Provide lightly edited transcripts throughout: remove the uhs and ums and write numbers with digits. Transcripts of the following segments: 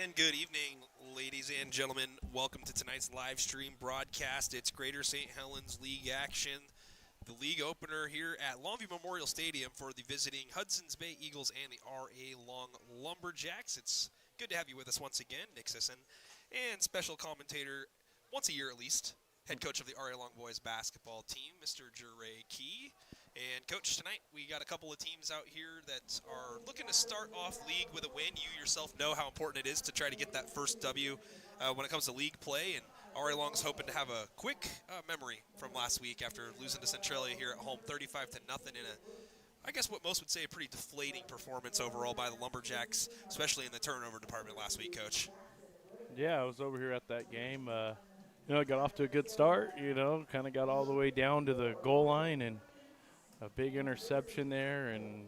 And good evening, ladies and gentlemen. Welcome to tonight's live stream broadcast. It's Greater St. Helens League action, the league opener here at Longview Memorial Stadium for the visiting Hudson's Bay Eagles and the R.A. Long Lumberjacks. It's good to have you with us once again, Nick Sisson, and special commentator, once a year at least, head coach of the R.A. Long boys basketball team, Mr. Jure Key. And, Coach, tonight we got a couple of teams out here that are looking to start off league with a win. You yourself know how important it is to try to get that first W when it comes to league play. And R.A. Long's hoping to have a quick memory from last week after losing to Centralia here at home 35-0 in I guess what most would say a pretty deflating performance overall by the Lumberjacks, especially in the turnover department last week, Coach. Yeah, I was over here at that game. It got off to a good start, kind of got all the way down to the goal line and a big interception there, and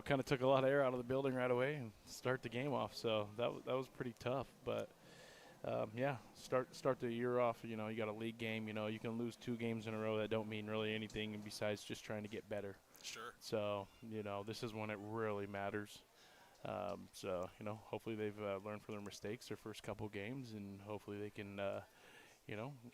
kind of took a lot of air out of the building right away and start the game off. So that was pretty tough. But start the year off. You got a league game. You can lose 2 games in a row that don't mean really anything besides just trying to get better. Sure. So this is when it really matters. Hopefully they've learned from their mistakes their first couple games, and hopefully they can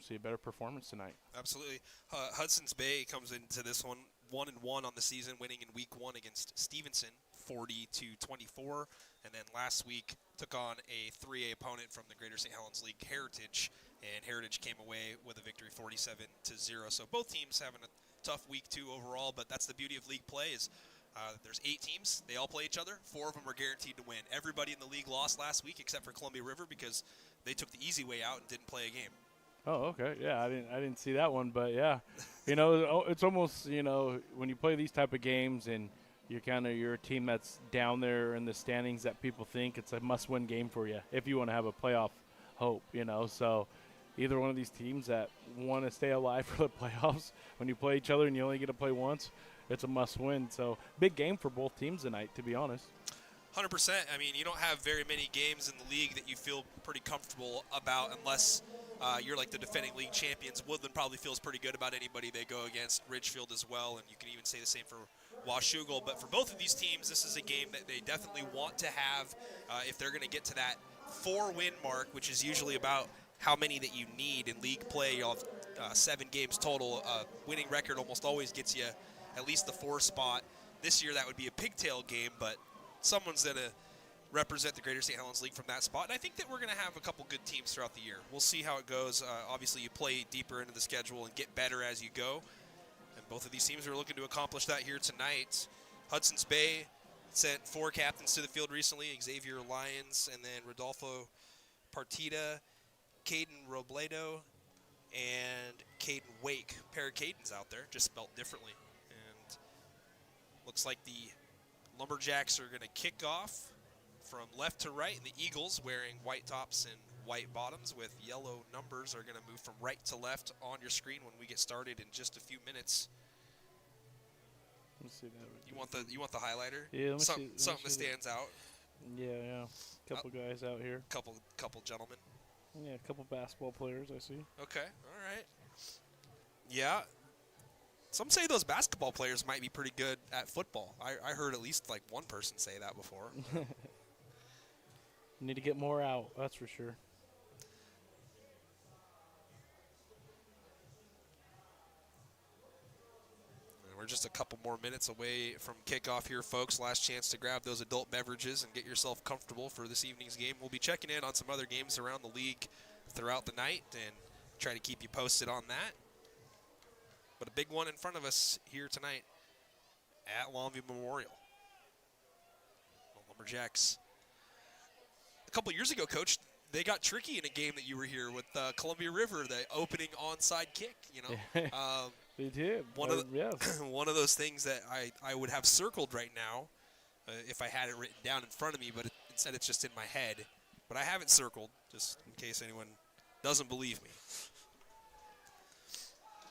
see a better performance tonight. Absolutely. Hudson's Bay comes into this one 1-1 on the season, winning in week 1 against Stevenson, 40-24. And then last week took on a 3A opponent from the Greater St. Helens League, Heritage, and Heritage came away with a victory 47-0. So both teams having a tough week 2 overall, but that's the beauty of league play is there's 8 teams. They all play each other. 4 of them are guaranteed to win. Everybody in the league lost last week except for Columbia River because they took the easy way out and didn't play a game. Oh, okay. Yeah, I didn't see that one, but yeah, it's almost when you play these type of games and you're a team that's down there in the standings that people think it's a must-win game for you if you want to have a playoff hope. So either one of these teams that want to stay alive for the playoffs, when you play each other and you only get to play once, it's a must-win. So big game for both teams tonight, to be honest. 100%. I mean, you don't have very many games in the league that you feel pretty comfortable about unless you're like the defending league champions. Woodland probably feels pretty good about anybody they go against, Ridgefield as well, and you can even say the same for Washougal. But for both of these teams, this is a game that they definitely want to have if they're going to get to that 4-win mark, which is usually about how many that you need in league play. You'll have 7 games total. Winning record almost always gets you at least the 4 spot. This year that would be a pigtail game, but someone's going to represent the Greater St. Helens League from that spot. And I think that we're going to have a couple good teams throughout the year. We'll see how it goes. Obviously, you play deeper into the schedule and get better as you go. And both of these teams are looking to accomplish that here tonight. Hudson's Bay sent 4 captains to the field recently, Xavier Lyons, and then Rodolfo Partida, Caden Robledo, and Caden Wake. A pair of Cadens out there, just spelled differently. And looks like the Lumberjacks are going to kick off from left to right, and the Eagles, wearing white tops and white bottoms with yellow numbers, are going to move from right to left on your screen when we get started in just a few minutes. Let's see that. You want the highlighter? Yeah, something that stands out. Yeah. Couple guys out here. Couple gentlemen. Yeah, a couple basketball players I see. Okay, all right. Yeah. Some say those basketball players might be pretty good at football. I heard at least like one person say that before. Need to get more out, that's for sure. And we're just a couple more minutes away from kickoff here, folks. Last chance to grab those adult beverages and get yourself comfortable for this evening's game. We'll be checking in on some other games around the league throughout the night and try to keep you posted on that. But a big one in front of us here tonight at Longview Memorial. The Lumberjacks. A couple years ago, Coach, they got tricky in a game that you were here with Columbia River, the opening onside kick, They did. One of those things that I would have circled right now if I had it written down in front of me, but instead it's just in my head. But I have it circled, just in case anyone doesn't believe me.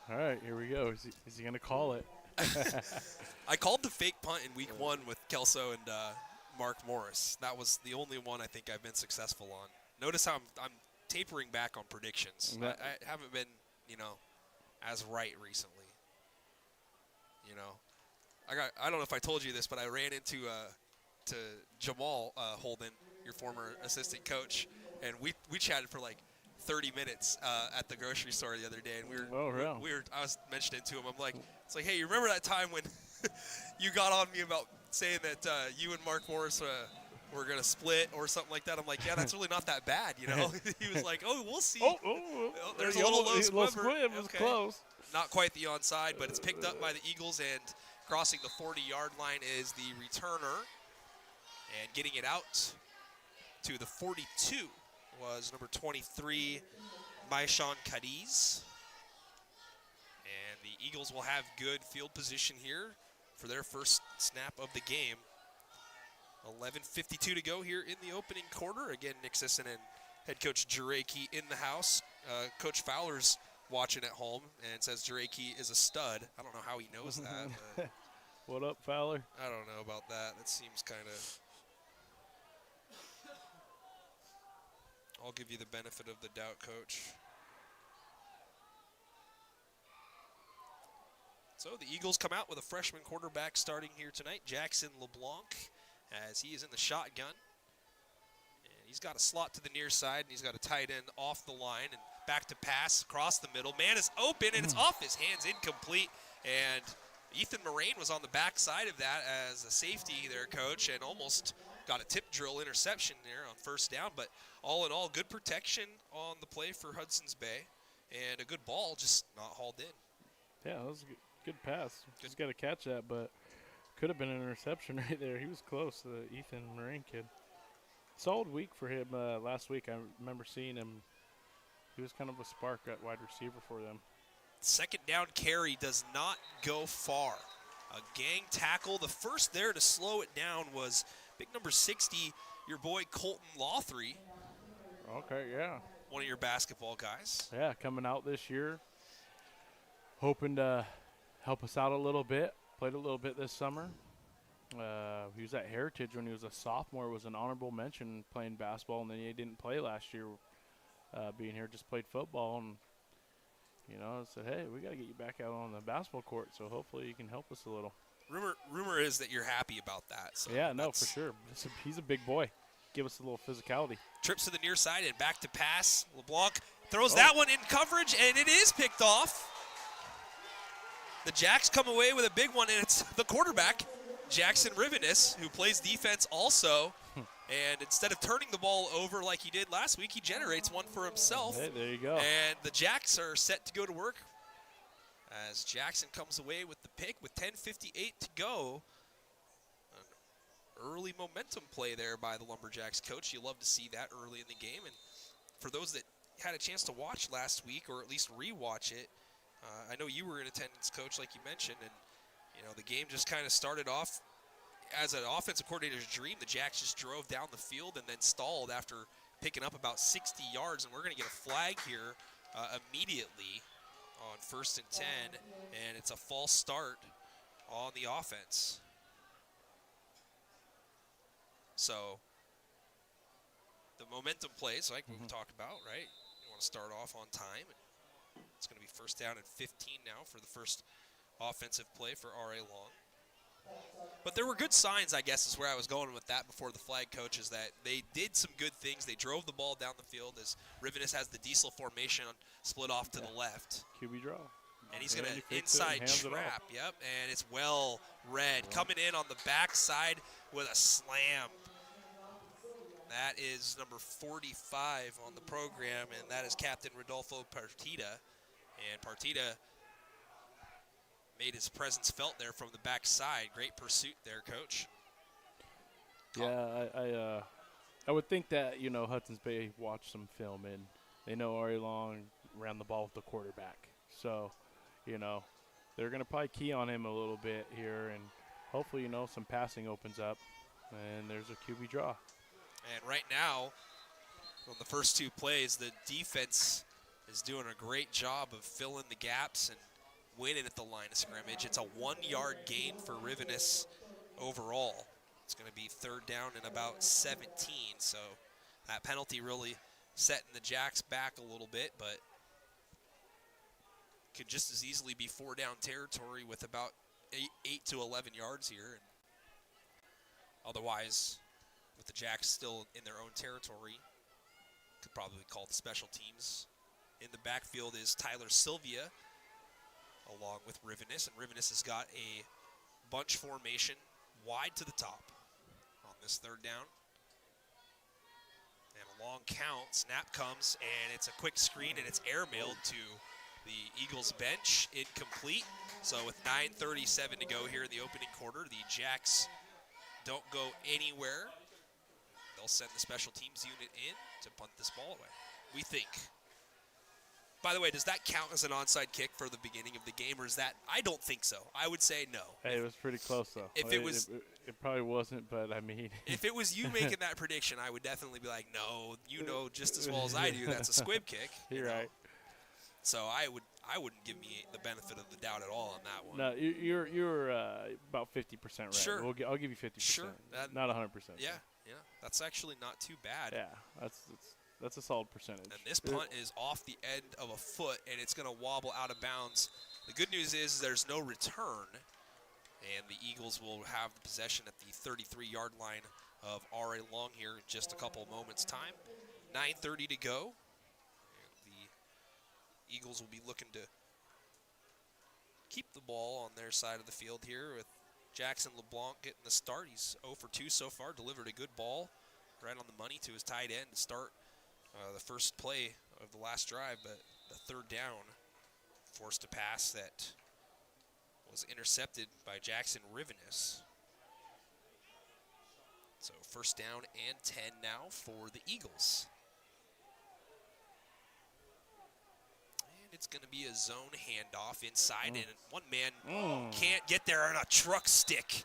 All right, here we go. Is he going to call it? I called the fake punt in week 1 with Kelso and Mark Morris. That was the only one I think I've been successful on. Notice how I'm tapering back on predictions. I haven't been, as right recently. I don't know if I told you this, but I ran into to Jamal Holden your former assistant coach, and we chatted for like 30 minutes at the grocery store the other day, and I was mentioning to him, I'm like, it's like, hey, you remember that time when you got on me about saying that you and Mark Morris were going to split or something like that? I'm like, yeah, that's really not that bad, you know? He was like, oh, we'll see. There's a little low split. It was close. Not quite the onside, but it's picked up by the Eagles, and crossing the 40-yard line is the returner. And getting it out to the 42 was number 23, Maishan Cadiz. And the Eagles will have good field position here for their first snap of the game. 11:52 to go here in the opening quarter. Again, Nick Sisson and head coach Jureki in the house. Coach Fowler's watching at home and says Jureki is a stud. I don't know how he knows that. But what up, Fowler? I don't know about that. That seems kind of... I'll give you the benefit of the doubt, Coach. So the Eagles come out with a freshman quarterback starting here tonight, Jackson LeBlanc, as he is in the shotgun. And he's got a slot to the near side, and he's got a tight end off the line, and back to pass across the middle. Man is open, and it's off his hands, incomplete. And Ethan Moraine was on the back side of that as a safety there, Coach, and almost got a tip drill interception there on first down. But all in all, good protection on the play for Hudson's Bay, and a good ball, just not hauled in. Yeah, that was a good pass. Just got to catch that, but could have been an interception right there. He was close, the Ethan Moraine kid. Solid week for him last week. I remember seeing him. He was kind of a spark at wide receiver for them. Second down carry does not go far. A gang tackle. The first there to slow it down was big number 60, your boy Colton Lothry. Okay, yeah. One of your basketball guys. Yeah, coming out this year. Hoping to help us out a little bit. Played a little bit this summer. He was at Heritage when he was a sophomore. Was an honorable mention playing basketball, and then he didn't play last year being here. Just played football, and, you know, I said, hey, we got to get you back out on the basketball court, so hopefully you can help us a little. Rumor is that you're happy about that. So yeah, no, for sure. He's a big boy. Give us a little physicality. Trips to the near side and back to pass. LeBlanc throws that one in coverage, and it is picked off. The Jacks come away with a big one, and it's the quarterback, Jackson Rivenis, who plays defense also. And instead of turning the ball over like he did last week, he generates one for himself. Hey, there you go. And the Jacks are set to go to work as Jackson comes away with the pick with 10:58 to go. An early momentum play there by the Lumberjacks coach. You love to see that early in the game. And for those that had a chance to watch last week, or at least rewatch it, I know you were in attendance, Coach, like you mentioned, and you know the game just kind of started off as an offensive coordinator's dream. The Jacks just drove down the field and then stalled after picking up about 60 yards, and we're going to get a flag here immediately on 1st and 10, and it's a false start on the offense. So the momentum plays, like we've talked about, right? You want to start off on time. It's going to be 1st down and 15 now for the first offensive play for R.A. Long. But there were good signs, I guess, is where I was going with that before the flag, Coach, is that they did some good things. They drove the ball down the field as Rivenis has the diesel formation split off to the left. QB draw. And he's going to inside trap. Yep, and it's well read. Coming in on the backside with a slam. That is number 45 on the program, and that is Captain Rodolfo Partida. And Partida made his presence felt there from the backside. Great pursuit there, Coach. Yeah, I would think that, you know, Hudson's Bay watched some film, and they know Ari Long ran the ball with the quarterback. So, you know, they're going to probably key on him a little bit here, and hopefully, you know, some passing opens up, and there's a QB draw. And right now, on the first two plays, the defense is doing a great job of filling the gaps and winning at the line of scrimmage. It's a 1-yard gain for Rivenis overall. It's going to be 3rd down and about 17, so that penalty really setting the Jacks back a little bit, but could just as easily be 4-down territory with about 8 to 11 yards here. And otherwise, with the Jacks still in their own territory. Could probably call the special teams. In the backfield is Tyler Sylvia, along with Rivenus, and Rivenus has got a bunch formation wide to the top on this third down. And a long count, snap comes, and it's a quick screen, and it's airmailed to the Eagles bench, incomplete. So with 9:37 to go here in the opening quarter, the Jacks don't go anywhere. They'll send the special teams unit in to punt this ball away, we think. By the way, does that count as an onside kick for the beginning of the game, or is that? I don't think so. I would say no. Hey, it was pretty close, though. If it was, it probably wasn't, but I mean, if it was you making that prediction, I would definitely be like, no, you know just as well as I do that's a squib kick. You're right. So I wouldn't give me the benefit of the doubt at all on that one. No, you're about 50% right. Sure. I'll give you 50%. Sure. Not 100%. Yeah, yeah. That's actually not too bad. Yeah, that's a solid percentage. And this punt is off the end of a foot, and it's going to wobble out of bounds. The good news is there's no return, and the Eagles will have the possession at the 33-yard line of R.A. Long here in just a couple of moments' time. 9:30 to go. And the Eagles will be looking to keep the ball on their side of the field here with Jackson LeBlanc getting the start. He's 0 for 2 so far, delivered a good ball right on the money to his tight end to start the first play of the last drive, but the third down forced a pass that was intercepted by Jackson Rivenus. So first down and 10 now for the Eagles. And it's going to be a zone handoff inside, and one man can't get there on a truck stick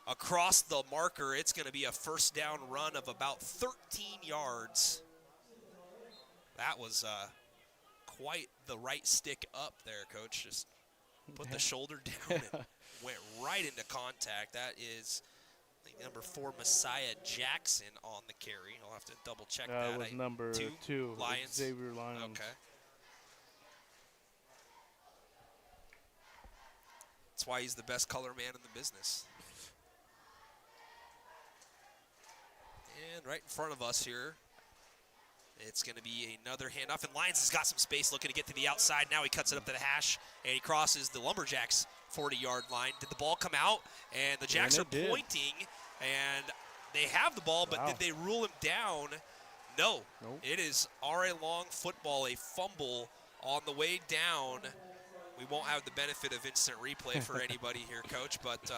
across the marker. It's going to be a first down run of about 13 yards. That was quite the right stick up there, Coach. Just put the shoulder down and went right into contact. That is, I think, number 4, Messiah Jackson on the carry. I'll have to double check that. It was number 2, Lyons. Xavier Lyons. Okay. That's why he's the best color man in the business. And right in front of us here, it's going to be another handoff, and Lyons has got some space looking to get to the outside. Now he cuts it up to the hash, and he crosses the Lumberjacks 40-yard line. Did the ball come out? And the Jacks are pointing, and they have the ball, but did they rule him down? No. Nope. It is R.A. Long football, a fumble on the way down. We won't have the benefit of instant replay for anybody here, Coach, but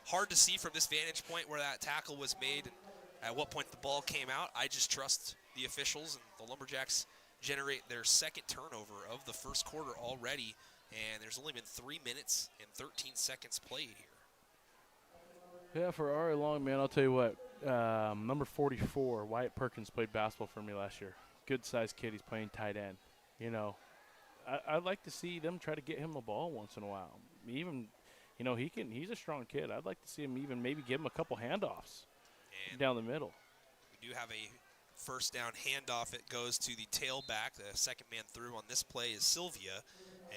hard to see from this vantage point where that tackle was made and at what point the ball came out. I just trust the officials, and the Lumberjacks generate their second turnover of the first quarter already, and there's only been 3 minutes and 13 seconds played here. Yeah, for R.A. Long, man, I'll tell you what. Number 44, Wyatt Perkins, played basketball for me last year. Good-sized kid. He's playing tight end. You know, I'd like to see them try to get him the ball once in a while. Even, you know, he's a strong kid. I'd like to see him even maybe give him a couple handoffs down the middle. We do have a first down handoff. It goes to the tailback. The second man through on this play is Sylvia,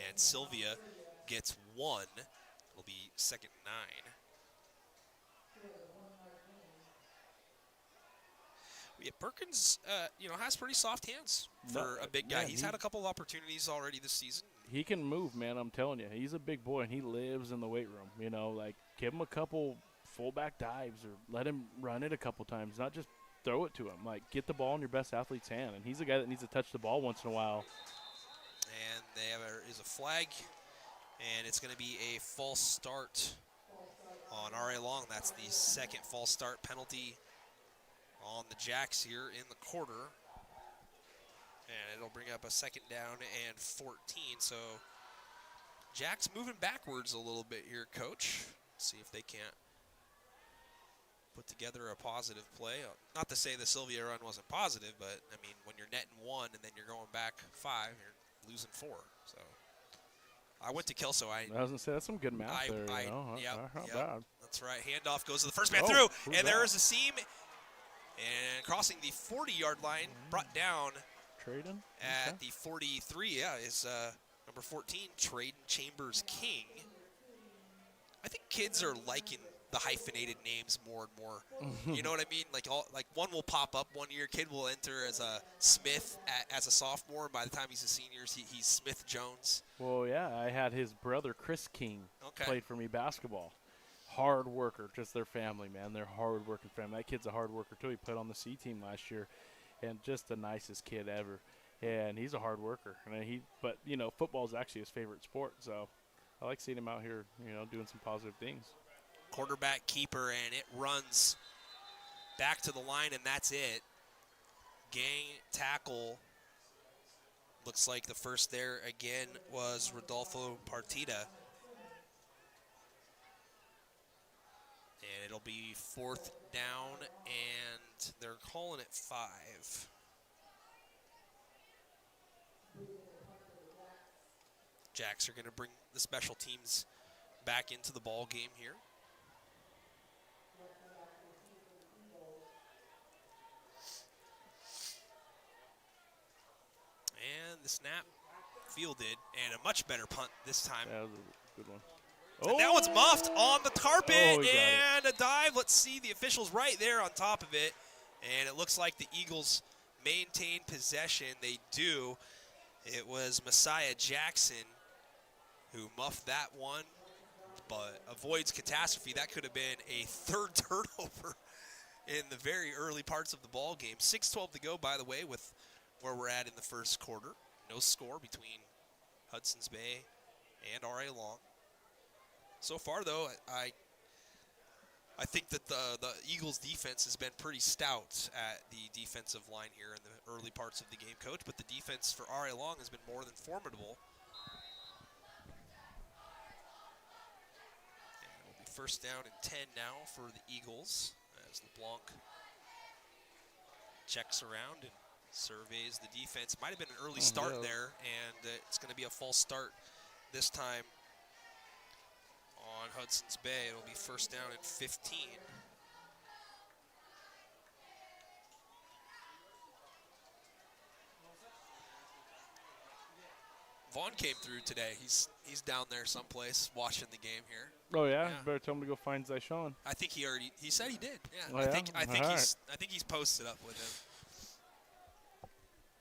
and Sylvia gets 1. It'll be second and 9. Yeah, Perkins, has pretty soft hands for a big guy. He's had a couple of opportunities already this season. He can move, man. I'm telling you, he's a big boy, and he lives in the weight room. You know, like give him a couple fullback dives or let him run it a couple times, not just throw it to him. Like, get the ball in your best athlete's hand, and he's a guy that needs to touch the ball once in a while. And there is a flag, and it's going to be a false start on R.A. Long. That's the second false start penalty on the Jacks here in the quarter. And it'll bring up a second down and 14. So Jacks moving backwards a little bit here, Coach. See if they can't put together a positive play. Not to say the Sylvia run wasn't positive, but, I mean, when you're netting 1 and then you're going back 5, you're losing 4. So I went to Kelso. I was going to say, that's some good math there. Not bad. That's right. Handoff goes to the first man through, and there is a seam. And crossing the 40-yard line, brought down at the 43, is number 14, Traden Chambers King. I think kids are liking the hyphenated names more and more. You know what I mean? Like one will pop up one year. Kid will enter as a Smith as a sophomore. And by the time he's a senior, he's Smith Jones. Well, yeah, I had his brother, Chris King, Okay. played for me basketball. Hard worker, just their family, man. They're hard-working family. That kid's a hard worker, too. He played on the C team last year, and just the nicest kid ever. And he's a hard worker. But, football is actually his favorite sport, so I like seeing him out here, doing some positive things. Quarterback keeper, and it runs back to the line, and that's it. Gang tackle. Looks like the first there again was Rodolfo Partida. And it'll be 4th down, and they're calling it 5. Jacks are going to bring the special teams back into the ball game here. And the snap fielded, and a much better punt this time. That was a good one. And that one's muffed on the carpet, Oh, and a dive. Let's see, the official's right there on top of it. And it looks like the Eagles maintain possession. They do. It was Messiah Jackson who muffed that one, but avoids catastrophe. That could have been a 3rd turnover in the very early parts of the ball game. 6:12 to go, by the way, with where we're at in the first quarter. No score between Hudson's Bay and R.A. Long. So far, though, I think that the Eagles' defense has been pretty stout at the defensive line here in the early parts of the game, Coach. But the defense for R.A. Long has been more than formidable. And it will be 1st down and 10 now for the Eagles as LeBlanc checks around and surveys the defense. Might have been an early start there, and it's going to be a false start this time on Hudson's Bay. It'll be 1st down and 15. Vaughn came through today. He's down there someplace watching the game here. Oh yeah? Better tell him to go find Zyshawn. I think he said he did. Yeah. Oh, I think right. he's posted up with him.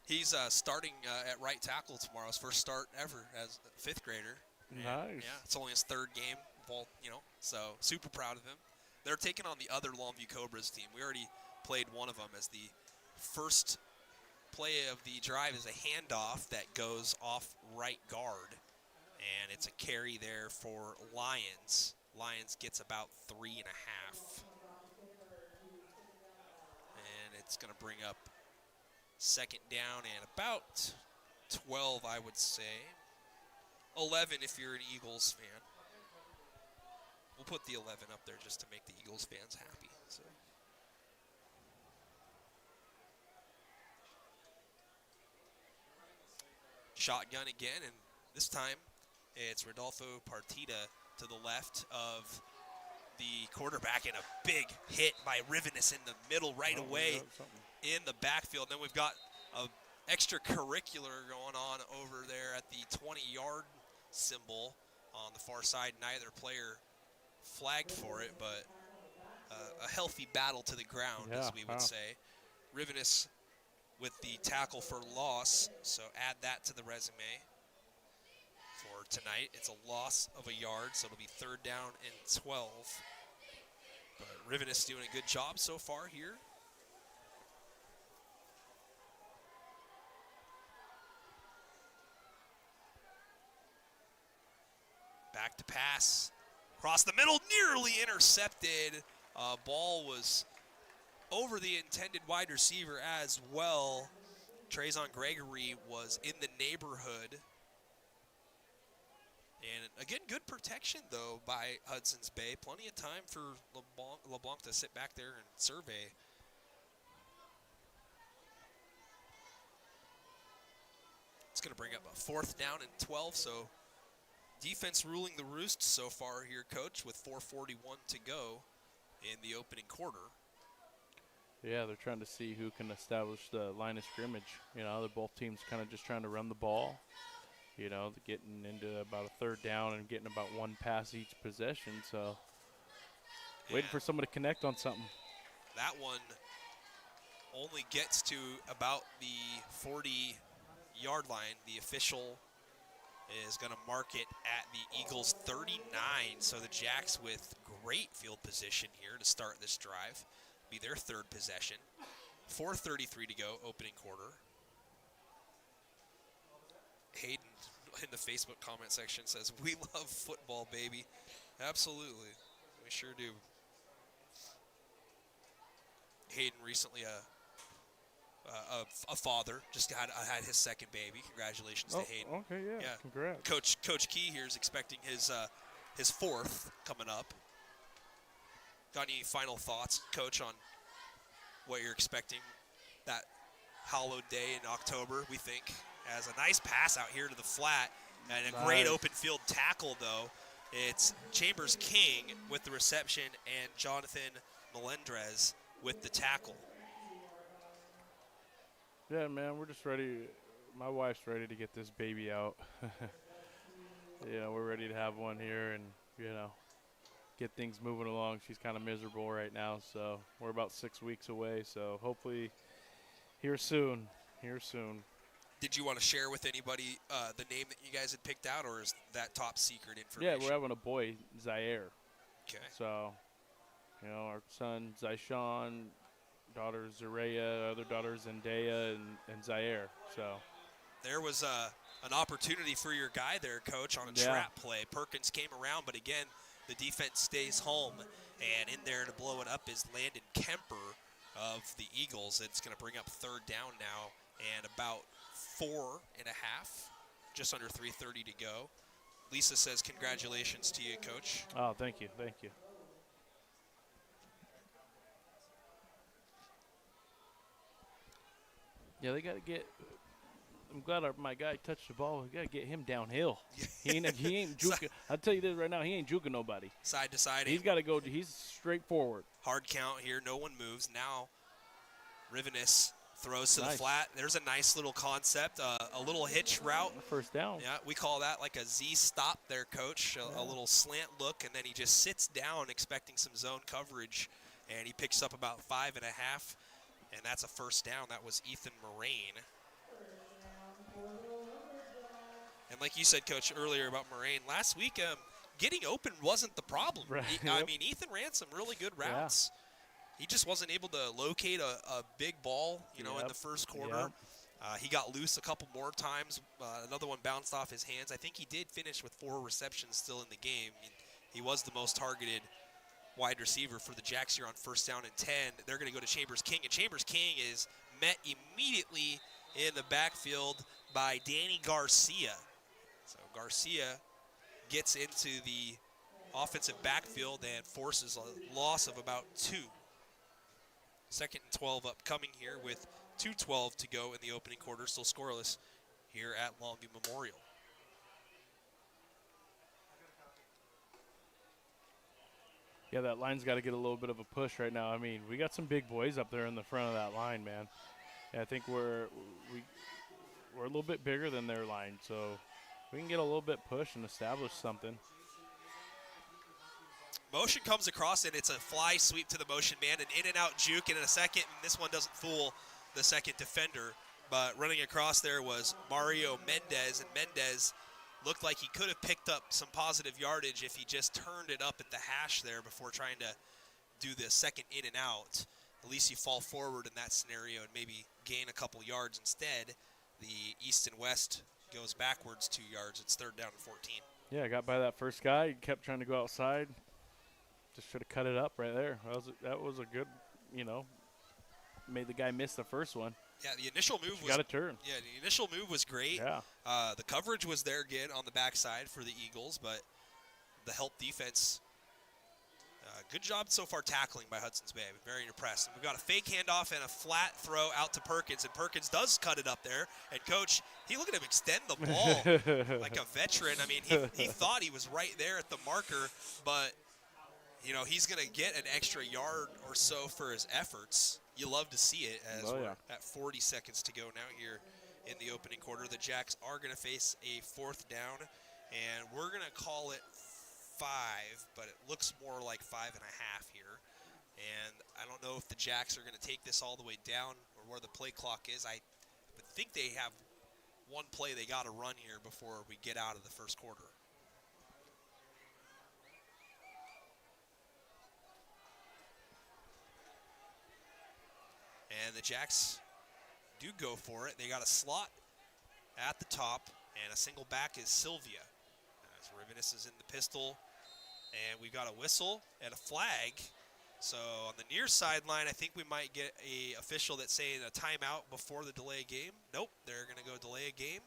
He's starting at right tackle tomorrow. His first start ever as a 5th grader. Nice. Yeah, it's only his 3rd game. So super proud of him. They're taking on the other Longview Cobras team. We already played one of them as the first play of the drive is a handoff that goes off right guard. And it's a carry there for Lions. Lions gets about 3.5. And it's going to bring up 2nd down and about 12, I would say. 11 if you're an Eagles fan. We'll put the 11 up there just to make the Eagles fans happy. So. Shotgun again, and this time it's Rodolfo Partida to the left of the quarterback, and a big hit by Rivenus in the middle right away in the backfield. Then we've got an extracurricular going on over there at the 20-yard symbol on the far side. Neither player flagged for it, but a healthy battle to the ground, as we would say. Rivenus with the tackle for loss, so add that to the resume for tonight. It's a loss of a yard, so it'll be 3rd down and 12. But Rivenus doing a good job so far here. Back to pass. Across the middle, nearly intercepted. Ball was over the intended wide receiver as well. Trayson Gregory was in the neighborhood. And again, good protection, though, by Hudson's Bay. Plenty of time for LeBlanc to sit back there and survey. It's going to bring up a 4th down and 12, so defense ruling the roost so far here, Coach, with 4:41 to go in the opening quarter. Yeah, they're trying to see who can establish the line of scrimmage. They're both teams kind of just trying to run the ball. Getting into about a 3rd down and getting about 1 pass each possession. So Waiting for someone to connect on something. That one only gets to about the 40-yard line. The official is going to mark it at the Eagles' 39. So the Jacks with great field position here to start this drive. Be their third possession. 4:33 to go, opening quarter. Hayden in the Facebook comment section says, "We love football, baby." Absolutely. We sure do. Hayden recently a father, just had his second baby. Congratulations to Hayden. Okay, yeah. Congrats. Coach Key here is expecting his fourth coming up. Got any final thoughts, Coach, on what you're expecting that hallowed day in October, we think? As a nice pass out here to the flat and a great open field tackle, though. It's Chambers King with the reception and Jonathan Melendrez with the tackle. Yeah, man, we're just ready. My wife's ready to get this baby out. We're ready to have one here and, get things moving along. She's kind of miserable right now, so we're about 6 weeks away. So hopefully here soon. Did you want to share with anybody the name that you guys had picked out, or is that top secret information? Yeah, we're having a boy, Zaire. Okay. So, our son, Zyshawn, daughter, Zareya, other daughter, Zendaya, and Zaire. So there was an opportunity for your guy there, Coach, on a trap play. Perkins came around, but again, the defense stays home. And in there to blow it up is Landon Kemper of the Eagles. It's going to bring up third down now and about 4.5, just under 3:30 to go. Lisa says congratulations to you, Coach. Oh, thank you. Yeah, they got to get. I'm glad my guy touched the ball. We got to get him downhill. He ain't juking. I'll tell you this right now. He ain't juking nobody. Side to side. He's got to go. He's straight forward. Hard count here. No one moves. Now, Rivenis throws to the flat. There's a nice little concept. A little hitch route. First down. Yeah, we call that like a Z stop there, Coach. A little slant look, and then he just sits down expecting some zone coverage, and he picks up about 5.5. And that's a first down. That was Ethan Moraine. And like you said, Coach, earlier about Moraine, last week, getting open wasn't the problem. Right. I mean, Ethan ran some really good routes. Yeah. He just wasn't able to locate a big ball, in the first quarter. Yep. He got loose a couple more times. Another one bounced off his hands. I think he did finish with 4 receptions still in the game. He was the most targeted wide receiver for the Jacks here on first down and 10. They're going to go to Chambers King, and Chambers King is met immediately in the backfield by Danny Garcia. So Garcia gets into the offensive backfield and forces a loss of about 2. Second and 12 upcoming here with 2:12 to go in the opening quarter. Still scoreless here at Longview Memorial. Yeah, that line's got to get a little bit of a push right now. I mean, we got some big boys up there in the front of that line, man. And I think we're a little bit bigger than their line, so we can get a little bit push and establish something. Motion comes across, and it's a fly sweep to the motion man, an in-and-out juke, and in a second, and this one doesn't fool the second defender. But running across there was Mario Mendez, and Mendez looked like he could have picked up some positive yardage if he just turned it up at the hash there before trying to do the second in and out. At least you fall forward in that scenario and maybe gain a couple yards. Instead, the east and west goes backwards 2 yards. It's third down and 14. Yeah, I got by that first guy. He kept trying to go outside. Just should have cut it up right there. That was a good, made the guy miss the first one. Yeah, the initial move was. Got a turn. Yeah, the initial move was great. Yeah. The coverage was there again on the backside for the Eagles, but the help defense. Good job so far tackling by Hudson's Bay. I'm very impressed. And we've got a fake handoff and a flat throw out to Perkins, and Perkins does cut it up there. And Coach, look at him extend the ball like a veteran. I mean, he thought he was right there at the marker, but he's going to get an extra yard or so for his efforts. You love to see it as we're at 40 seconds to go now here in the opening quarter. The Jacks are going to face a fourth down, and we're going to call it 5, but it looks more like 5.5. 5.5 here. And I don't know if the Jacks are going to take this all the way down or where the play clock is. I would think they have one play they got to run here before we get out of the first quarter. And the Jacks do go for it. They got a slot at the top, and a single back is Sylvia. As Rivinus is in the pistol, and we've got a whistle and a flag. So on the near sideline, I think we might get a official that's saying a timeout before the delay game. Nope, they're going to go delay a game.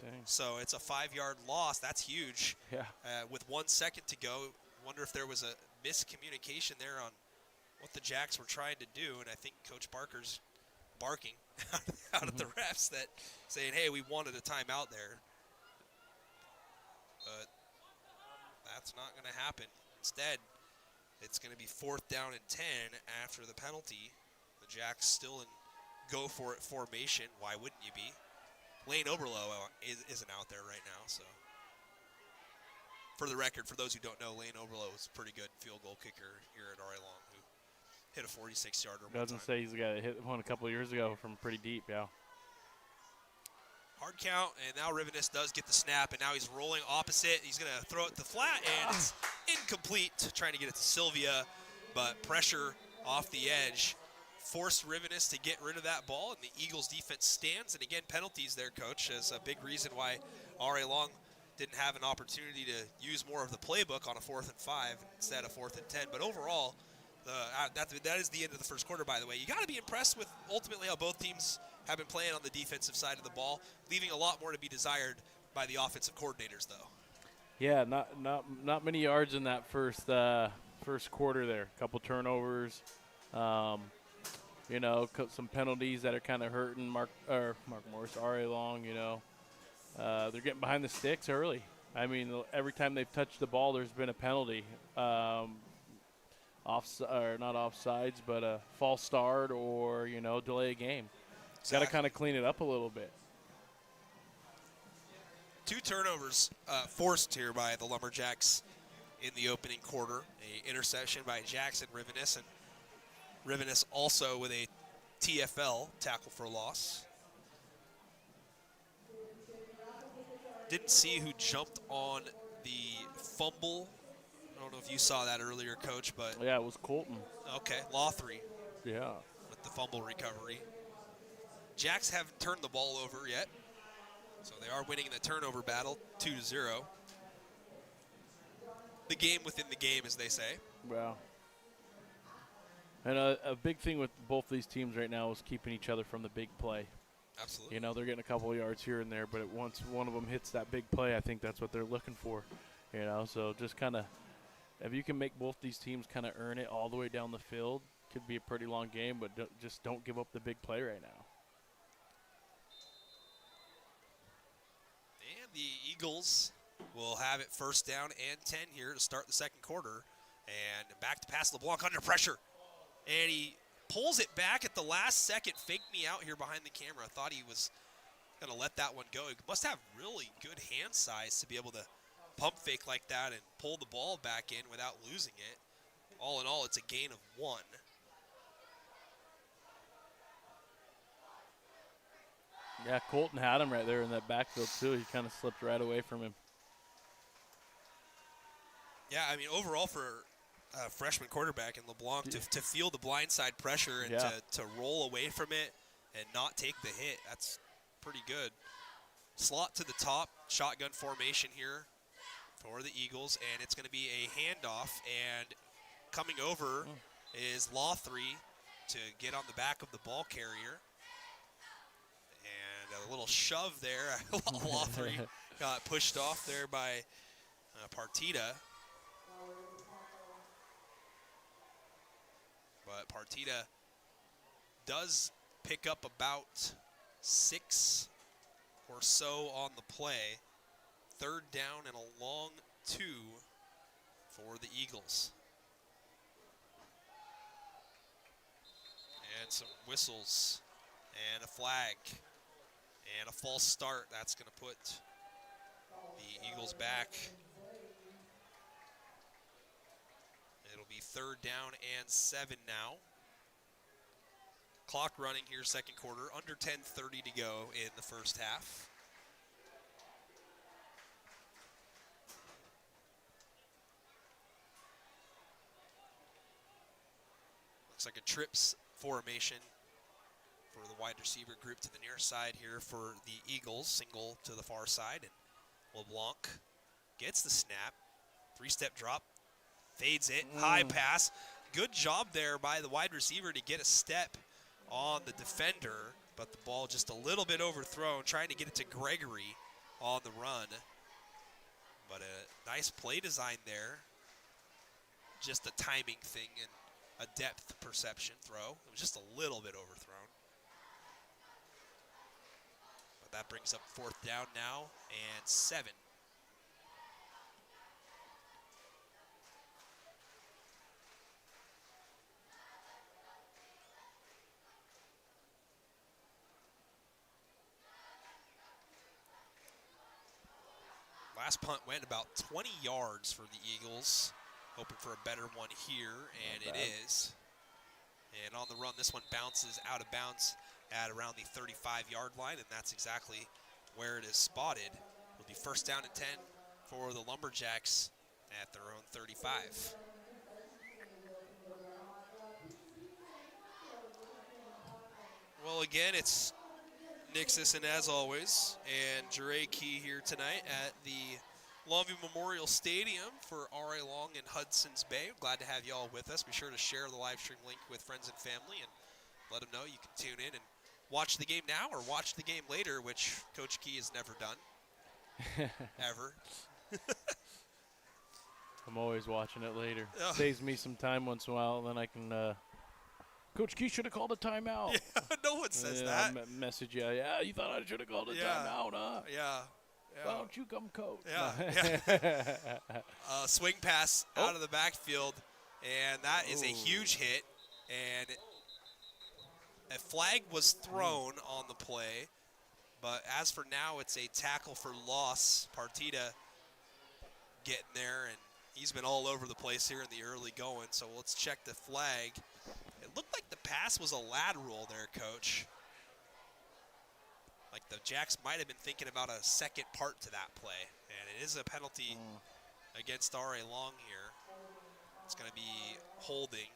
Dang. So it's a 5-yard loss. That's huge. Yeah. With 1 second to go, wonder if there was a miscommunication there on what the Jacks were trying to do, and I think Coach Barker's barking out at the refs that saying, hey, we wanted a timeout there. But that's not going to happen. Instead, it's going to be 4th down and 10 after the penalty. The Jacks still in go-for-it formation. Why wouldn't you be? Lane Oberlo isn't out there right now, so. For the record, for those who don't know, Lane Oberlo is a pretty good field goal kicker here at RA Long, who hit a 46-yarder. Doesn't say he's got to hit one a couple of years ago from pretty deep, yeah. Hard count, and now Rivinus does get the snap, and now he's rolling opposite. He's going to throw it to flat, and it's incomplete, trying to get it to Sylvia, but pressure off the edge forced Rivinus to get rid of that ball, and the Eagles defense stands. And again, penalties there, Coach, is a big reason why RA Long didn't have an opportunity to use more of the playbook on a 4th and 5 instead of 4th and 10. But overall, that is the end of the first quarter, by the way. You got to be impressed with ultimately how both teams have been playing on the defensive side of the ball, leaving a lot more to be desired by the offensive coordinators, though. Yeah, not many yards in that first quarter there. A couple turnovers, some penalties that are kind of hurting Mark Morris, R.A. Long. They're getting behind the sticks early. I mean, every time they've touched the ball, there's been a penalty. Not offsides, but a false start or delay a game. Got to kind of clean it up a little bit. 2 turnovers forced here by the Lumberjacks in the opening quarter. A interception by Jackson Rivinus, and Rivinus also with a TFL, tackle for loss. Didn't see who jumped on the fumble. I don't know if you saw that earlier, Coach, but Yeah, it was Colton. okay, Lothry Yeah. with the fumble recovery. Jacks haven't turned the ball over yet, so they are winning the turnover battle 2-0. The game within the game, as they say. Wow. And a big thing with both these teams right now is keeping each other from the big play. Absolutely. They're getting a couple of yards here and there, but once one of them hits that big play, I think that's what they're looking for. So just kind of, if you can make both these teams kind of earn it all the way down the field, could be a pretty long game, but just don't give up the big play right now. And the Eagles will have it 1st down and 10 here to start the second quarter. And back to pass LeBlanc under pressure. And he pulls it back at the last second. Faked me out here behind the camera. I thought he was going to let that one go. He must have really good hand size to be able to pump fake like that and pull the ball back in without losing it. All in all, it's a gain of 1. Yeah, Colton had him right there in that backfield, too. He kind of slipped right away from him. Yeah, I mean, overall for a freshman quarterback in LeBlanc to feel the blindside pressure and to roll away from it and not take the hit, that's pretty good. Slot to the top, shotgun formation here for the Eagles, and it's going to be a handoff, and coming over is Lothry to get on the back of the ball carrier. And a little shove there. Lothry got pushed off there by Partita. But Partita does pick up about 6 or so on the play. 3rd down and a long 2 for the Eagles. And some whistles and a flag and a false start. That's going to put the Eagles back. It'll be 3rd down and 7 now. Clock running here, second quarter. Under 10:30 to go in the first half. Looks like a trips formation for the wide receiver group to the near side here for the Eagles. Single to the far side, and LeBlanc gets the snap. 3-step drop, fades it, high pass. Good job there by the wide receiver to get a step on the defender, but the ball just a little bit overthrown, trying to get it to Gregory on the run. But a nice play design there. Just a timing thing and a depth perception throw. It was just a little bit overthrown. But that brings up 4th down now and 7. Last punt went about 20 yards for the Eagles. Hoping for a better one here, and it is. And on the run, this one bounces out of bounds at around the 35-yard line, and that's exactly where it is spotted. It'll be 1st down and 10 for the Lumberjacks at their own 35. Well, again, it's Nick Sisson as always, and Jure Key here tonight at the Longview Memorial Stadium for R.A. Long and Hudson's Bay. Glad to have you all with us. Be sure to share the live stream link with friends and family and let them know you can tune in and watch the game now or watch the game later, which Coach Key has never done, ever. I'm always watching it later. Saves me some time once in a while, then I can Coach Key should have called a timeout. Yeah, no one says that. I'll message you. Yeah, you thought I should have called a timeout, huh? Yeah. Why don't you come coach? Yeah. Swing pass out of the backfield, and that is a huge hit. And a flag was thrown on the play, but as for now, it's a tackle for loss. Partita getting there, and he's been all over the place here in the early going. So let's check the flag. It looked like the pass was a lateral there, Coach. Like the Jacks might have been thinking about a second part to that play. And it is a penalty against R.A. Long here. It's going to be holding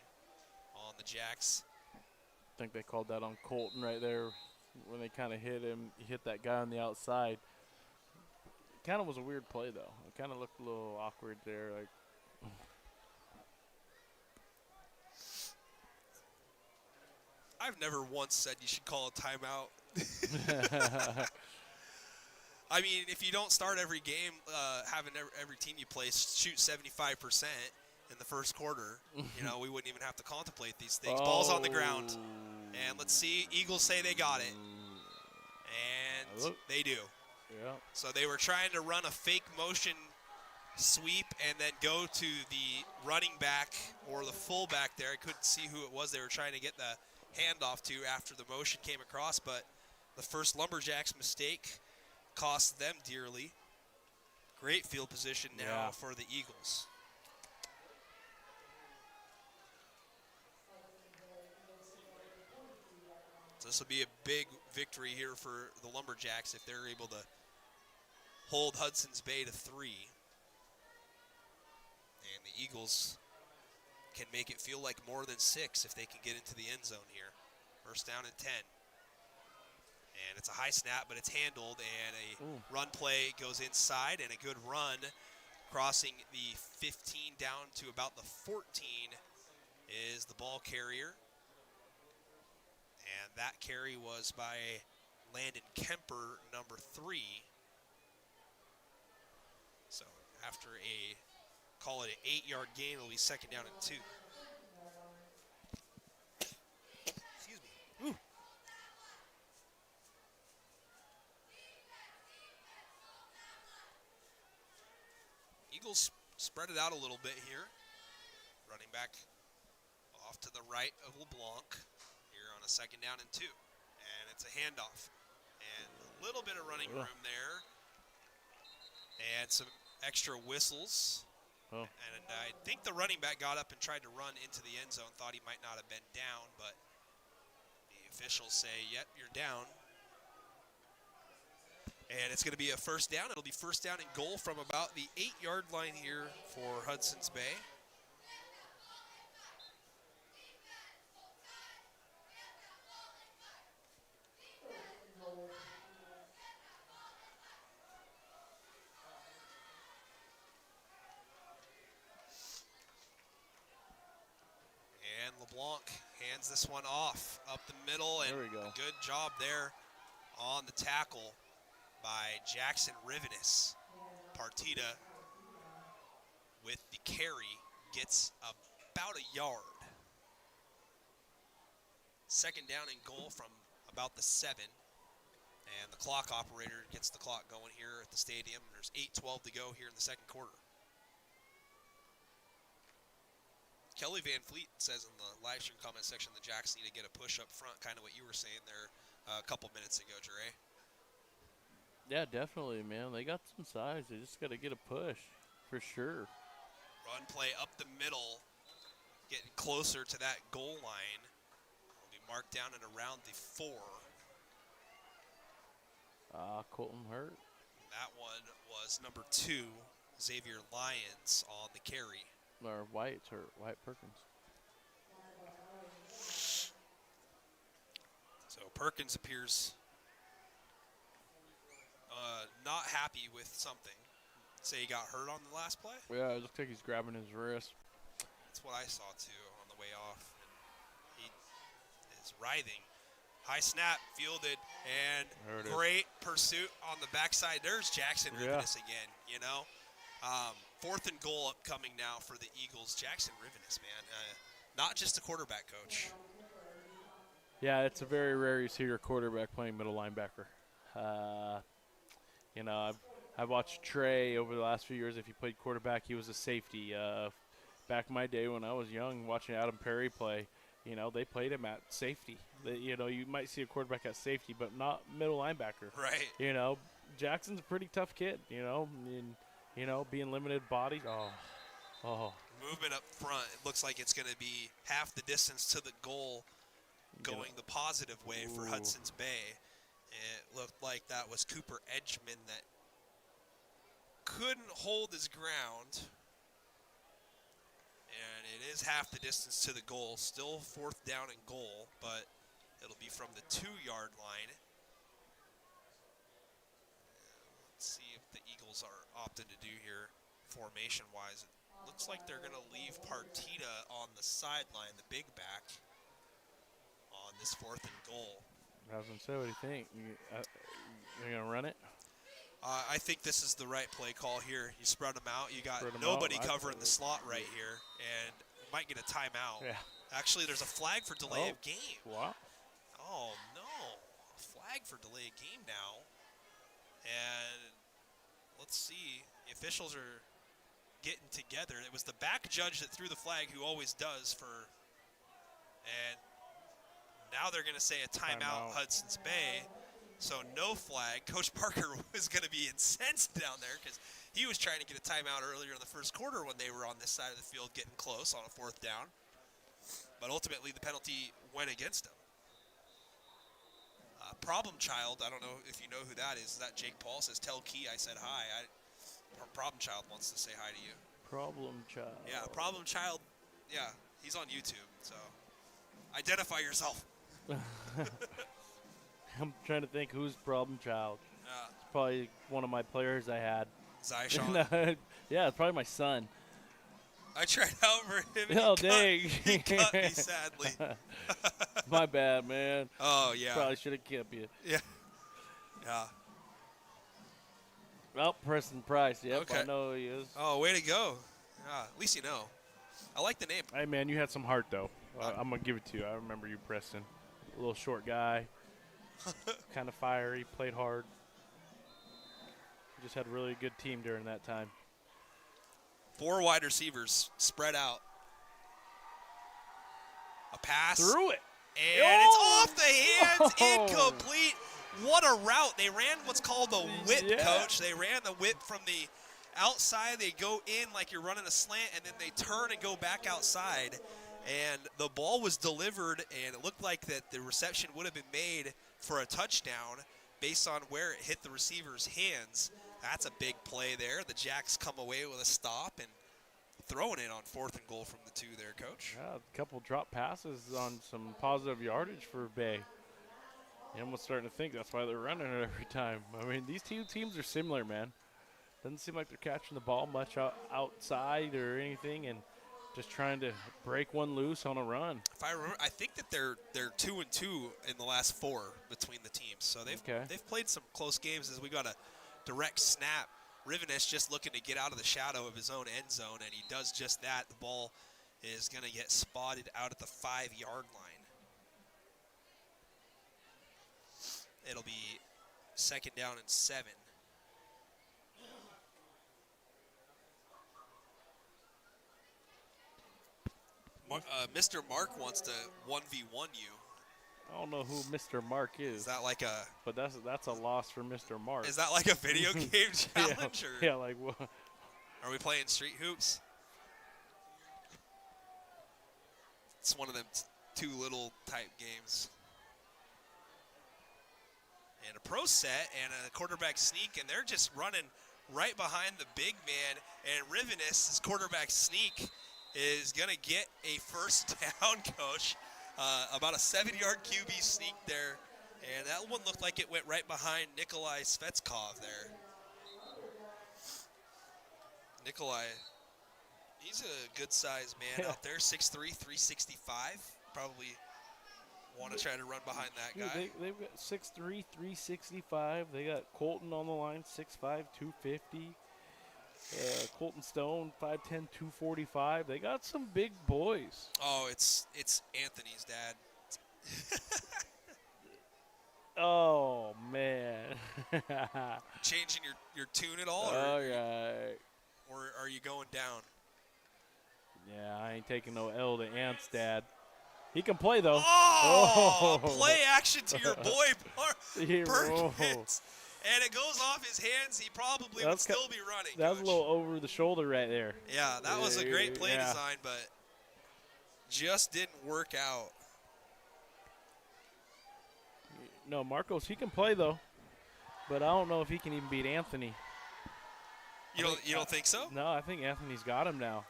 on the Jacks. I think they called that on Colton right there when they kind of hit him. He hit that guy on the outside. It kind of was a weird play, though. It kind of looked a little awkward there. Like, I've never once said you should call a timeout. I mean, if you don't start every game, having every team you play shoot 75% in the first quarter, you know, we wouldn't even have to contemplate these things. Ball's on the ground. And let's see, Eagles say they got it. And they do. Yeah. So they were trying to run a fake motion sweep and then go to the running back or the fullback there. I couldn't see who it was they were trying to get the handoff to after the motion came across, but the first Lumberjacks mistake cost them dearly. Great field position now for the Eagles. So this will be a big victory here for the Lumberjacks if they're able to hold Hudson's Bay to 3. And the Eagles can make it feel like more than 6 if they can get into the end zone here. 1st down and 10. And it's a high snap, but it's handled, and a run play goes inside, and a good run crossing the 15 down to about the 14 is the ball carrier. And that carry was by Landon Kemper, number 3. So after call it an 8-yard gain, it'll be 2nd down and 2. Excuse me. Ooh. Eagles spread it out a little bit here. Running back off to the right of LeBlanc here on a 2nd down and 2. And it's a handoff. And a little bit of running room there. And some extra whistles Oh. And I think the running back got up and tried to run into the end zone, thought he might not have been down, but the officials say, yep, you're down. And it's going to be a first down. It'll be first down and goal from about the 8-yard line here for Hudson's Bay. And LeBlanc hands this one off up the middle, and There we go. a good job there on the tackle by Jackson Rivenis. Partita with the carry gets about a yard. Second down and goal from about the 7. And the clock operator gets the clock going here at the stadium. There's 8:12 to go here in the second quarter. Kelly Van Fleet says in the live stream comment section the Jacks need to get a push up front, kind of what you were saying there a couple minutes ago, Jure. Yeah, definitely, man. They got some size. They just got to get a push, for sure. Run play up the middle, getting closer to that goal line. Will be marked down at around the 4. Colton Hurt. That one was number 2, Xavier Lyons on the carry. Or White's hurt. White Perkins. So Perkins appears not happy with something. Say he got hurt on the last play? Yeah, it looks like he's grabbing his wrist. That's what I saw too on the way off. And he is writhing. High snap, fielded, and great pursuit on the backside. There's Jackson Rivenis again, you know. 4th and goal upcoming now for the Eagles. Jackson Rivenis, man. Not just a quarterback coach. Yeah, it's a very rare you see your quarterback playing middle linebacker. You know, I've watched Trey over the last few years. If he played quarterback, he was a safety. Back in my day when I was young, watching Adam Perry play, you know, they played him at safety. You know, you might see a quarterback at safety, but not middle linebacker. Right. You know, Jackson's a pretty tough kid, you know. And, you know, being limited bodies. Oh. Movement up front. It looks like it's going to be half the distance to the goal going the positive way for Hudson's Bay. It looked like that was Cooper Edgman that couldn't hold his ground. And it is half the distance to the goal. Still 4th down and goal, but it'll be from the 2-yard line. Let's see if the Eagles are opted to do here formation-wise. It looks like they're going to leave Partita on the sideline, the big back, on this 4th and goal. I was going to say, what do you think? You're going to run it? I think this is the right play call here. You spread them out. You got nobody covering the slot right here, and you might get a timeout. Yeah. Actually, there's a flag for delay of game. Wow. Oh, no. A flag for delay of game now. And let's see. The officials are getting together. It was the back judge that threw the flag, who always does for. And now they're going to say a timeout, Hudson's Bay. So no flag. Coach Parker was going to be incensed down there because he was trying to get a timeout earlier in the first quarter when they were on this side of the field getting close on a 4th down. But ultimately the penalty went against him. Problem Child, I don't know if you know who that is. That Jake Paul says, tell Key I said hi. Problem Child wants to say hi to you. Problem Child. Yeah, Problem Child. Yeah, he's on YouTube. So identify yourself. I'm trying to think who's Problem Child. It's probably one of my players I had. Zyshawn? Yeah, it's probably my son. I tried out for him. Oh, dang. He cut me, sadly. My bad, man. Oh, yeah. Probably should have kept you. Yeah. Yeah. Well, Preston Price. Yep, Okay. I know who he is. Oh, way to go. Yeah, at least you know. I like the name. Hey, man, you had some heart, though. I'm going to give it to you. I remember you, Preston. A little short guy. Kind of fiery. Played hard. You just had a really good team during that time. 4 wide receivers spread out. A pass. Threw it. And it's off the hands. Incomplete. What a route. They ran what's called the whip, Coach. They ran the whip from the outside, they go in like you're running a slant, and then they turn and go back outside. And the ball was delivered, and it looked like that the reception would have been made for a touchdown based on where it hit the receiver's hands. That's a big play there. The Jacks come away with a stop and throwing it on 4th and goal from the 2 there, Coach. Yeah, a couple drop passes on some positive yardage for Bay. I'm almost starting to think that's why they're running it every time. I mean, these two teams are similar, man. Doesn't seem like they're catching the ball much outside or anything, and just trying to break one loose on a run. If I remember, I think that they're 2-2 in the last 4 between the teams. So they've played some close games as we got a direct snap. Rivenes just looking to get out of the shadow of his own end zone, and he does just that. The ball is going to get spotted out at the 5-yard line. It'll be 2nd down and 7. Mr. Mark wants to 1v1 you. I don't know who Mr. Mark is. Is that like a? But that's a loss for Mr. Mark. Is that like a video game challenge? Yeah, like what? Are we playing street hoops? It's one of them too little type games. And a pro set and a quarterback sneak, and they're just running right behind the big man. And Rivenes' quarterback sneak is going to get a first down, Coach. About a 7-yard QB sneak there. And that one looked like it went right behind Nikolai Svetskov there. Nikolai, he's a good-sized man out there, 6'3", 365. Probably want to try to run behind that guy. They've got 6'3", 365. They got Colton on the line, 6'5", 250. Colton Stone, 5'10", 245. They got some big boys. Oh, it's Anthony's dad. Oh, man. Changing your tune at all? Or are you going down? Yeah, I ain't taking no L to Ant's dad. He can play, though. Oh! Play action to your boy, Perkins. And it goes off his hands. He probably would still be running. That was a little over the shoulder right there. Yeah, that was a great play design, but just didn't work out. No, Marcos, he can play, though. But I don't know if he can even beat Anthony. You don't think so? No, I think Anthony's got him now.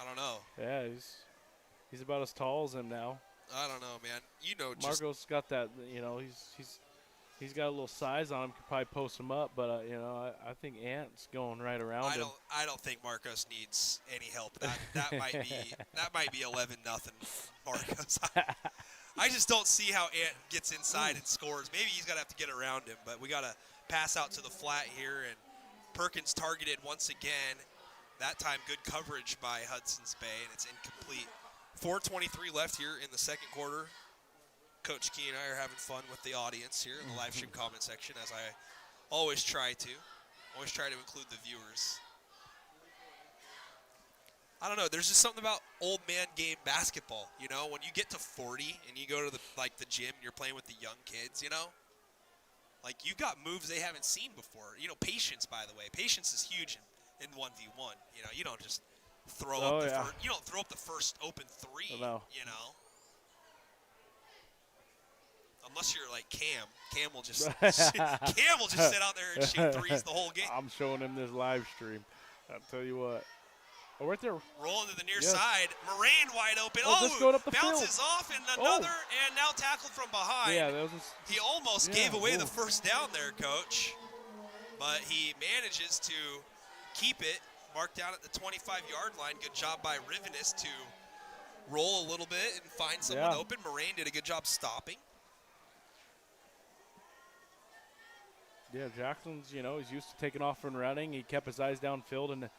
I don't know. Yeah, he's about as tall as him now. I don't know, man. Marcos got that. He's got a little size on him. Could probably post him up, but I think Ant's going right around him. I don't think Marcos needs any help. That might be 11-0 Marcos. I just don't see how Ant gets inside and scores. Maybe he's gonna have to get around him, but we gotta pass out to the flat here, and Perkins targeted once again. That time, good coverage by Hudson's Bay, and it's incomplete. 4:23 left here in the second quarter. Coach Key and I are having fun with the audience here in the live stream comment section, as I always try to. Always try to include the viewers. I don't know. There's just something about old man game basketball. You know, when you get to 40 and you go to the gym and you're playing with the young kids, you know, like you've got moves they haven't seen before. You know, patience, by the way. Patience is huge in 1v1. You know, you don't just throw up you don't throw up the first open three, you know. Unless you're like Cam. Cam will just sit out there and shoot threes the whole game. I'm showing him this live stream. I'll tell you what. Oh, right there. Rolling to the near side. Moraine wide open. Just going up the bounces field. Off, and another, and now tackled from behind. Yeah, that was he almost gave away the first down there, Coach. But he manages to keep it, marked down at the 25-yard line. Good job by Rivenes to roll a little bit and find someone open. Moraine did a good job stopping. Yeah, Jackson's, he's used to taking off and running. He kept his eyes downfield and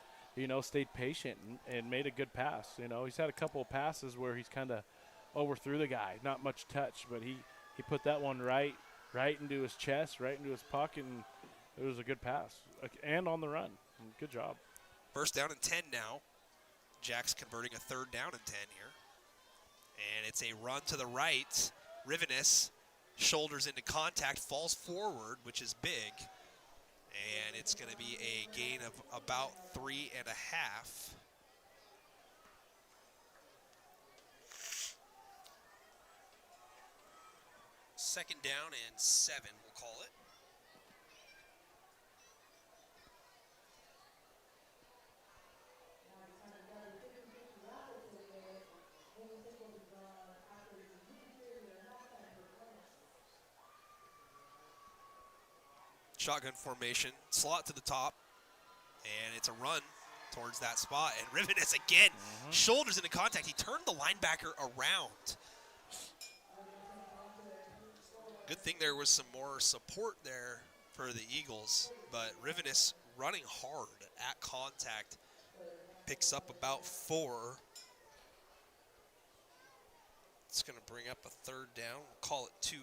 stayed patient and made a good pass. He's had a couple of passes where he's kind of overthrew the guy. Not much touch, but he put that one right into his chest, right into his pocket, and it was a good pass. And on the run. Good job. First down and 10 now. Jack's converting a third down and 10 here. And it's a run to the right. Rivenes shoulders into contact, falls forward, which is big. And it's going to be a gain of about 3.5. Second down and 7, we'll call it. Shotgun formation, slot to the top, and it's a run towards that spot. And Rivenes again, shoulders into contact. He turned the linebacker around. Good thing there was some more support there for the Eagles, but Rivenes running hard at contact, picks up about 4. It's going to bring up a third down. We'll call it 2.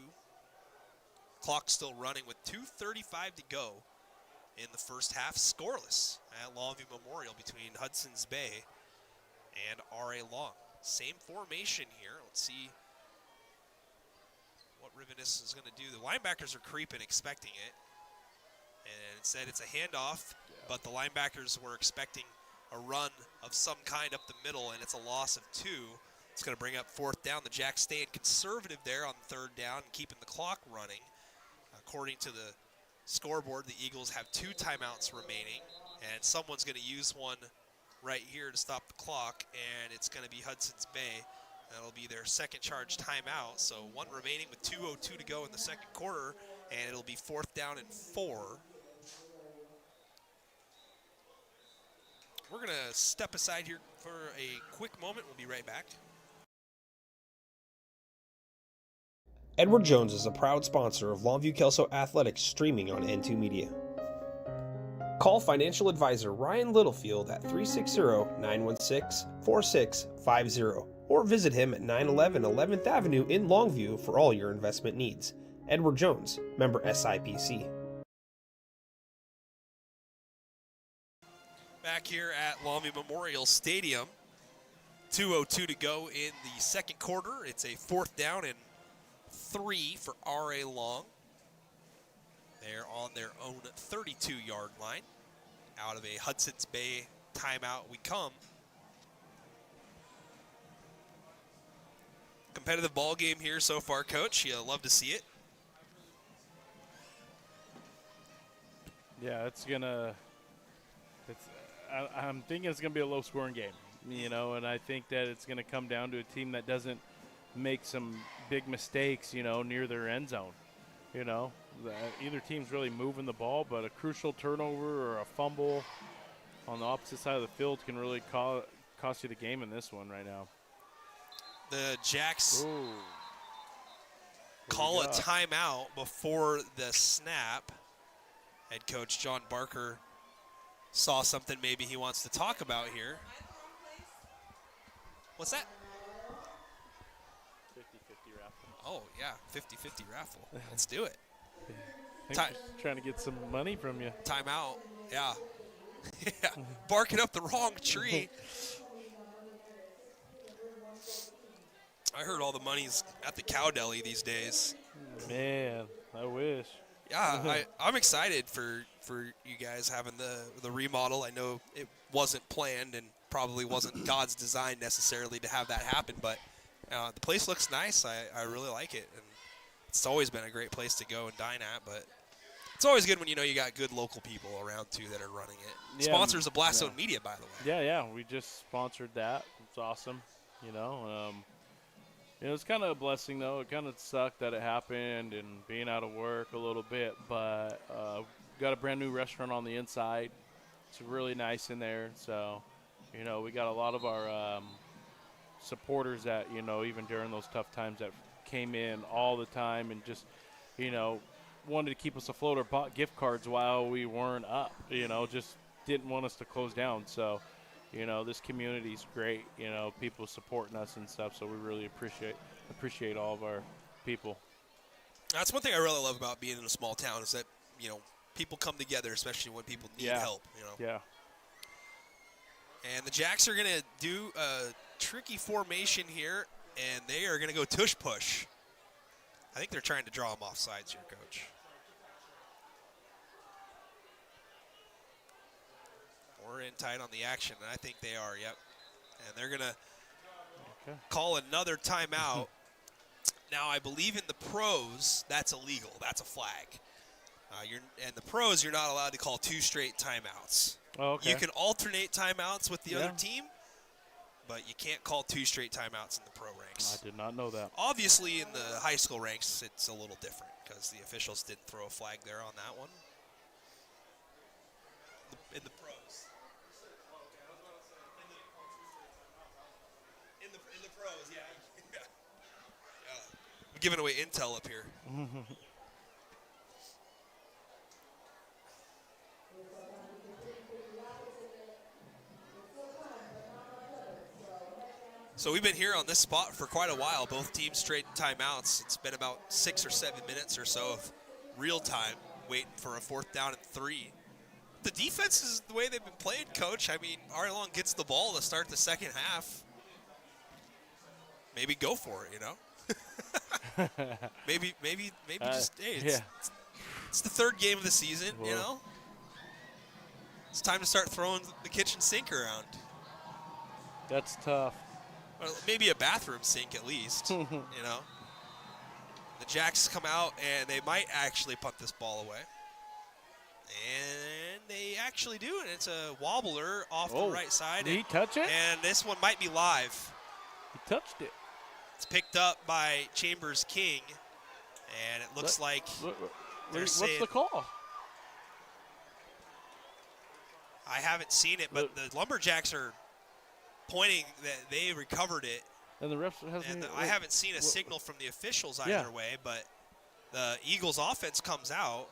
Clock still running with 2:35 to go in the first half. Scoreless at Longview Memorial between Hudson's Bay and R.A. Long. Same formation here. Let's see what Rivenes is going to do. The linebackers are creeping, expecting it. And instead it's a handoff, but the linebackers were expecting a run of some kind up the middle, and it's a loss of 2. It's going to bring up 4th down. The Jacks staying conservative there on 3rd down and keeping the clock running. According to the scoreboard, the Eagles have 2 timeouts remaining, and someone's going to use one right here to stop the clock, and it's going to be Hudson's Bay. That'll be their second charge timeout, so 1 remaining with 2:02 to go in the second quarter, and it'll be 4th down and 4. We're going to step aside here for a quick moment. We'll be right back. Edward Jones is a proud sponsor of Longview Kelso Athletics streaming on N2 Media. Call financial advisor Ryan Littlefield at 360-916-4650 or visit him at 911 11th Avenue in Longview for all your investment needs. Edward Jones, member SIPC. Back here at Longview Memorial Stadium, 2:02 to go in the second quarter. It's a 4th down and 3 for R.A. Long. They're on their own 32-yard line. Out of a Hudson's Bay timeout we come. Competitive ball game here so far, Coach. You love to see it. Yeah, I'm thinking it's gonna be a low-scoring game, and I think that it's gonna come down to a team that doesn't make some big mistakes, near their end zone. Either team's really moving the ball, but a crucial turnover or a fumble on the opposite side of the field can really cost you the game in this one right now. The Jacks call a timeout before the snap. Head coach John Barker saw something maybe he wants to talk about here. What's that? 50-50 raffle. Oh, yeah, 50-50 raffle. Let's do it. Trying to get some money from you. Timeout, yeah. Yeah, barking up the wrong tree. I heard all the money's at the cow deli these days. Man, I wish. Yeah, I'm excited for you guys having the remodel. I know it wasn't planned and probably wasn't God's design necessarily to have that happen, but the place looks nice. I really like it, and it's always been a great place to go and dine at, but it's always good when you got good local people around, too, that are running it. Yeah, Sponsors of Blast Zone Media, by the way. Yeah, we just sponsored that. It's awesome, it's kind of a blessing, though. It kind of sucked that it happened and being out of work a little bit, but got a brand new restaurant on the inside. It's really nice in there, so, we got a lot of our supporters that, even during those tough times that came in all the time and just, wanted to keep us afloat or bought gift cards while we weren't up, just didn't want us to close down. So, this community's great, people supporting us and stuff, so we really appreciate all of our people. That's one thing I really love about being in a small town is that, people come together, especially when people need help, Yeah. And the Jacks are going to do a tricky formation here, and they are going to go tush push. I think they're trying to draw them off sides here, Coach. in tight on the action, and I think they are, yep. And they're going to Okay. call another timeout. Now, I believe in the pros, that's illegal. That's a flag. And the pros, you're not allowed to call 2 straight timeouts. Oh, okay. You can alternate timeouts with the Yeah. other team, but you can't call 2 straight timeouts in the pro ranks. I did not know that. Obviously, in the high school ranks, it's a little different because the officials didn't throw a flag there on that one. In the pros. In the pros, yeah. I'm giving away intel up here. So we've been here on this spot for quite a while. Both teams trading timeouts. It's been about 6 or 7 minutes or so of real time waiting for a 4th down and 3. The defense is the way they've been playing, Coach. I mean, Arlong gets the ball to start the second half. Maybe go for it, you know? maybe just, hey, it's the 3rd game of the season, Whoa. you know? It's time to start throwing the kitchen sink around. That's tough. Or maybe a bathroom sink at least, you know? The Jacks come out, and they might actually punt this ball away. And they actually do, and it's a wobbler off the right side. Did he touch it? And this one might be live. He touched it. It's picked up by Chambers King, and it looks like they're What's saying, the call? I haven't seen it, but the Lumberjacks are pointing that they recovered it. And the refs hasn't. And I haven't seen a signal from the officials either way, but the Eagles offense comes out.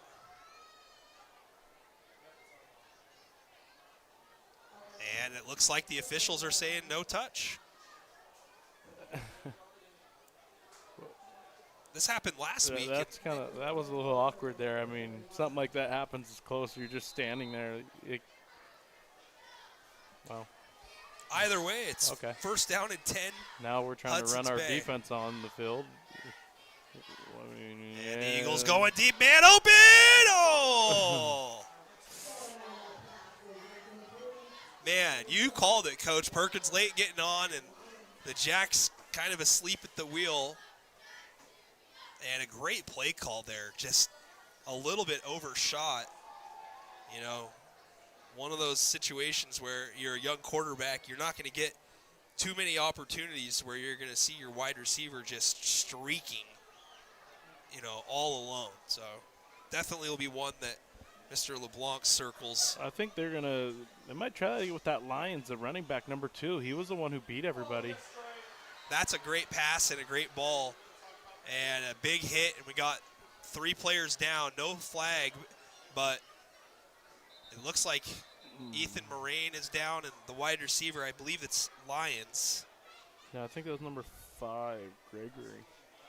And it looks like the officials are saying no touch. This happened last week. That was a little awkward there. I mean, something like that happens as close. You're just standing there. Well. Either way, it's okay. 1st down and 10. Now we're trying Hudson's to run our Bay. defense on the field. And the Eagles going deep. Man open! Oh! Man, you called it, Coach. Perkins late getting on, and the Jacks kind of asleep at the wheel. And a great play call there. Just a little bit overshot. You know, one of those situations where you're a young quarterback, you're not going to get too many opportunities where you're going to see your wide receiver just streaking, you know, all alone. So definitely will be one that Mr. LeBlanc circles. I think they might try with that Lions, the running back number 2. He was the one who beat everybody. That's a great pass and a great ball and a big hit. And we got 3 players down, no flag, but it looks like Ethan Moraine is down, and the wide receiver, I believe it's Lions. Yeah, I think that was number 5, Gregory.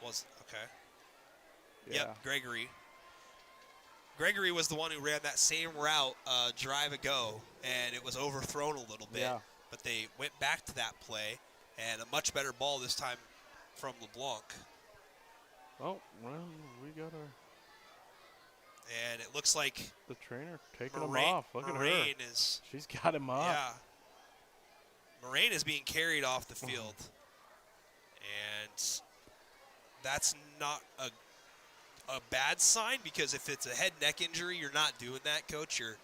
Was okay. Yeah. Yep, Gregory. Gregory was the one who ran that same route drive ago, and it was overthrown a little bit. Yeah. But they went back to that play, and a much better ball this time from LeBlanc. Oh, well, we got our. And it looks like the trainer taking him off. Look at her. She's got him up. Yeah. Moraine is being carried off the field. And that's not a bad sign, because if it's a head-neck injury, you're not doing that, Coach. You're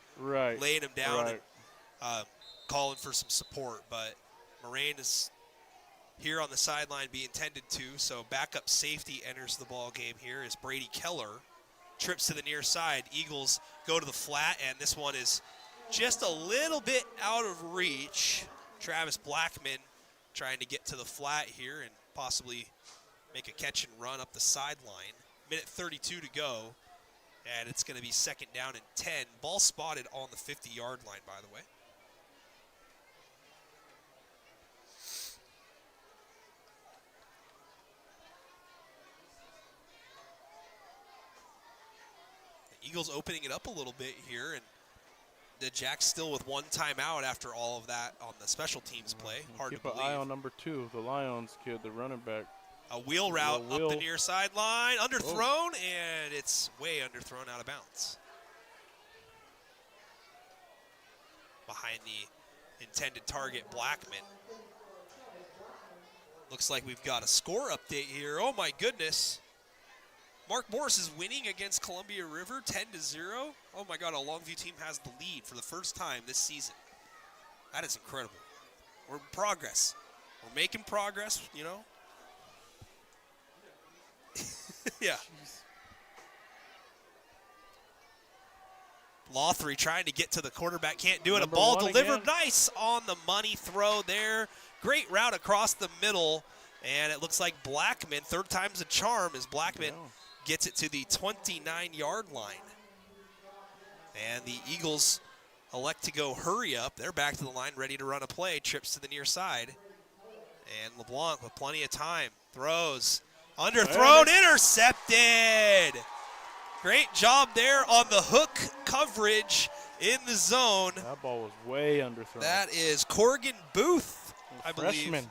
laying him down and calling for some support. But Moraine is here on the sideline being tended to. So backup safety enters the ball game here as Brady Keller trips to the near side. Eagles go to the flat, and this one is just a little bit out of reach. Travis Blackman trying to get to the flat here and possibly make a catch and run up the sideline. Minute 32 to go, and it's going to be 2nd down and 10. Ball spotted on the 50-yard line, by the way. Eagles opening it up a little bit here, and the Jacks still with 1 timeout after all of that on the special teams play. Hard to believe. Keep an eye on number 2, the Lions kid, the running back. A wheel route up the near sideline, underthrown, and it's way underthrown out of bounds. Behind behind the intended target, Blackman. Looks like we've got a score update here. Oh my goodness. Mark Morris is winning against Columbia River 10-0. Oh my God, a Longview team has the lead for the first time this season. That is incredible. We're in progress. We're making progress, you know. Yeah. Lothry trying to get to the quarterback, can't do it. Number A ball one delivered again. nice on the money throw there. Great route across the middle. And it looks like Blackman, third time's a charm, as Blackman gets it to the 29-yard line. And the Eagles elect to go hurry up. They're back to the line, ready to run a play. Trips to the near side. And LeBlanc with plenty of time. Throws. Underthrown, intercepted. Great job there on the hook coverage in the zone. That ball was way underthrown. That is Corrigan Booth, I believe. Freshman.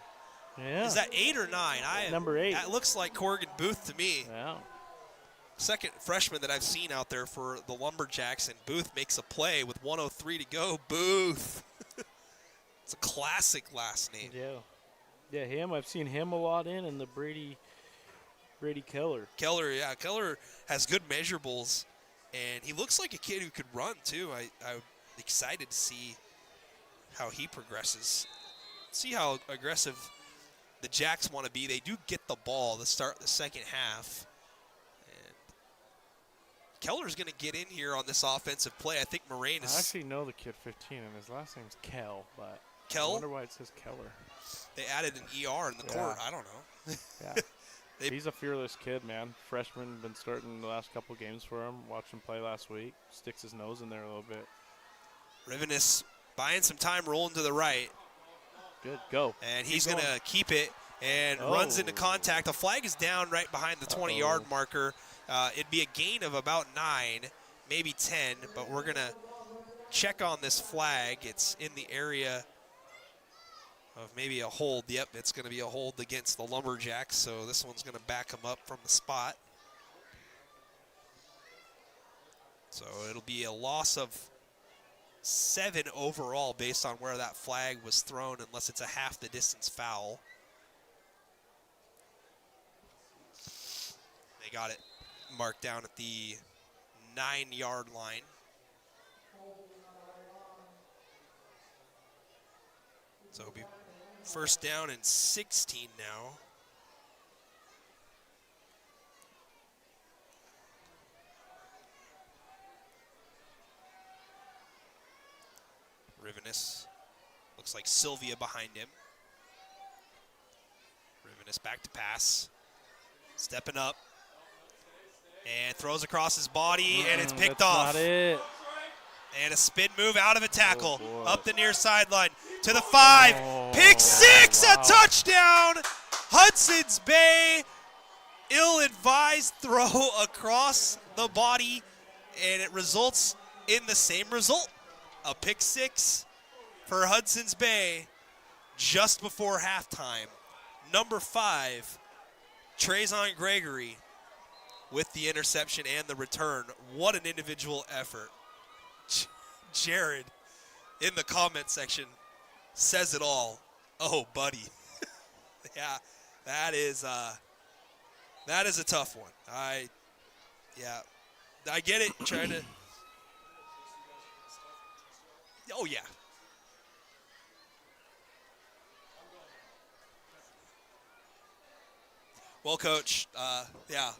Yeah. Is that 8 or 9? Number 8. That looks like Corrigan Booth to me. Yeah. Second freshman that I've seen out there for the Lumberjacks, and Booth makes a play with 1:03 to go. Booth. It's a classic last name. Yeah. Yeah, him. I've seen him a lot in the Brady Keller. Keller, yeah. Keller has good measurables, and he looks like a kid who could run, too. I'm excited to see how he progresses. See how aggressive the Jacks want to be. They do get the ball to start the second half. And Keller's going to get in here on this offensive play. I think Moraine is... I actually know the kid 15, and his last name's Kell, but Kell? I wonder why it says Keller. They added an ER in the court. I don't know. Yeah. He's a fearless kid, man. Freshman, been starting the last couple games for him. Watched him play last week. Sticks his nose in there a little bit. Rivenis buying some time, rolling to the right. Good, go. And he's going to keep it and runs into contact. The flag is down right behind the 20-yard marker. It'd be a gain of about 9, maybe 10, but we're going to check on this flag. It's in the area of maybe a hold. Yep, it's going to be a hold against the Lumberjacks, so this one's going to back them up from the spot. So it'll be a loss of 7 overall based on where that flag was thrown, unless it's a half the distance foul. They got it marked down at the 9-yard line. So it'll be first down and 16 now. Rivenis. Looks like Sylvia behind him. Rivenis back to pass. Stepping up. And throws across his body, and it's picked off. That's not it. And a spin move out of a tackle. Up the near sideline to the 5. Pick 6, a touchdown. Hudson's Bay. Ill-advised throw across the body, and it results in the same result. A pick 6 for Hudson's Bay just before halftime. Number 5, Trezon Gregory with the interception and the return. What an individual effort. Jared in the comment section says it all. Oh, buddy. Yeah, that is a tough one. I get it. Trying to. Oh yeah. Well, Coach. Yeah,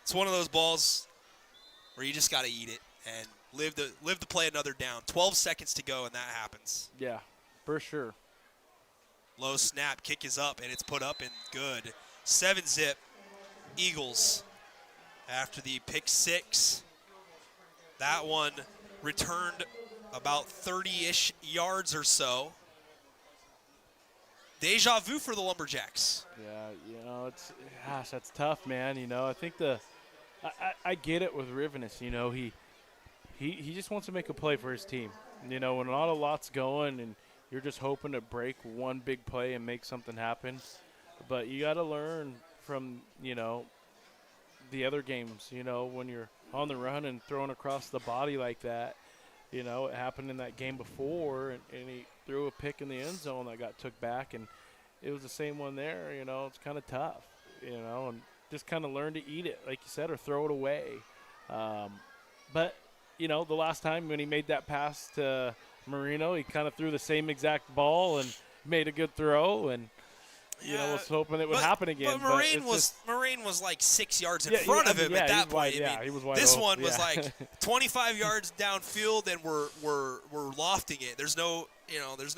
it's one of those balls where you just got to eat it and live to play another down. 12 seconds to go, and that happens. Yeah, for sure. Low snap, kick is up, and it's put up and good. 7-zip, Eagles after the pick 6. That one returned about 30-ish yards or so. Deja vu for the Lumberjacks. Yeah, that's tough, man. I think I get it with Rivenis. He just wants to make a play for his team. When not a lot's going and you're just hoping to break one big play and make something happen. But you got to learn from, the other games, when you're on the run and throwing across the body like that. You know, it happened in that game before, and he threw a pick in the end zone that got took back, and it was the same one there. You know, it's kind of tough, you know, and just kind of learn to eat it, like you said, or throw it away. But, you know, the last time when he made that pass to Marino, he kind of threw the same exact ball and made a good throw, and you know, was hoping it would happen again. But Marine was like 6 yards in front of him at that point. He was wide this open. one was like 25 yards downfield, and we're lofting it. There's no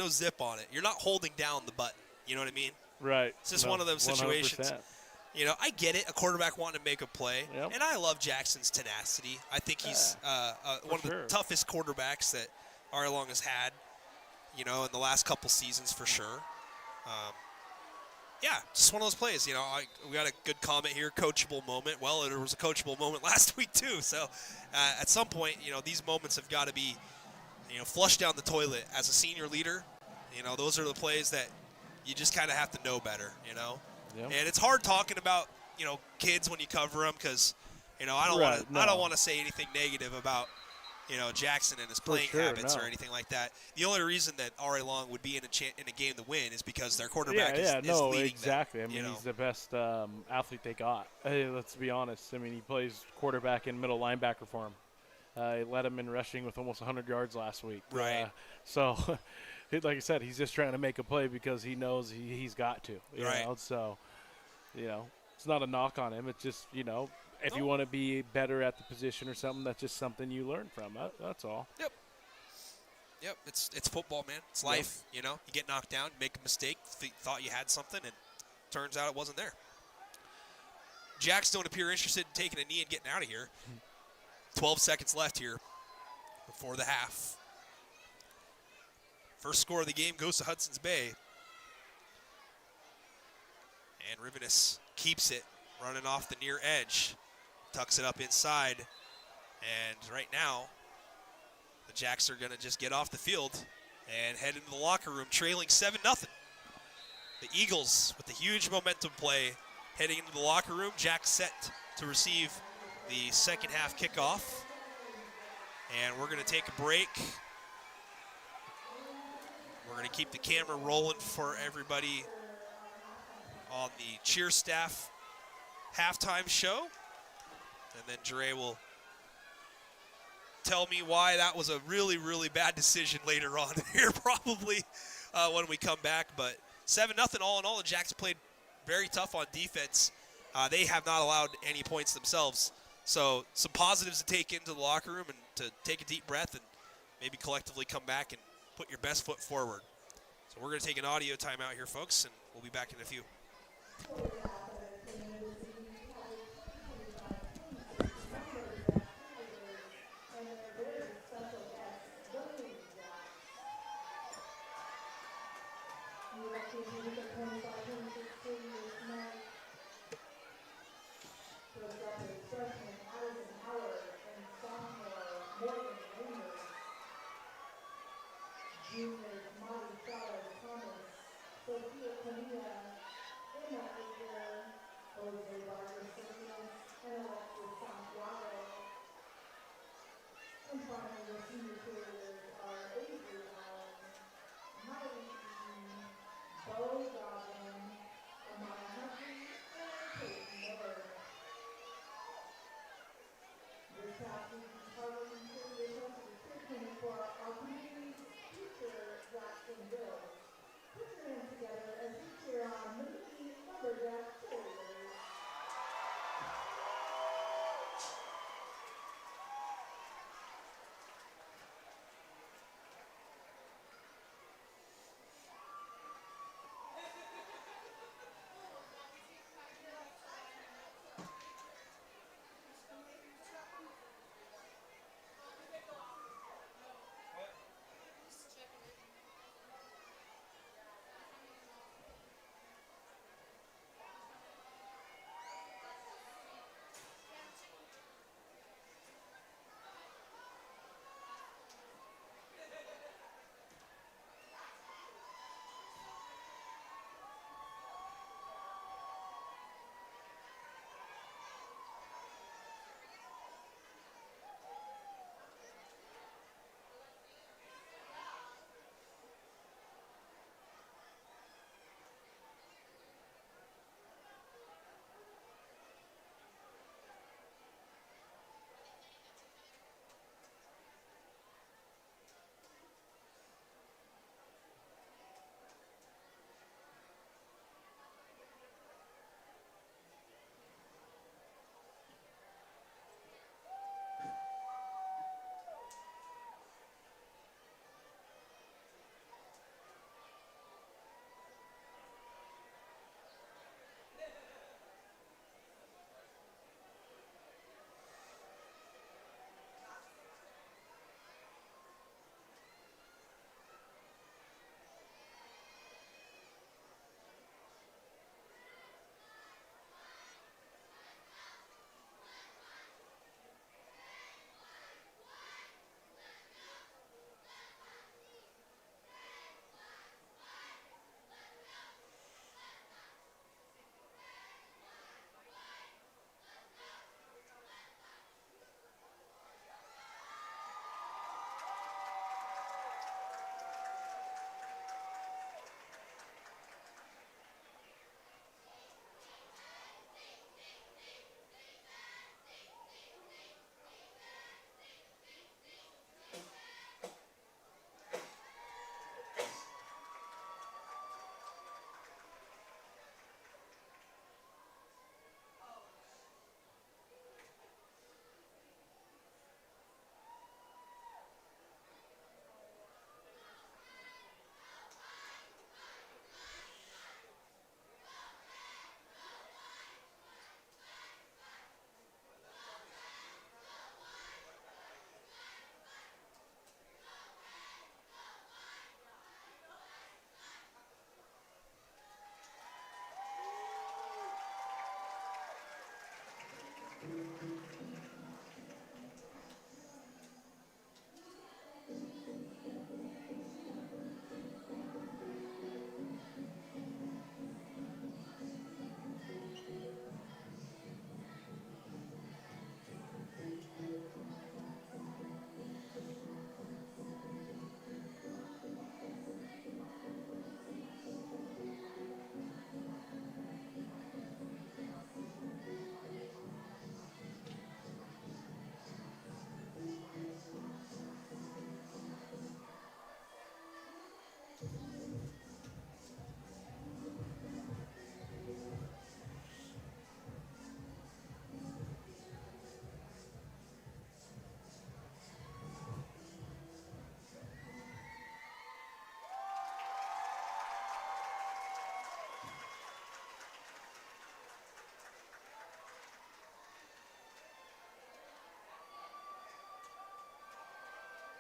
zip on it. You're not holding down the button. You know what I mean? Right. It's just one of those situations. 100%. You know, I get it. A quarterback wanting to make a play, Yep. and I love Jackson's tenacity. I think he's one of the toughest quarterbacks that Arlong has had. You know, in the last couple seasons for sure. Yeah, just one of those plays. You know, we got a good comment here, coachable moment. Well, there was a coachable moment last week too. So, at some point, you know, these moments have got to be, you know, flushed down the toilet. As a senior leader, you know, those are the plays that you just kind of have to know better. You know, and it's hard talking about, you know, kids when you cover them because, you know, I don't want to say anything negative about, you know, Jackson and his playing habits or anything like that. The only reason that R.A. Long would be in a game to win is because their quarterback is leading exactly. them, I mean, he's the best athlete they got. Let's be honest. I mean, he plays quarterback and middle linebacker for him. He led him in rushing with almost 100 yards last week. Right. So, like I said, he's just trying to make a play because he knows he's got to. You know? So, you know, it's not a knock on him. It's just, you know, if you want to be better at the position or something, that's just something you learn from. That's all. Yep. It's football, man. It's life. You know, you get knocked down, make a mistake, thought you had something, and turns out it wasn't there. Jacks don't appear interested in taking a knee and getting out of here. 12 seconds left here before the half. First score of the game goes to Hudson's Bay. And Rivenis keeps it, running off the near edge. Tucks it up inside. And right now, the Jacks are going to just get off the field and head into the locker room trailing 7-0. The Eagles with the huge momentum play heading into the locker room. Jacks set to receive the second half kickoff. And we're going to take a break. We're going to keep the camera rolling for everybody on the cheer staff halftime show. And then Dre will tell me why that was a really, really bad decision later on here, probably when we come back. But 7-0 all in all. The Jacks played very tough on defense. They have not allowed any points themselves. So some positives to take into the locker room and to take a deep breath and maybe collectively come back and put your best foot forward. So we're going to take an audio timeout here, folks, and we'll be back in a few.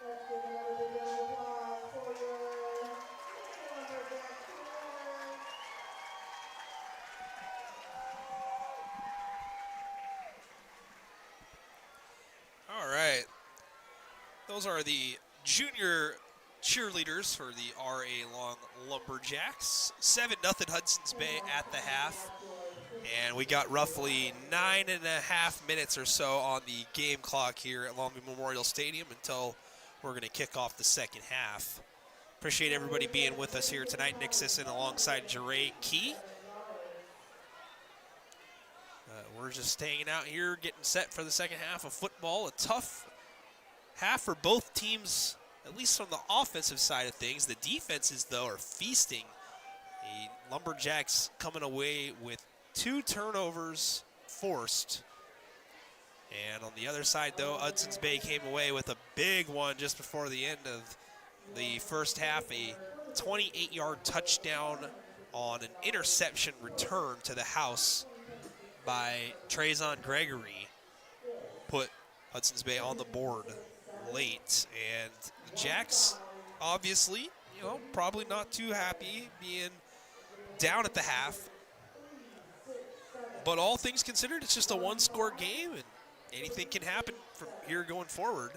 All right. Those are the junior cheerleaders for the R.A. Long Lumberjacks. 7-0 Hudson's Bay at the half. And we got roughly 9.5 minutes or so on the game clock here at Longview Memorial Stadium until we're going to kick off the second half. Appreciate everybody being with us here tonight. Nick Sisson alongside Jeray Key. We're just hanging out here, getting set for the second half of football. A tough half for both teams, at least from the offensive side of things. The defenses, though, are feasting. The Lumberjacks coming away with 2 turnovers forced. And on the other side, though, Hudson's Bay came away with a big one just before the end of the first half, a 28-yard touchdown on an interception return to the house by Trayzon Gregory. Put Hudson's Bay on the board late. And the Jacks, obviously, probably not too happy being down at the half. But all things considered, it's just a one-score game, and anything can happen from here going forward.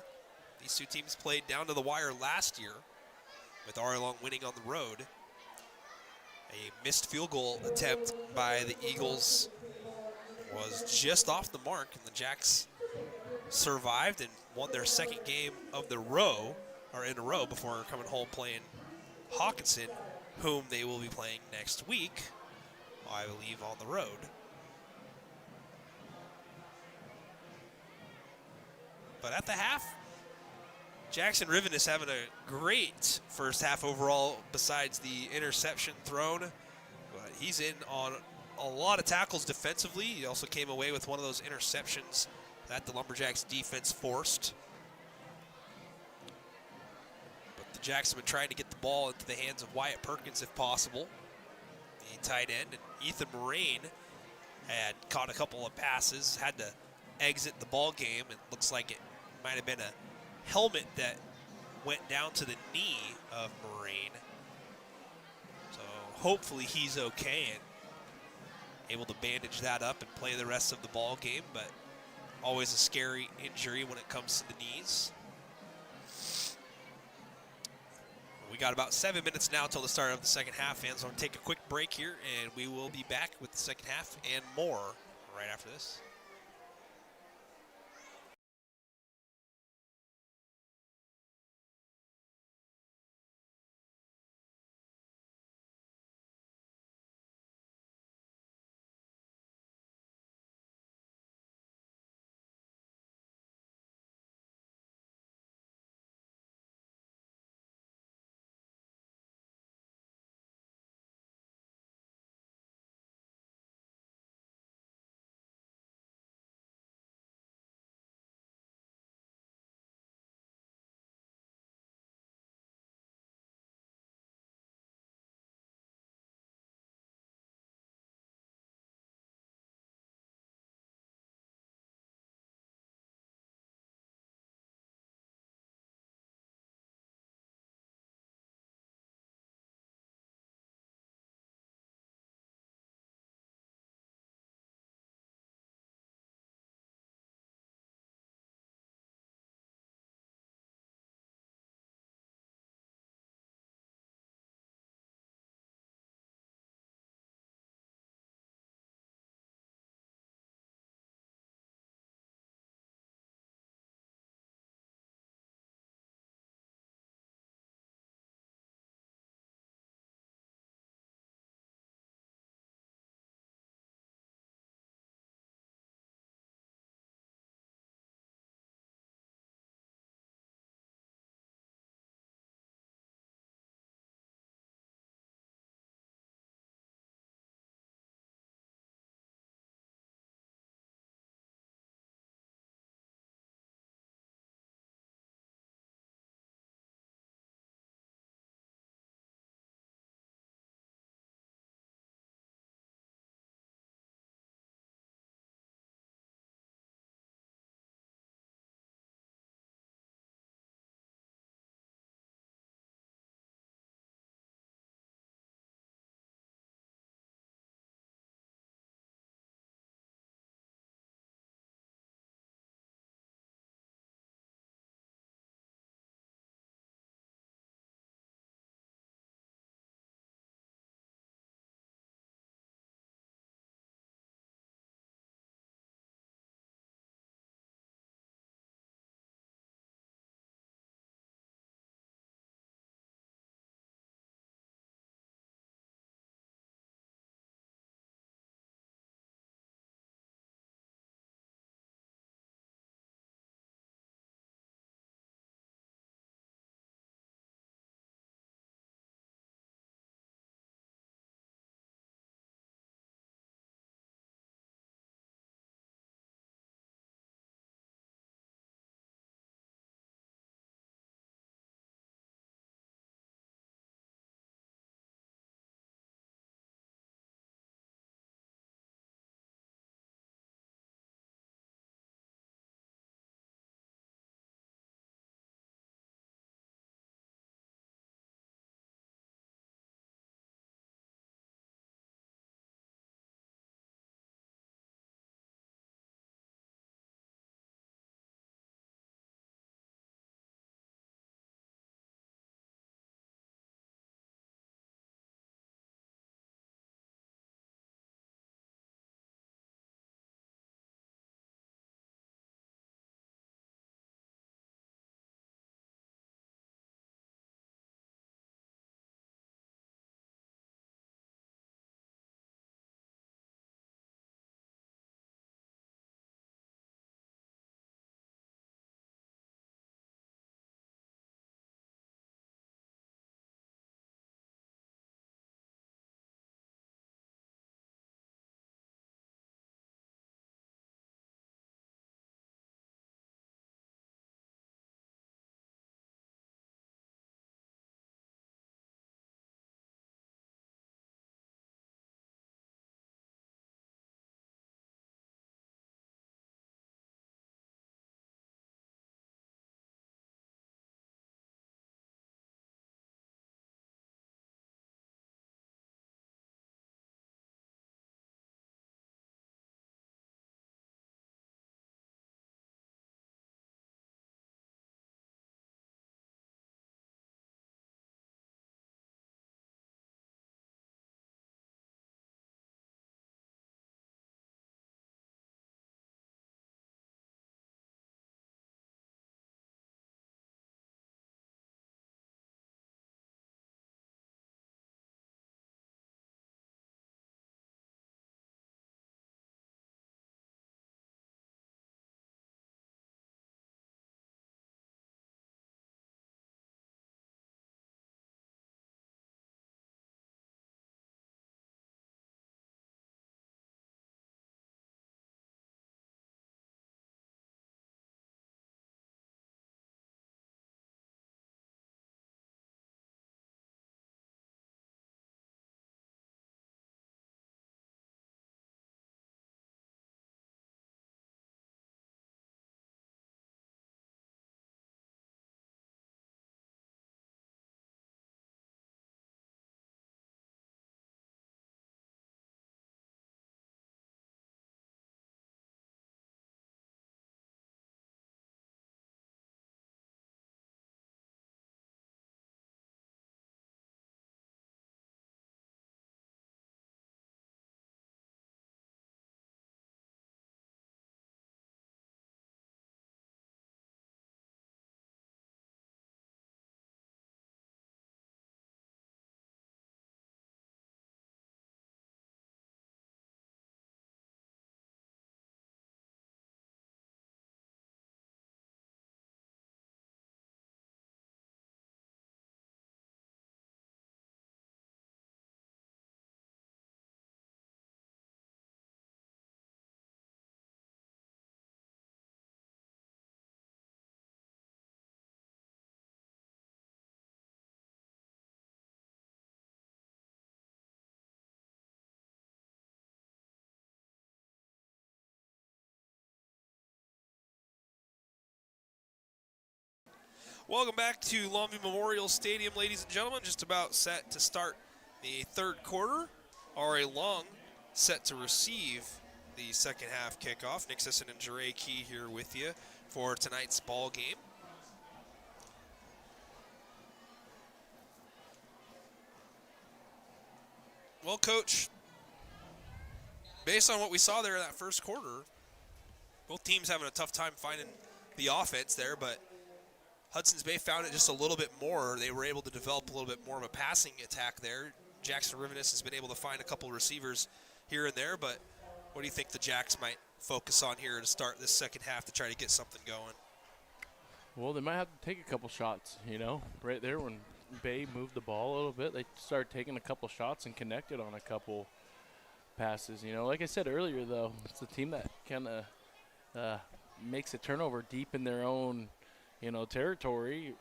These two teams played down to the wire last year, with R.A. Long winning on the road. A missed field goal attempt by the Eagles was just off the mark, and the Jacks survived and won their second game of the row, or in a row, before coming home playing Hawkinson, whom they will be playing next week, I believe, on the road. But at the half, Jackson Riven is having a great first half overall besides the interception thrown. But he's in on a lot of tackles defensively. He also came away with one of those interceptions that the Lumberjacks defense forced. But the Jacks have been trying to get the ball into the hands of Wyatt Perkins if possible, the tight end. And Ethan Moraine had caught a couple of passes, had to exit the ball game. It looks like it might have been a helmet that went down to the knee of Moraine. So hopefully he's okay and able to bandage that up and play the rest of the ball game, but always a scary injury when it comes to the knees. We got about 7 minutes now till the start of the second half, fans. So we'll take a quick break here, and we will be back with the second half and more right after this. Welcome back to Longview Memorial Stadium, ladies and gentlemen. Just about set to start the third quarter. R.A. Long set to receive the second half kickoff. Nick Sisson and Jure Key here with you for tonight's ball game. Well, Coach, based on what we saw there in that first quarter, both teams having a tough time finding the offense there, but Hudson's Bay found it just a little bit more. They were able to develop a little bit more of a passing attack there. Jackson Rivinus has been able to find a couple of receivers here and there, but what do you think the Jacks might focus on here to start this second half to try to get something going? Well, they might have to take a couple shots, right there when Bay moved the ball a little bit. They started taking a couple shots and connected on a couple passes. Like I said earlier, though, it's a team that kind of makes a turnover deep in their own territory,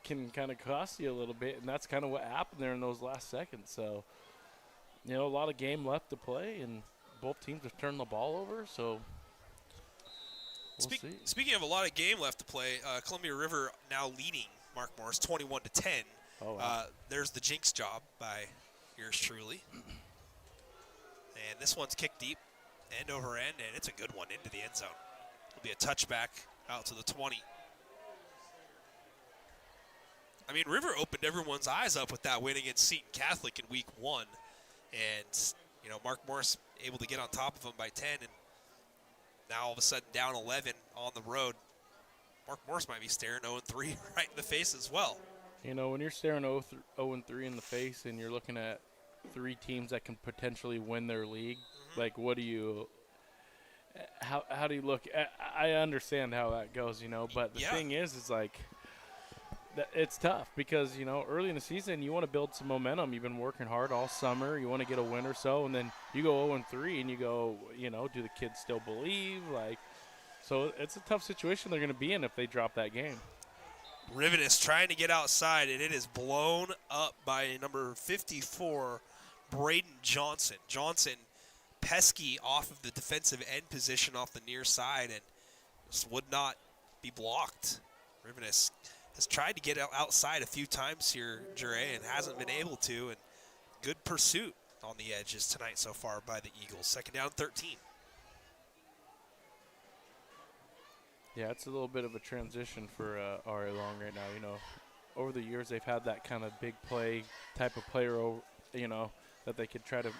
can kind of cost you a little bit, and that's kind of what happened there in those last seconds. So, a lot of game left to play, and both teams have turned the ball over, so we'll see. Speaking of a lot of game left to play, Columbia River now leading Mark Morris 21-10. Oh, wow. There's the jinx job by yours truly. And this one's kicked deep, end over end, and it's a good one into the end zone. It'll be a touchback out to the 20. I mean, River opened everyone's eyes up with that win against Seton Catholic in week 1. And, Mark Morris able to get on top of them by 10. And now all of a sudden down 11 on the road. Mark Morris might be staring 0-3 right in the face as well. When you're staring 0-3 in the face and you're looking at 3 teams that can potentially win their league, like what do you – how do you look – I understand how that goes, but the thing is like – it's tough because, early in the season, you want to build some momentum. You've been working hard all summer. You want to get a win or so, and then you go 0-3 and you go, do the kids still believe? So it's a tough situation they're going to be in if they drop that game. Rivinus trying to get outside, and it is blown up by number 54, Braden Johnson. Johnson pesky off of the defensive end position off the near side and just would not be blocked. Rivinus has tried to get outside a few times here, Jure, and hasn't been able to. And good pursuit on the edges tonight so far by the Eagles. Second down, 13. Yeah, it's a little bit of a transition for R.A. Long right now. Over the years they've had that kind of big play type of player, that they could try to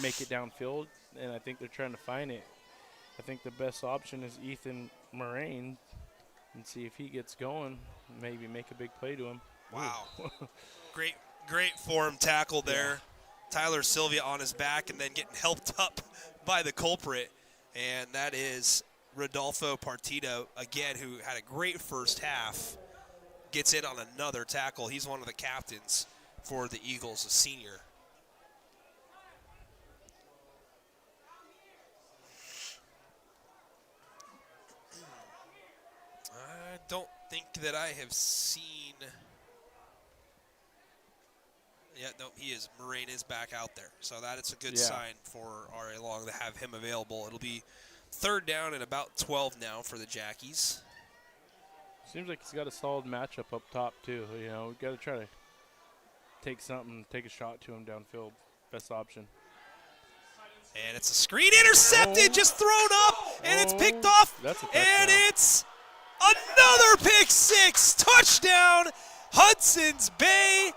make it downfield, and I think they're trying to find it. I think the best option is Ethan Moraine, and see if he gets going, maybe make a big play to him. Wow. Great form tackle there. Yeah. Tyler Sylvia on his back and then getting helped up by the culprit. And that is Rodolfo Partido, again, who had a great first half, gets in on another tackle. He's one of the captains for the Eagles, a senior. I don't think that I have seen. Yeah, no, he is. Moraine is back out there. So that is a good sign for R.A. Long to have him available. It'll be third down and about 12 now for the Jackies. Seems like he's got a solid matchup up top, too. We've got to try to take a shot to him downfield. Best option. And it's a screen intercepted, just thrown up, and it's picked off. That's a touchdown. And it's another pick six. Touchdown, Hudson's Bay.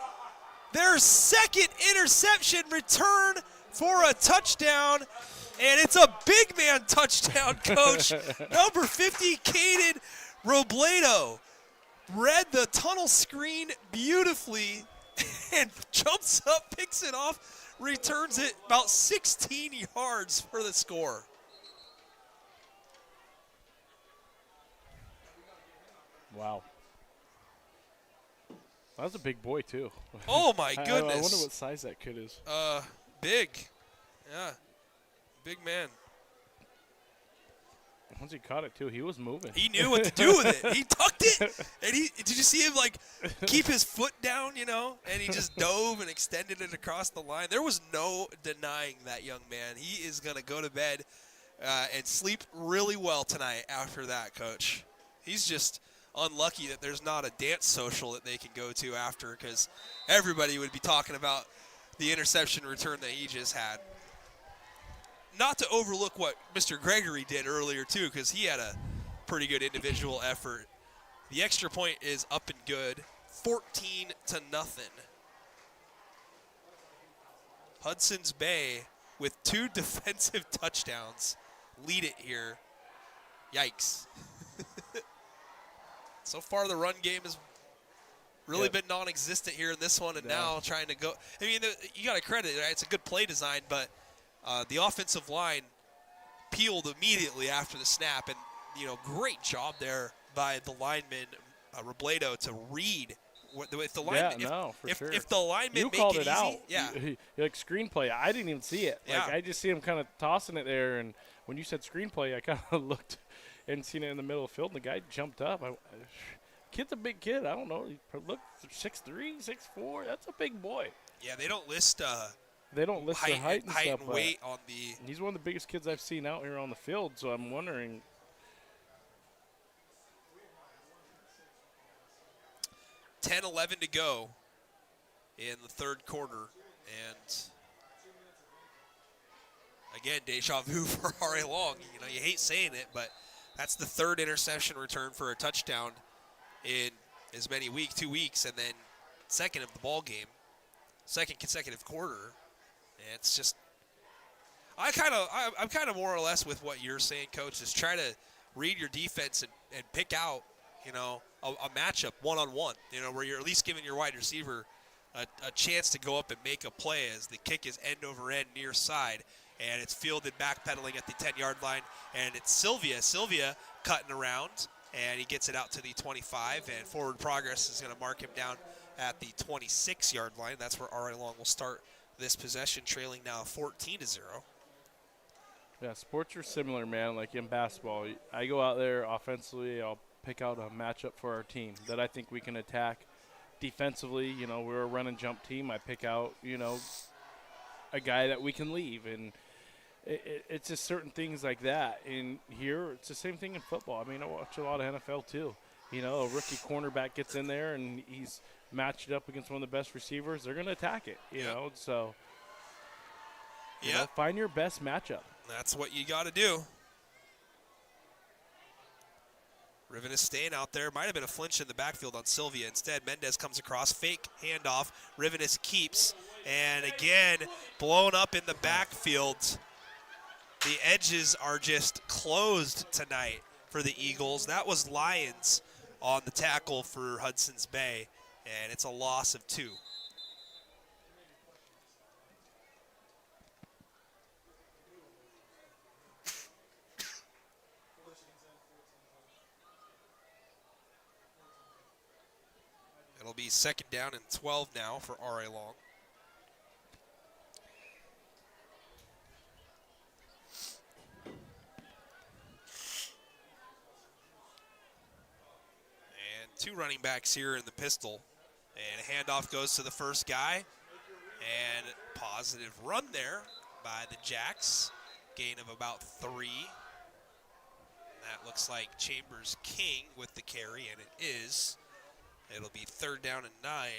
Their second interception return for a touchdown, and it's a big man touchdown, Coach. Number 50, Caden Robledo, read the tunnel screen beautifully and jumps up, picks it off, returns it about 16 yards for the score. Wow. That was a big boy, too. Oh, my goodness. I wonder what size that kid is. Big. Yeah. Big man. Once he caught it, too, he was moving. He knew what to do with it. He tucked it. And did you see him, keep his foot down, And he just dove and extended it across the line. There was no denying that young man. He is going to go to bed and sleep really well tonight after that, Coach. He's just unlucky that there's not a dance social that they can go to after, because everybody would be talking about the interception return that he just had. Not to overlook what Mr. Gregory did earlier, too, because he had a pretty good individual effort. The extra point is up and good, 14-0. Hudson's Bay, with 2 defensive touchdowns, lead it here. Yikes. So far, the run game has really been non-existent here in this one, and now trying to go. I mean, you got to credit it, right? It's a good play design, but the offensive line peeled immediately after the snap, and great job there by the lineman Robledo to read. If the lineman, sure. If the lineman you make called it it easy, out. You're like screenplay. I didn't even see it. Yeah. Like I just see him kind of tossing it there, and when you said screenplay, I kind of looked and seen it in the middle of the field, and the guy jumped up. Kid's a big kid. I don't know. He looked 6'3", 6'4". That's a big boy. Yeah, they don't list. They don't list height, the height and stuff. and weight on the. He's one of the biggest kids I've seen out here on the field, so I'm wondering. 10-11 to go in the third quarter, and again, deja vu for Ari Long. You hate saying it, but that's the third interception return for a touchdown in as many weeks, 2 weeks, and then second of the ball game, second consecutive quarter. And it's just, I'm kind of more or less with what you're saying, Coach. Is try to read your defense and pick out, a matchup one-on-one. Where you're at least giving your wide receiver a chance to go up and make a play as the kick is end over end near side, and it's fielded backpedaling at the 10-yard line, and it's Sylvia cutting around, and he gets it out to the 25, and forward progress is going to mark him down at the 26-yard line. That's where Ari Long will start this possession, trailing now 14-0. Yeah, sports are similar, man. Like in basketball, I go out there offensively, I'll pick out a matchup for our team that I think we can attack. Defensively, we're a run and jump team. I pick out, a guy that we can leave, and it's just certain things like that. And here, it's the same thing in football. I mean, I watch a lot of NFL too. A rookie cornerback gets in there and he's matched up against one of the best receivers. They're going to attack it, you know. So, find your best matchup. That's what you got to do. Riven is staying out there. Might have been a flinch in the backfield on Sylvia. Instead, Mendez comes across. Fake handoff. Rivenis keeps. And again, blown up in the backfield. The edges are just closed tonight for the Eagles. That was Lyons on the tackle for Hudson's Bay. And it's a loss of 2. It'll be second down and 12 now for R.A. Long. And 2 running backs here in the pistol. And a handoff goes to the first guy. And positive run there by the Jacks. Gain of about 3. That looks like Chambers King with the carry, and it is. It'll be third down and 9.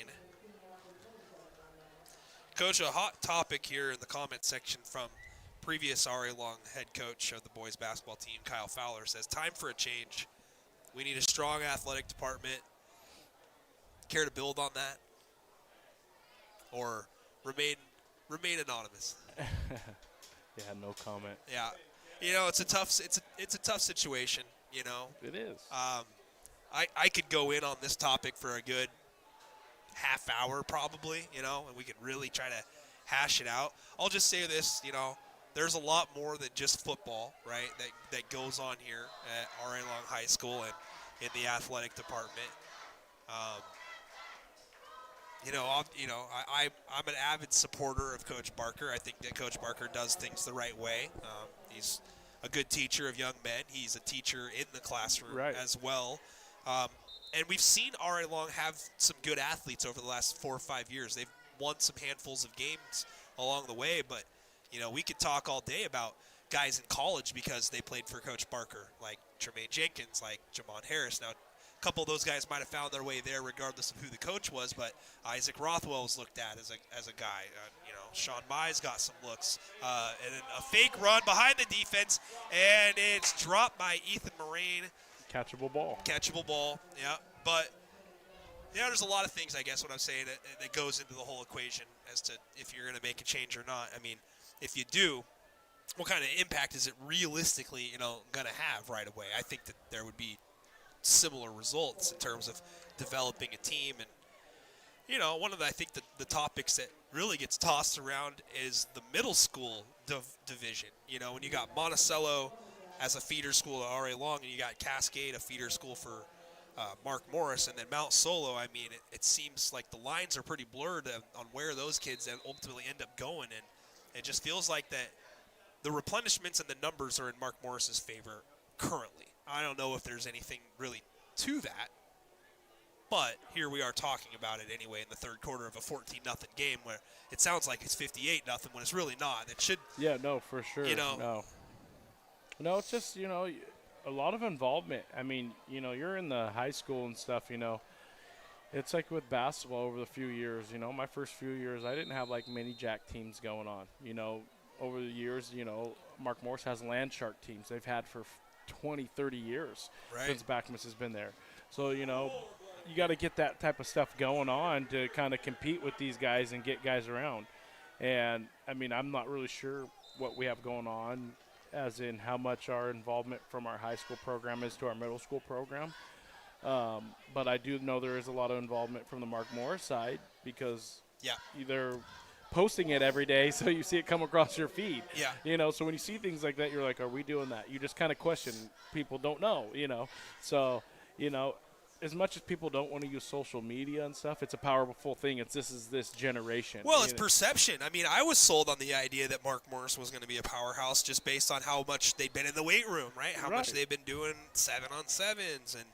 Coach, a hot topic here in the comment section from previous R.A. Long head coach of the boys basketball team, Kyle Fowler, says, time for a change. We need a strong athletic department. Care to build on that? Or remain anonymous? Yeah, no comment. Yeah. It's a tough situation, It is. I could go in on this topic for a good half hour probably, and we could really try to hash it out. I'll just say this, there's a lot more than just football, right, that goes on here at R.A. Long High School and in the athletic department. I'm an avid supporter of Coach Barker. I think that Coach Barker does things the right way. He's a good teacher of young men. He's a teacher in the classroom as well. And we've seen R.A. Long have some good athletes over the last 4 or 5 years. They've won some handfuls of games along the way, but, we could talk all day about guys in college because they played for Coach Barker, like Tremaine Jenkins, like Jamon Harris. Now, a couple of those guys might have found their way there regardless of who the coach was, but Isaac Rothwell was looked at as a guy. Sean Mize got some looks. And then a fake run behind the defense, and it's dropped by Ethan Moraine. Catchable ball. Catchable ball, yeah. But, there's a lot of things, I guess, what I'm saying, that goes into the whole equation as to if you're going to make a change or not. I mean, if you do, what kind of impact is it realistically, going to have right away? I think that there would be similar results in terms of developing a team. And, one of the, I think the topics that really gets tossed around is the middle school division. When you got Monticello as a feeder school to R.A. Long, and you got Cascade, a feeder school for Mark Morris, and then Mount Solo. I mean, it seems like the lines are pretty blurred on where those kids ultimately end up going, and it just feels like that the replenishments and the numbers are in Mark Morris's favor currently. I don't know if there's anything really to that, but here we are talking about it anyway in the third quarter of a 14-0 game where it sounds like it's 58-0 when it's really not. It should. Yeah, no, for sure. No, it's just, a lot of involvement. I mean, you're in the high school and stuff, It's like with basketball over the few years, my first few years, I didn't have like mini jack teams going on. Over the years, Mark Morris has land shark teams they've had for 20, 30 years since Bacchus has been there. So, you got to get that type of stuff going on to kind of compete with these guys and get guys around. And, I mean, I'm not really sure what we have going on, as in how much our involvement from our high school program is to our middle school program. But I do know there is a lot of involvement from the Mark Morris side because they're posting it every day, so you see it come across your feed. Yeah. So when you see things like that, you're like, are we doing that? You just kind of question. People don't know, So, as much as people don't want to use social media and stuff, it's a powerful thing. This is this generation. Well, it's perception. I mean, I was sold on the idea that Mark Morris was going to be a powerhouse just based on how much they'd been in the weight room, right? How much they've been doing 7-on-7s and,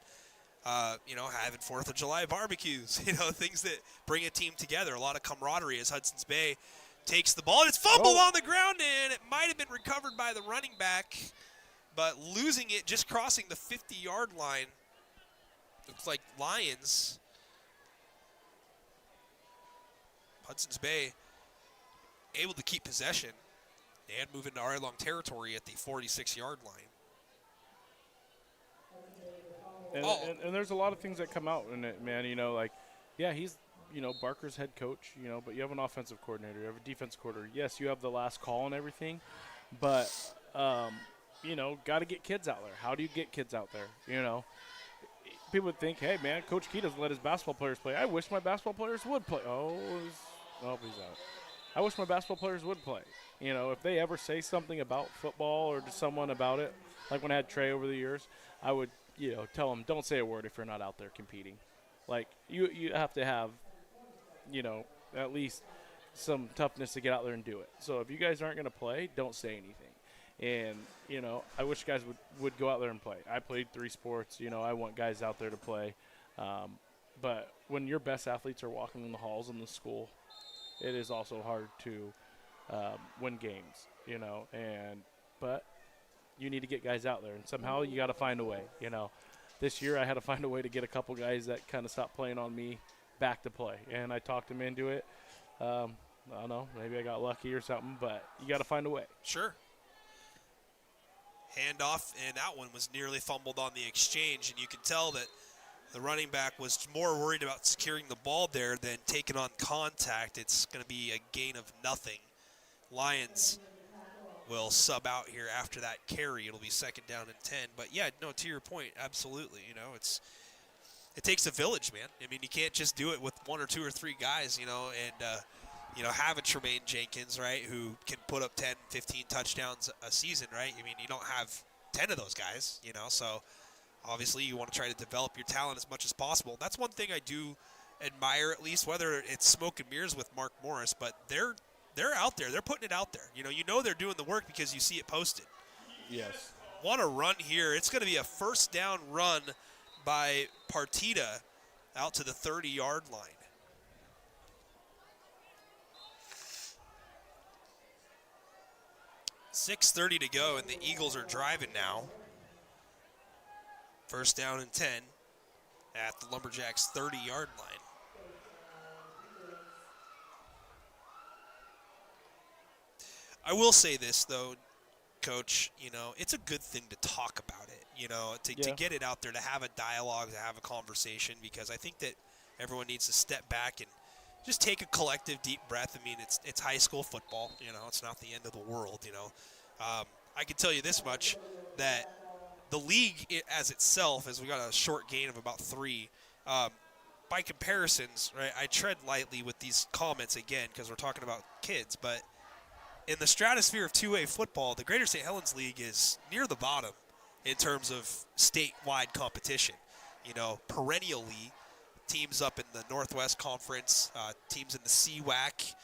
having 4th of July barbecues, things that bring a team together. A lot of camaraderie as Hudson's Bay takes the ball. And it's fumbled on the ground, and it might have been recovered by the running back, but losing it just crossing the 50-yard line. Looks like Lions, Hudson's Bay, able to keep possession and move into R.A. Long territory at the 46-yard line. And there's a lot of things that come out in it, man. He's, Barker's head coach, but you have an offensive coordinator, you have a defense coordinator. Yes, you have the last call and everything, but, got to get kids out there. How do you get kids out there, People would think, hey, man, Coach Key doesn't let his basketball players play. I wish my basketball players would play. He's out. I wish my basketball players would play. If they ever say something about football or to someone about it, like when I had Trey over the years, I would, tell them, don't say a word if you're not out there competing. Like, you have to have, at least some toughness to get out there and do it. So if you guys aren't going to play, don't say anything. And, I wish guys would go out there and play. I played 3 sports. I want guys out there to play. But when your best athletes are walking in the halls in the school, it is also hard to win games, But you need to get guys out there. And somehow you got to find a way, This year I had to find a way to get a couple guys that kind of stopped playing on me back to play. And I talked them into it. I don't know. Maybe I got lucky or something. But you got to find a way. Sure. Handoff, and that one was nearly fumbled on the exchange, and you can tell that the running back was more worried about securing the ball there than taking on contact. It's going to be a gain of nothing. Lions will sub out here after that carry. It'll be 2nd down and 10. But, yeah, no, to your point, absolutely. It takes a village, man. I mean, you can't just do it with 1 or 2 or 3 guys, and have a Tremaine Jenkins, right, who can put up 10, 15 touchdowns a season, right? I mean, you don't have 10 of those guys, so obviously you want to try to develop your talent as much as possible. That's one thing I do admire, at least, whether it's smoke and mirrors with Mark Morris, but they're out there. They're putting it out there. They're doing the work because you see it posted. Yes. Want a run here. It's going to be a 1st down run by Partita out to the 30-yard line. 6:30 to go, and the Eagles are driving now. 1st down and 10. at the Lumberjacks' 30-yard line. I will say this, though, Coach, it's a good thing to talk about it, to get it out there, to have a dialogue, to have a conversation, because I think that everyone needs to step back and just take a collective deep breath. I mean, it's high school football, it's not the end of the world, I can tell you this much, that the league as itself, as we got a short gain of about 3, by comparisons, right, I tread lightly with these comments again because we're talking about kids, but in the stratosphere of 2A football, the Greater St. Helens League is near the bottom in terms of statewide competition. Perennially, teams up in the Northwest Conference, teams in the CWAC,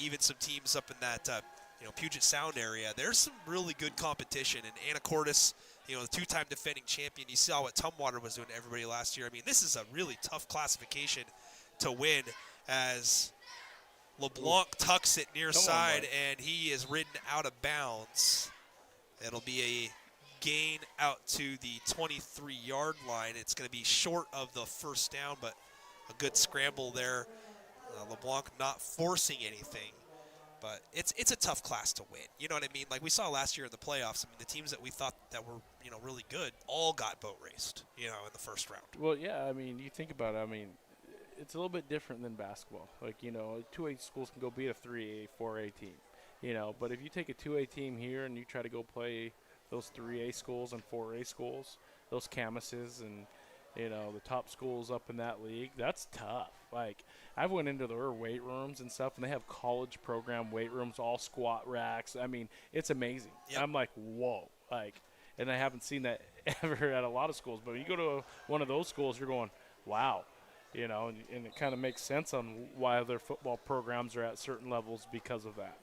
even some teams up in that Puget Sound area. There's some really good competition. And Anacortes, the 2-time defending champion, you saw what Tumwater was doing to everybody last year. I mean, this is a really tough classification to win, as LeBlanc tucks it near side, and he is ridden out of bounds. It'll be a gain out to the 23-yard line. It's going to be short of the first down, but a good scramble there. LeBlanc not forcing anything, but it's a tough class to win. You know what I mean? Like we saw last year in the playoffs. I mean, the teams that we thought that were really good all got boat raced, in the first round. Well, yeah. I mean, you think about it. I mean, it's a little bit different than basketball. Like, 2A schools can go beat a 3A, 4A team, But if you take a 2A team here and you try to go play those 3A schools and 4A schools, those Camises and, the top schools up in that league, that's tough. Like, I've went into their weight rooms and stuff, and they have college program weight rooms, all squat racks. I mean, it's amazing. Yep. I'm like, whoa. Like, and I haven't seen that ever at a lot of schools. But when you go to one of those schools, you're going, wow. And it kind of makes sense on why their football programs are at certain levels because of that.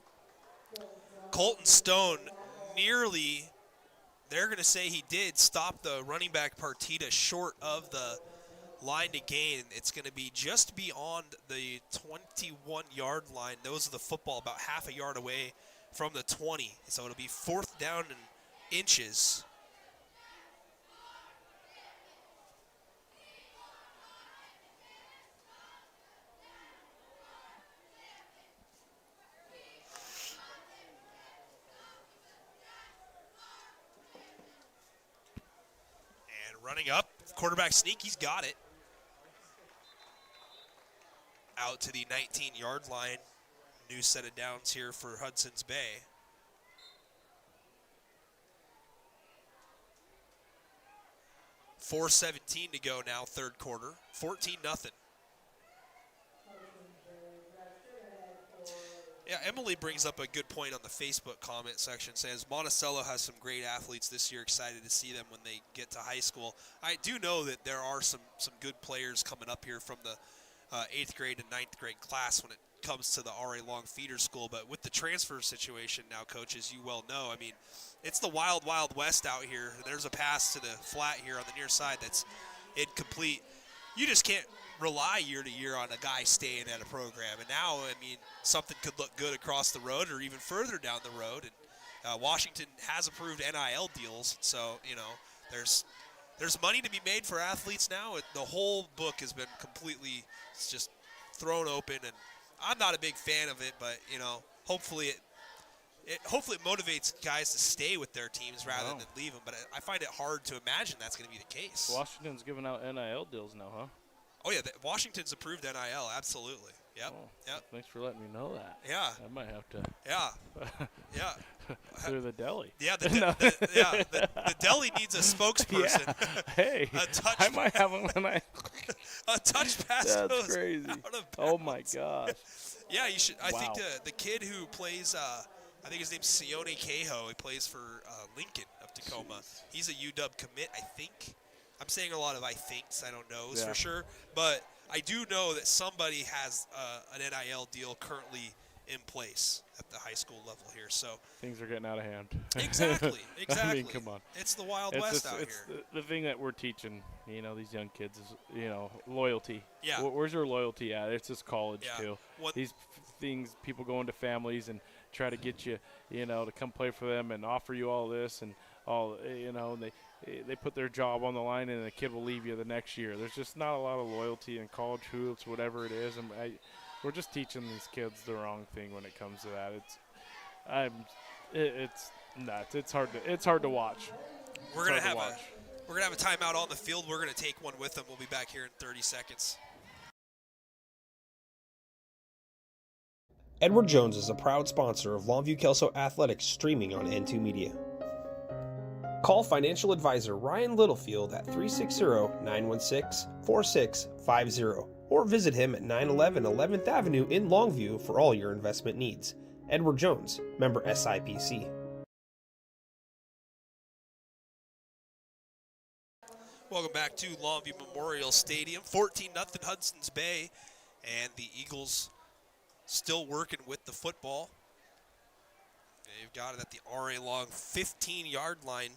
Colton Stone nearly, they're going to say he did stop the running back Partita short of the line to gain. It's going to be just beyond the 21-yard line. Those are the football about half a yard away from the 20. So it'll be 4th down and inches. Running up, quarterback sneak, he's got it. Out to the 19-yard line. New set of downs here for Hudson's Bay. .4:17 to go now, third quarter. 14-0. Yeah, Emily brings up a good point on the Facebook comment section. Says Monticello has some great athletes this year. Excited to see them when they get to high school. I do know that there are some good players coming up here from the 8th grade and 9th grade class when it comes to the RA Long feeder school. But with the transfer situation now, Coach, as you well know, I mean, it's the wild, wild west out here. There's a pass to the flat here on the near side that's incomplete. You just can't rely year to year on a guy staying at a program. And now, I mean, something could look good across the road or even further down the road. And Washington has approved NIL deals. So, there's money to be made for athletes now. The whole book has been completely just thrown open. And I'm not a big fan of it, but, hopefully it motivates guys to stay with their teams rather than leave them. But I find it hard to imagine that's going to be the case. Washington's giving out NIL deals now, huh? Oh, yeah, Washington's approved NIL, absolutely. Yep, yep. Thanks for letting me know that. Yeah. I might have to. Yeah, yeah. Through the deli. Yeah, the deli needs a spokesperson. Yeah. Hey, I might have one when I. A touch pass That's goes crazy. out of bounds. Oh my gosh. Yeah, you should. I Wow. think the kid who plays, I think his name's Sione Cahill. He plays for Lincoln of Tacoma. Jeez. He's a UW commit, I think. I'm saying a lot of I thinks. I don't knows Yeah. for sure, but I do know that somebody has an NIL deal currently in place at the high school level here. So Things are getting out of hand. exactly. I mean, come on. It's the Wild West out it's here. the thing that we're teaching, these young kids is, loyalty. Yeah. Where's your loyalty at? It's just college Yeah. too. What- These things, people go into families and try to get you, to come play for them and offer you all this and all, they put their job on the line and the kid will leave you the next year. There's just not a lot of loyalty in college hoops, whatever it is. And we're just teaching these kids the wrong thing when it comes to that. It's nuts. It's hard to watch. We're gonna have a timeout on the field. We're gonna take one with them. We'll be back here in 30 seconds. Edward Jones is a proud sponsor of Longview Kelso Athletics streaming on N2 Media. Call financial advisor Ryan Littlefield at 360-916-4650 or visit him at 911 11th Avenue in Longview for all your investment needs. Edward Jones, member SIPC. Welcome back to Longview Memorial Stadium. 14-0 Hudson's Bay, and the Eagles still working with the football. They've got it at the RA Long 15-yard line.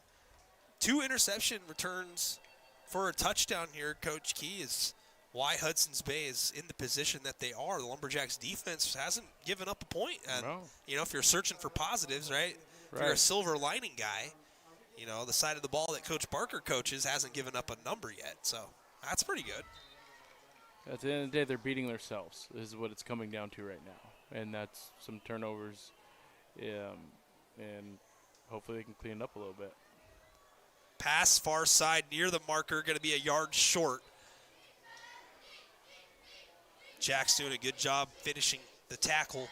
2 interception returns for a touchdown here. Coach Key is why Hudson's Bay is in the position that they are. The Lumberjacks defense hasn't given up a point. And, No. if you're searching for positives, right? If you're a silver lining guy, the side of the ball that Coach Barker coaches hasn't given up a number yet. So that's pretty good. At the end of the day, they're beating themselves is what it's coming down to right now. And that's some turnovers. And hopefully they can clean it up a little bit. Pass far side near the marker, going to be a yard short. Jack's doing a good job finishing the tackle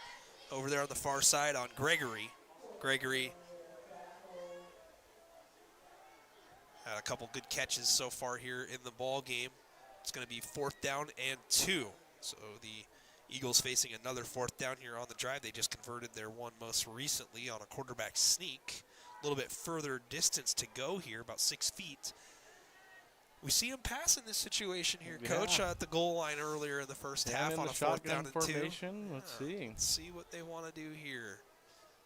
over there on the far side on Gregory. Gregory had a couple good catches so far here in the ball game. It's going to be 4th down and 2. So the Eagles facing another 4th down here on the drive. They just converted their one most recently on a quarterback sneak. A little bit further distance to go here, about 6 feet. We see him pass in this situation here, Coach, at the goal line earlier in the first half on a 4th down and 2. Let's see. Let's see what they want to do here.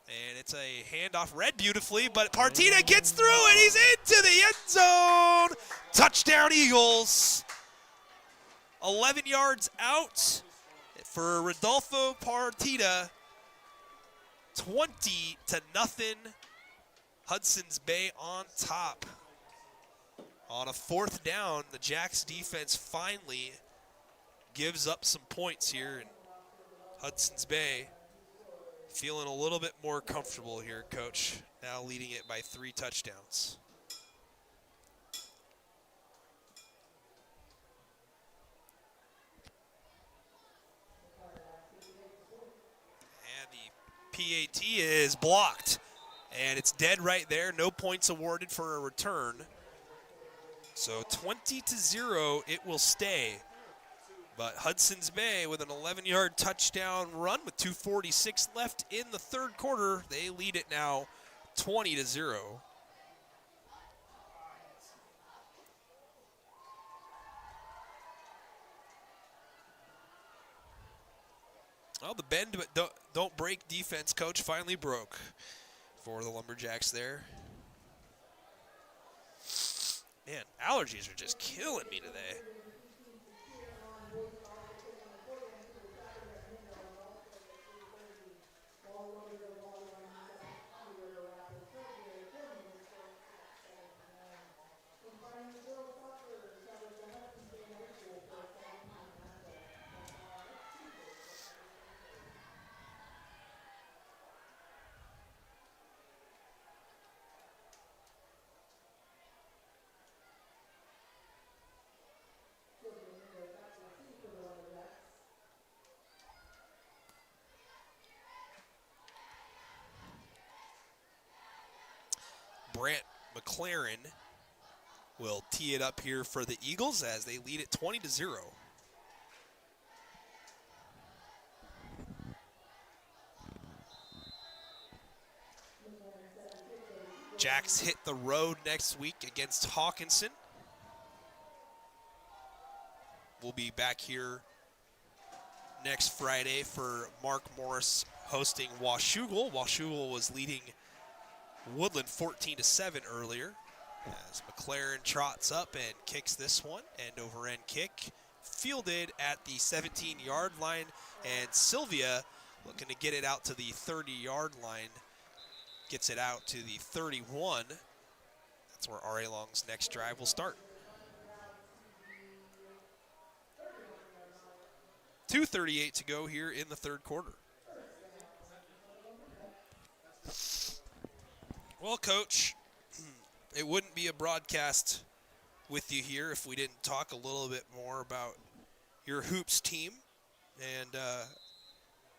And it's a handoff read beautifully, but Partita gets through and he's into the end zone. Touchdown Eagles. 11 yards out for Rodolfo Partita. 20-0. Hudson's Bay on top. On a 4th down, the Jacks defense finally gives up some points here. And Hudson's Bay feeling a little bit more comfortable here, Coach. Now leading it by 3 touchdowns. And the PAT is blocked. And it's dead right there. No points awarded for a return. So 20-0, it will stay. But Hudson's Bay with an 11-yard touchdown run with 2:46 left in the 3rd quarter. They lead it now 20-0. Well, the bend but don't break defense, Coach, finally broke for the Lumberjacks there. Man, allergies are just killing me today. Brant McLaren will tee it up here for the Eagles as they lead it 20-0. Jacks hit the road next week against Hawkinson. We'll be back here next Friday for Mark Morris hosting Washougal. Washougal was leading Woodland 14-7 earlier. As McLaren trots up and kicks this one, end over end kick, fielded at the 17-yard line, and Sylvia looking to get it out to the 30-yard line, gets it out to the 31. That's where R.A. Long's next drive will start. 2:38 to go here in the third quarter. Well, Coach, it wouldn't be a broadcast with you here if we didn't talk a little bit more about your hoops team. And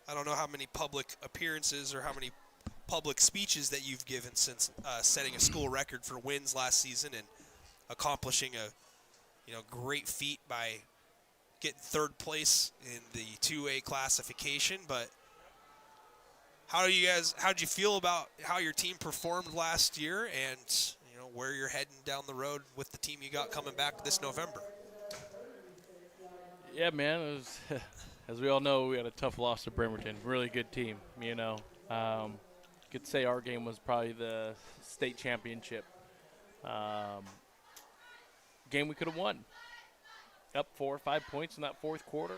I don't know how many public appearances or how many public speeches that you've given since setting a school record for wins last season and accomplishing a great feat by getting third place in the 2A classification. But how'd you feel about how your team performed last year and where you're heading down the road with the team you got coming back this November? Yeah, man, it was, as we all know, we had a tough loss to Bremerton. Really good team, Could say our game was probably the state championship game we could have won. Up 4 or 5 points in that fourth quarter,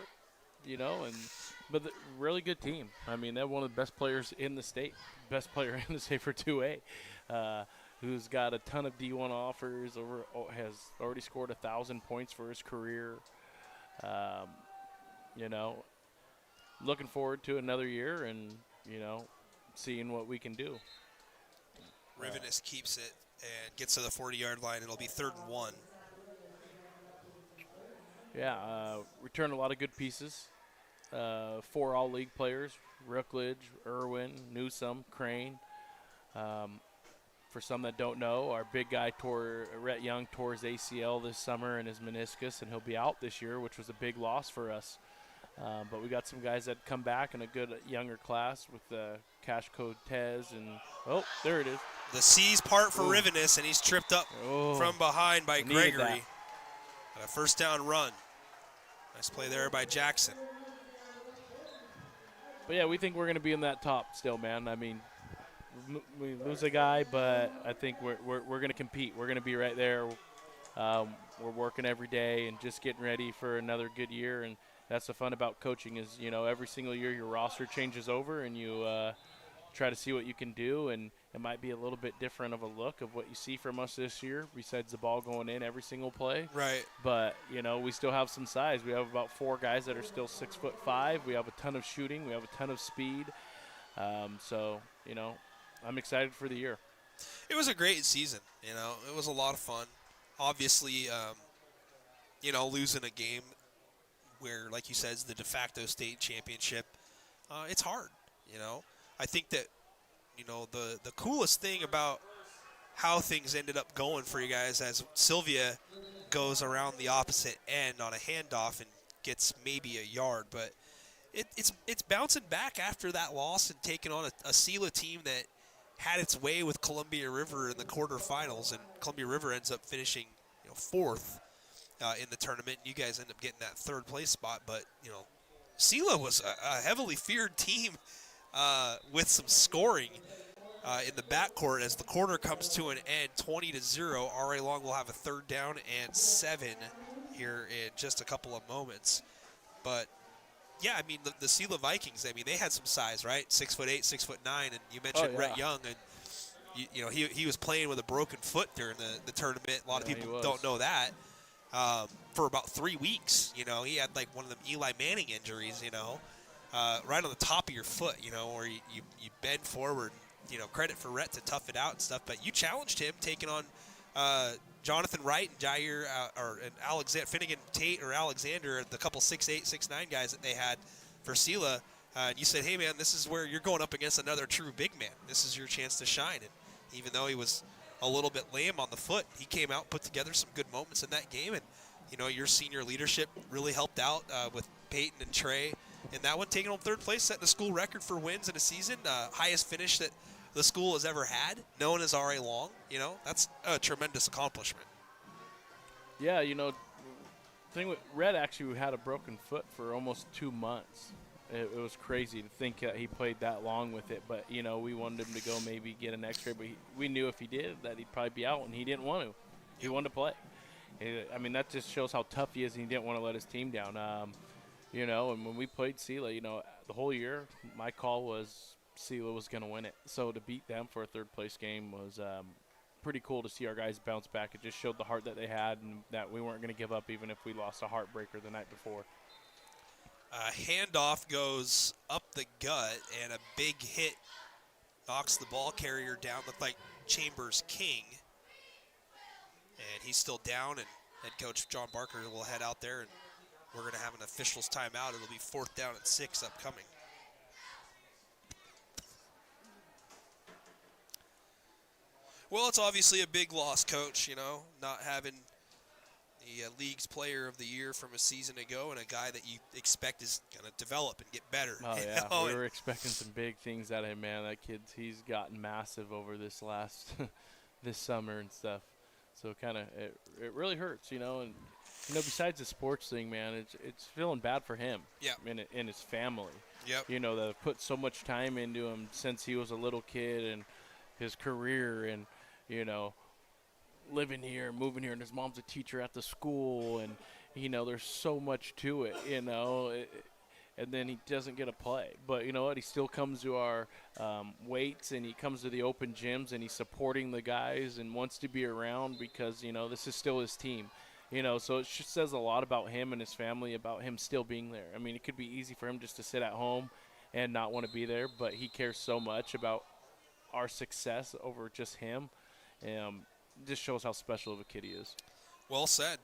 but really good team. I mean, they're one of the best players in the state, best player in the state for 2A, who's got a ton of D1 offers, has already scored 1,000 points for his career. Looking forward to another year and, seeing what we can do. Rivenus keeps it and gets to the 40-yard line. It'll be 3rd and 1. Yeah, returned a lot of good pieces. 4 all-league players, Rookledge, Irwin, Newsome, Crane. For some that don't know, our big guy, Rhett Young, tore his ACL this summer and his meniscus, and he'll be out this year, which was a big loss for us. But we got some guys that come back in a good younger class with Cash Code Tez, and, there it is. The C's part for Rivenus, and he's tripped up from behind by Gregory. And a first down run. Nice play there by Jackson. But, yeah, we think we're going to be in that top still, man. I mean, we lose a guy, but I think we're going to compete. We're going to be right there. We're working every day and just getting ready for another good year. And that's the fun about coaching is, every single year your roster changes over and you try to see what you can do. And it might be a little bit different of a look of what you see from us this year besides the ball going in every single play. Right. But, we still have some size. We have about 4 guys that are still 6'5". We have a ton of shooting. We have a ton of speed. So, I'm excited for the year. It was a great season. It was a lot of fun. Obviously, losing a game where, like you said, is the de facto state championship, it's hard. I think that, the coolest thing about how things ended up going for you guys as Sylvia goes around the opposite end on a handoff and gets maybe a yard, but it's bouncing back after that loss and taking on a Sela team that had its way with Columbia River in the quarterfinals, and Columbia River ends up finishing 4th in the tournament. You guys end up getting that 3rd place spot, but Sela was a heavily feared team with some scoring in the backcourt as the quarter comes to an end, 20-0. R.A. Long will have a 3rd down and 7 here in just a couple of moments, but. Yeah, I mean, the Sela Vikings, they had some size, right? 6'8", 6'9", and you mentioned Rhett Young, and he was playing with a broken foot during the tournament. A lot of people don't know that. For about 3 weeks, he had like one of them Eli Manning injuries, right on the top of your foot, where you bend forward. Credit for Rhett to tough it out and stuff, but you challenged him taking on Jonathan Wright and Jair and Alexander Finnegan Tate or Alexander, the couple 6'8", 6'9" guys that they had for Sela. And you said, hey, man, this is where you're going up against another true big man. This is your chance to shine. And even though he was a little bit lame on the foot, he came out, put together some good moments in that game. And, your senior leadership really helped out with Peyton and Trey in that one, taking home 3rd place, setting a school record for wins in a season, highest finish that the school has ever had, known as R.A. Long. That's a tremendous accomplishment. Yeah, thing with Red actually had a broken foot for almost 2 months. It was crazy to think that he played that long with it, but, we wanted him to go maybe get an x-ray, but we knew if he did that he'd probably be out, and he didn't want to. He wanted to play. That just shows how tough he is, and he didn't want to let his team down. And when we played Sela, the whole year, my call was Sela was going to win it. So to beat them for a 3rd place game was pretty cool to see our guys bounce back. It just showed the heart that they had and that we weren't going to give up even if we lost a heartbreaker the night before. Handoff goes up the gut, and a big hit knocks the ball carrier down. Looked like Chambers King. And he's still down, and head coach John Barker will head out there, and we're going to have an official's timeout. It'll be 4th down and 6 upcoming. Well, it's obviously a big loss, Coach, you know, not having the league's player of the year from a season ago and a guy that you expect is going to develop and get better. Oh, yeah. know? We were expecting some big things out of him, man. That kid, he's gotten massive over this this summer and stuff. So kind of it really hurts, you know. And, you know, besides the sports thing, man, it's feeling bad for him and his family. Yep. You know, that have put so much time into him since he was a little kid and his career and, you know, living here, moving here, and his mom's a teacher at the school, and, you know, there's so much to it, you know, and then he doesn't get a play. But you know what? He still comes to our weights, and he comes to the open gyms, and he's supporting the guys and wants to be around because, you know, this is still his team. You know, so it just says a lot about him and his family, about him still being there. I mean, it could be easy for him just to sit at home and not want to be there, but he cares so much about our success over just him. Just shows how special of a kid he is. Well said.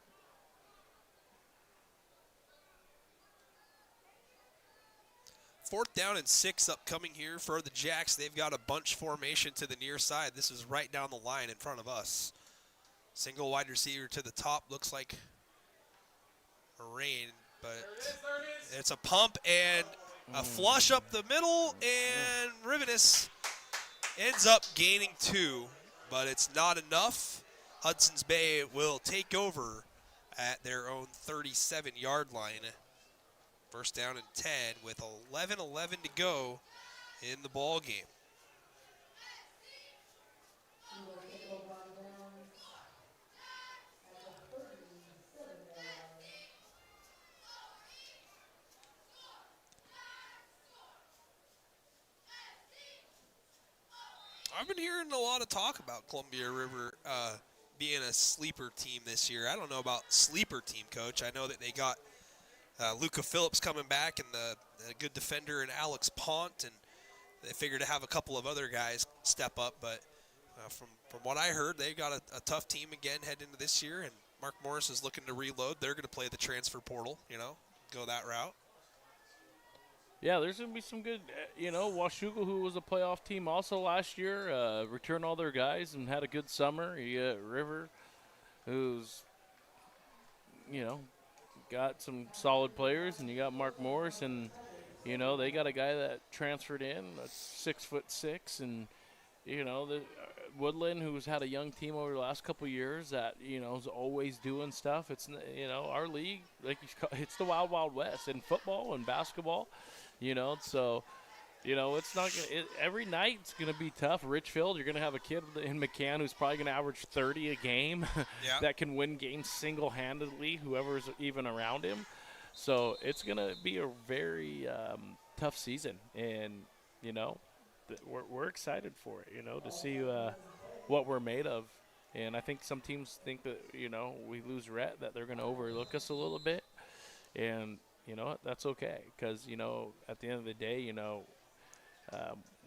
Fourth down and 6 upcoming here for the Jacks. They've got a bunch formation to the near side. This is right down the line in front of us. Single wide receiver to the top. Looks like a rain, but it's a pump and a flush up the middle, and Rivenis ends up gaining 2. But it's not enough. Hudson's Bay will take over at their own 37-yard line. First down and 10 with 11:11 to go in the ball game. I've been hearing a lot of talk about Columbia River being a sleeper team this year. I don't know about sleeper team, Coach. I know that they got Luca Phillips coming back and a good defender in Alex Pont, and they figured to have a couple of other guys step up. But from what I heard, they got a tough team again heading into this year, and Mark Morris is looking to reload. They're going to play the transfer portal, you know, go that route. Yeah, there's going to be some good, you know, Washougal, who was a playoff team also last year, returned all their guys and had a good summer. You got River, who's, you know, got some solid players, and you got Mark Morris, and, you know, they got a guy that transferred in that's 6'6", and, you know, the Woodland, who's had a young team over the last couple of years that, you know, is always doing stuff. It's, you know, our league, like it's the Wild Wild West in football and basketball. You know, so, you know, it's not going to – every night it's going to be tough. Richfield, you're going to have a kid in McCann who's probably going to average 30 a game that can win games single-handedly, whoever's even around him. So it's going to be a very tough season. And, you know, we're excited for it, you know, to see what we're made of. And I think some teams think that, you know, we lose Rhett, that they're going to overlook us a little bit. And – you know, that's okay because, you know, at the end of the day, you know,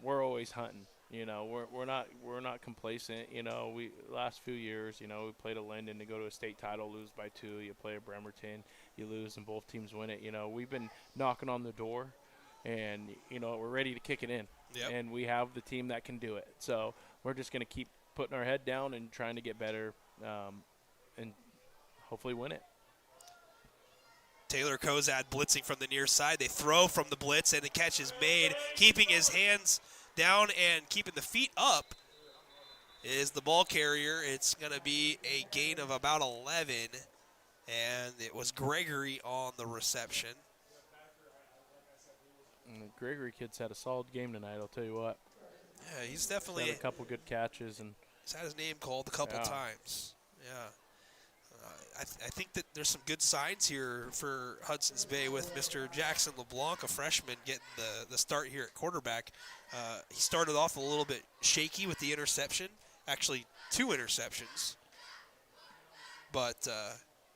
we're always hunting. You know, we're not complacent. You know, we last few years, you know, we played a Linden to go to a state title, lose by 2. You play a Bremerton, you lose, and both teams win it. You know, we've been knocking on the door, and, you know, we're ready to kick it in. Yep. And we have the team that can do it. So we're just going to keep putting our head down and trying to get better and hopefully win it. Taylor Kozad blitzing from the near side. They throw from the blitz, and the catch is made. Keeping his hands down and keeping the feet up is the ball carrier. It's going to be a gain of about 11, and it was Gregory on the reception. And the Gregory kid's had a solid game tonight, I'll tell you what. Yeah, he's definitely had a couple good catches. And he's had his name called a couple times. Yeah. I think that there's some good signs here for Hudson's Bay with Mr. Jackson LeBlanc, a freshman, getting the start here at quarterback. He started off a little bit shaky with the interception, Actually, 2 interceptions. But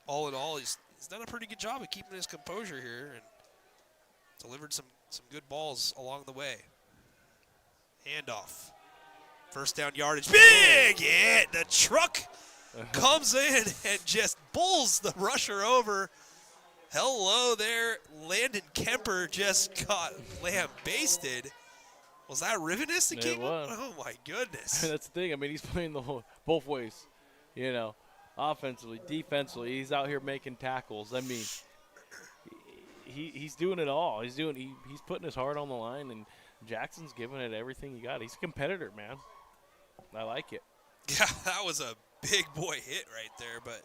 all in all, he's done a pretty good job of keeping his composure here and delivered some good balls along the way. Handoff. First down yardage. Big hit. The truck comes in and just bowls the rusher over. Hello there. Landon Kemper just got lambasted. Was that Rivenus that came up? Oh, my goodness. That's the thing. I mean, he's playing both ways, you know, offensively, defensively. He's out here making tackles. I mean, he's doing it all. He's putting his heart on the line, and Jackson's giving it everything he got. He's a competitor, man. I like it. Yeah, that was a big boy hit right there, but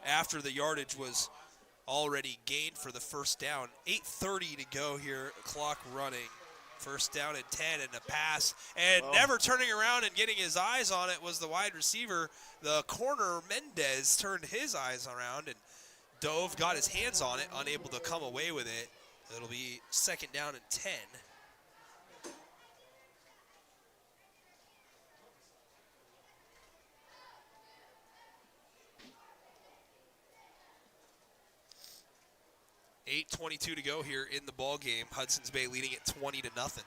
after the yardage was already gained for the first down. 8:30 to go here, clock running. First down and 10 and a pass. And never turning around and getting his eyes on it was the wide receiver. The corner, Mendez, turned his eyes around and dove, got his hands on it, unable to come away with it. It'll be second down and 10. .8:22 to go here in the ball game. Hudson's Bay leading it 20-0.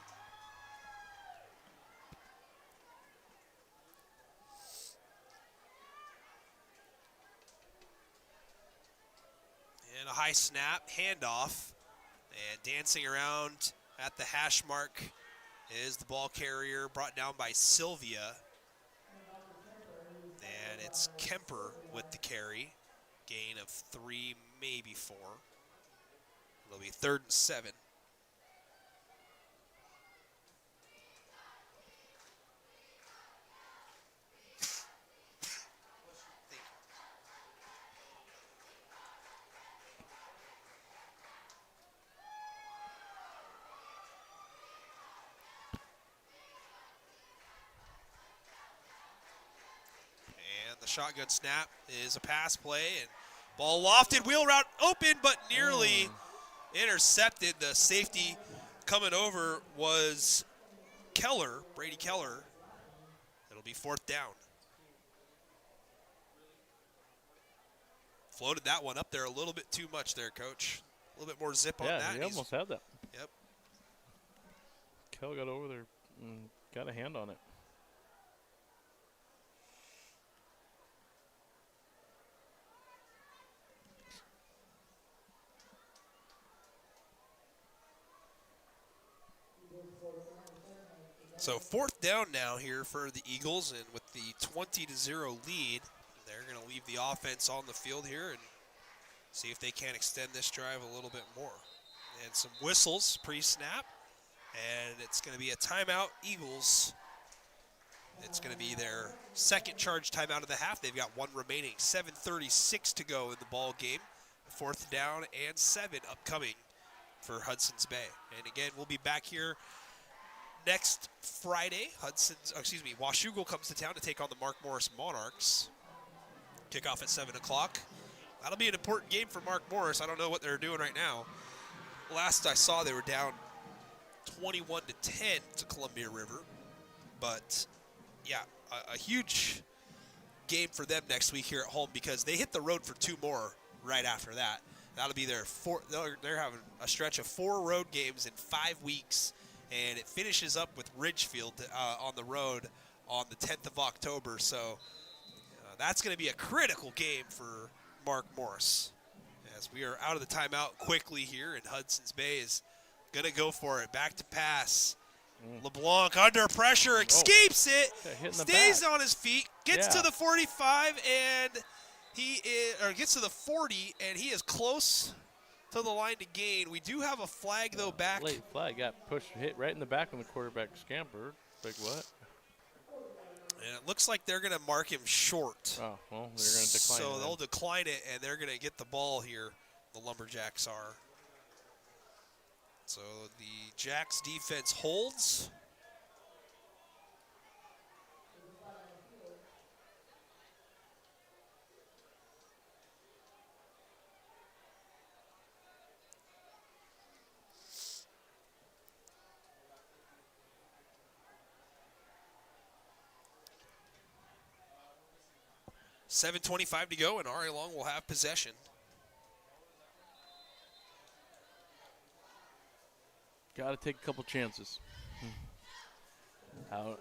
And a high snap, handoff, and dancing around at the hash mark is the ball carrier brought down by Sylvia. And it's Kemper with the carry. Gain of 3, maybe 4. It'll be 3rd and 7. And the shotgun snap is a pass play, and ball lofted, wheel route open, but nearly intercepted. The safety coming over was Keller, Brady Keller. It'll be 4th down. Floated that one up there a little bit too much there, Coach. A little bit more zip on that. Yeah, he almost had that. Yep. Keller got over there and got a hand on it. So 4th down now here for the Eagles, and with the 20-0 lead, they're going to leave the offense on the field here and see if they can extend this drive a little bit more. And some whistles pre-snap, and it's going to be a timeout, Eagles. It's going to be their second charge timeout of the half. They've got 1 remaining, 7:36 to go in the ball game. 4th down and 7 upcoming for Hudson's Bay. And again, we'll be back here next Friday. Washougal comes to town to take on the Mark Morris Monarchs. Kickoff at 7 o'clock. That'll be an important game for Mark Morris. I don't know what they're doing right now. Last I saw, they were down 21-10 to Columbia River. But, yeah, a huge game for them next week here at home because they hit the road for 2 more right after that. That'll be their 4th. They're having a stretch of 4 road games in 5 weeks. And it finishes up with Ridgefield on the road on the 10th of October. So that's going to be a critical game for Mark Morris. As we are out of the timeout quickly here, and Hudson's Bay is going to go for it. Back to pass. LeBlanc under pressure, escapes it, stays on his feet, gets to the 45, and gets to the 40, and he is close to the line to gain. We do have a flag, though, back. Late flag, got hit right in the back when the quarterback scampered. Like what? And it looks like they're going to mark him short. Oh, well, they're going to decline it. So they'll decline it, and they're going to get the ball here. The Lumberjacks are. So the Jacks defense holds. 7:25 to go, and RA Long will have possession. Got to take a couple chances.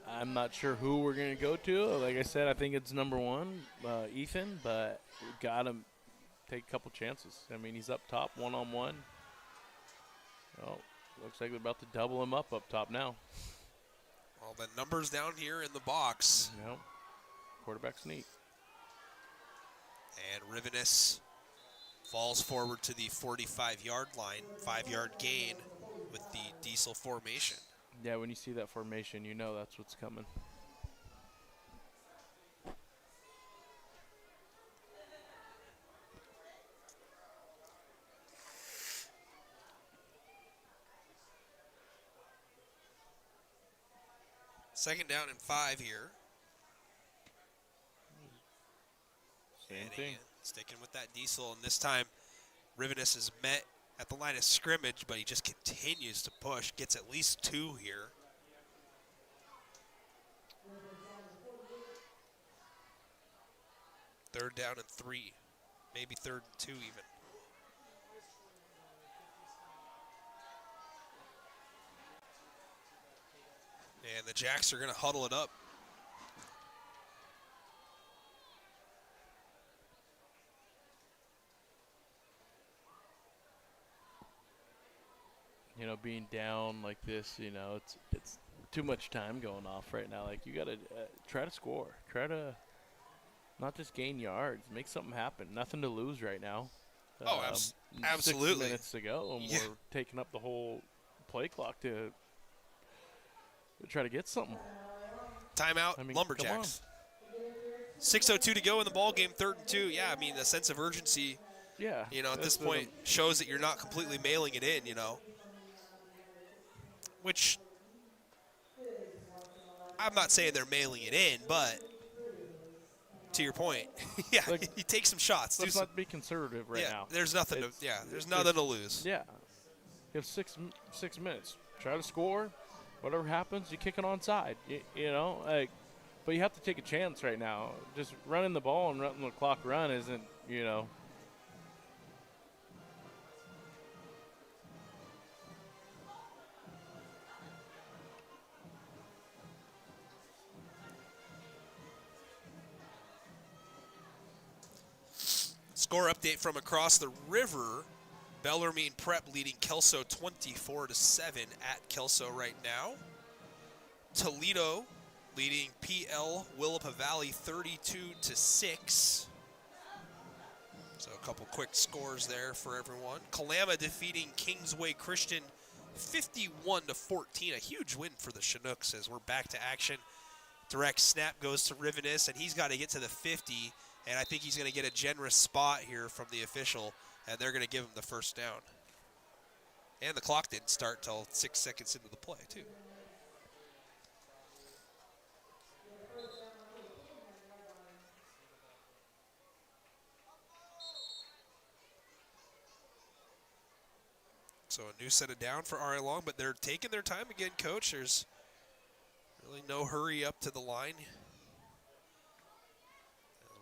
I'm not sure who we're going to go to. Like I said, I think it's number 1, Ethan, but we got to take a couple chances. I mean, he's up top, one-on-one. Oh, looks like we're about to double him up top now. Well, the numbers down here in the box. Yep. Quarterback sneak. And Rivenus falls forward to the 45-yard line, 5-yard gain with the diesel formation. Yeah, when you see that formation, you know that's what's coming. Second down and 5 here. Same And thing. again, sticking with that diesel, and this time Rivenus is met at the line of scrimmage, but he just continues to push, gets at least 2 here. Third down and 3, maybe third and 2 even. And the Jacks are going to huddle it up. You know, being down like this, you know, it's too much time going off right now. Like, you got to try to score. Try to not just gain yards. Make something happen. Nothing to lose right now. Oh, absolutely. 6 minutes to go, and we're taking up the whole play clock to try to get something. Timeout, I mean, Lumberjacks. 6:02 to go in the ball game, 3rd and 2. Yeah, I mean, the sense of urgency, Yeah. you know, at this point shows that you're not completely mailing it in, you know. Which, I'm not saying they're mailing it in, but to your point, yeah, Like, you take some shots. Let's not be conservative right now. There's nothing there's nothing to lose. Yeah. You have 6 minutes. Try to score. Whatever happens, you kick it onside. You know, like, but you have to take a chance right now. Just running the ball and letting the clock run isn't, you know. Score update from across the river. Bellarmine Prep leading Kelso 24-7 at Kelso right now. Toledo leading PL Willapa Valley 32-6. So a couple quick scores there for everyone. Kalama defeating Kingsway Christian 51-14. A huge win for the Chinooks as we're back to action. Direct snap goes to Rivenus, and he's got to get to the 50. And I think he's going to get a generous spot here from the official, and they're going to give him the first down. And the clock didn't start till 6 seconds into the play, too. So a new set of down for RA Long, but they're taking their time again, Coach. There's really no hurry up to the line.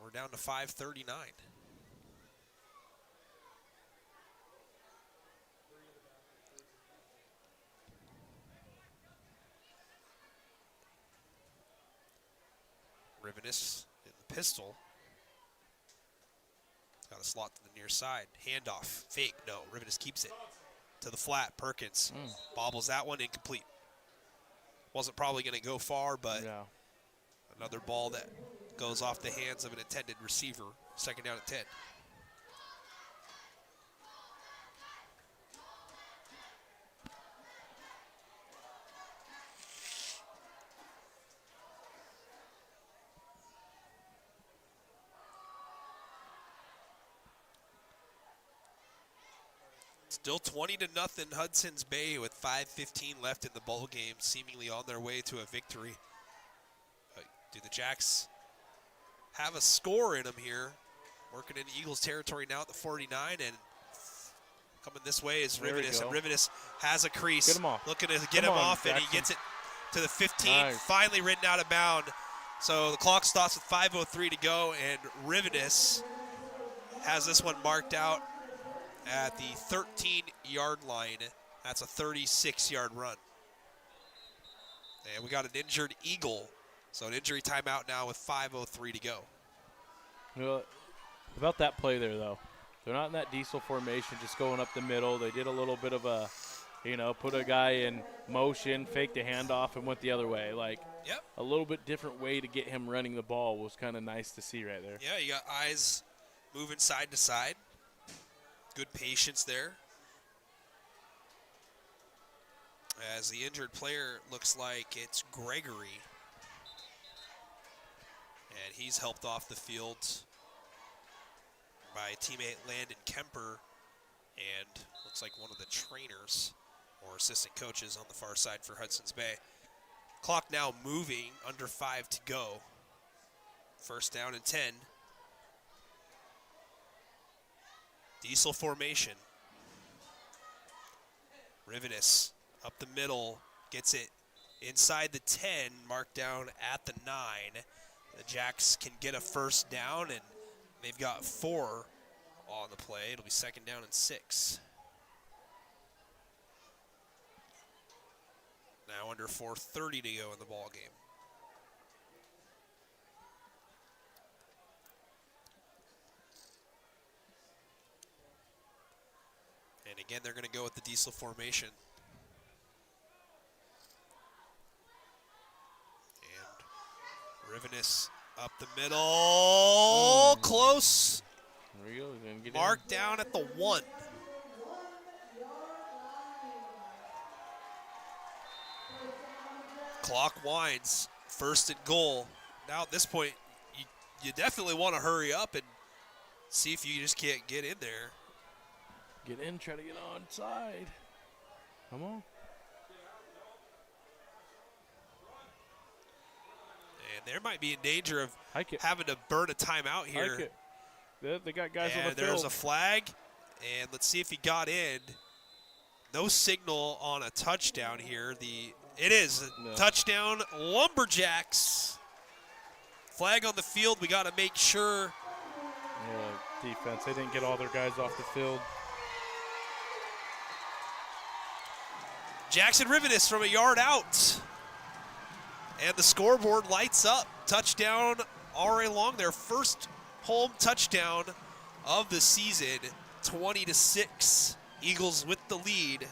We're down to 5:39. Rivenus in the pistol. Got a slot to the near side. Handoff. Fake. No. Rivenus keeps it. To the flat. Perkins bobbles that one. Incomplete. Wasn't probably going to go far, but another ball that goes off the hands of an intended receiver. Second down at 10. Still 20-0 Hudson's Bay with 5:15 left in the ball game, seemingly on their way to a victory. Do the Jacks have a score in them here? Working in Eagles territory now at the 49, and coming this way is Rivenus, and Rivenus has a crease. Get him off. Looking to get him off, Jackson. And he gets it to the 15. Nice. Finally ridden out of bound. So the clock stops with 5:03 to go, and Rivenis has this one marked out at the 13-yard line. That's a 36-yard run. And we got an injured Eagle. So an injury timeout now with 5:03 to go. Well, about that play there, though, they're not in that diesel formation, just going up the middle. They did a little bit of a, put a guy in motion, faked a handoff, and went the other way. Like, Yep. a little bit different way to get him running the ball was kind of nice to see right there. Yeah, you got eyes moving side to side. Good patience there. As the injured player looks like it's Gregory. And he's helped off the field by teammate Landon Kemper and looks like one of the trainers or assistant coaches on the far side for Hudson's Bay. Clock now moving, under 5 to go. First down and 10. Diesel formation. Rivenis up the middle, gets it inside the 10, marked down at the 9. The Jacks can get a first down, and they've got 4 on the play. It'll be second down and 6. Now under 4:30 to go in the ball game. And again, they're going to go with the diesel formation. And Rivenis up the middle, close. There we go. He's gonna get Marked down at the 1. Clock winds, first and goal. Now at this point, you definitely want to hurry up and see if you just can't get in there. Get in, try to get onside. Come on. And they might be in danger of Hike it. having to burn a timeout here. Hike it. They got guys on And the field. there's a flag, and let's see if he got in. No signal on a touchdown here. It is a No. touchdown, Lumberjacks. Flag on the field. We got to make sure. Yeah, defense. They didn't get all their guys off the field. Jackson Rivenis from a yard out. And the scoreboard lights up. Touchdown already long. Their first home touchdown of the season. 20-6. Eagles with the lead.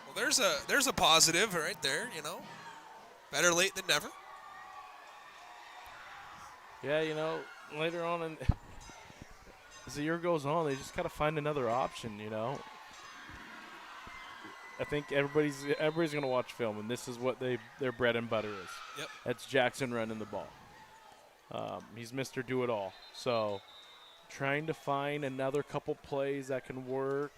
Well, there's a positive right there, Better late than never. Yeah, later on, as the year goes on, they just got to find another option, I think everybody's going to watch film, and this is what their bread and butter is. Yep. That's Jackson running the ball. He's Mr. Do-It-All. So trying to find another couple plays that can work,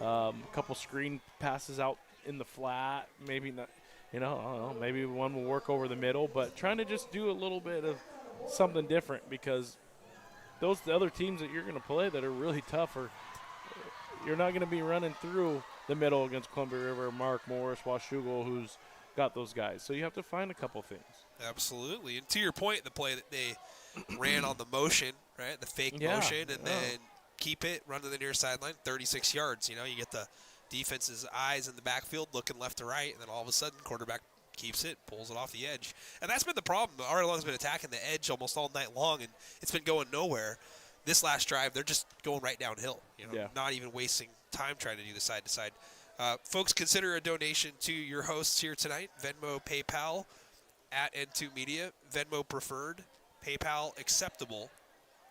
a couple screen passes out in the flat, maybe not, I don't know, maybe one will work over the middle, but trying to just do a little bit of something different, because the other teams that you're going to play that are really tough you're not going to be running through the middle against Columbia River, Mark Morris, Washougal, who's got those guys. So you have to find a couple things. Absolutely. And to your point, the play that they ran on the motion, right, the fake motion, and then keep it, run to the near sideline, 36 yards. You get the defense's eyes in the backfield looking left to right, and then all of a sudden quarterback keeps it, pulls it off the edge. And that's been the problem. Arlong's been attacking the edge almost all night long, and it's been going nowhere. This last drive, they're just going right downhill, not even wasting time trying to do the side-to-side. Folks, consider a donation to your hosts here tonight. Venmo, PayPal, at N2 Media. Venmo preferred, PayPal acceptable.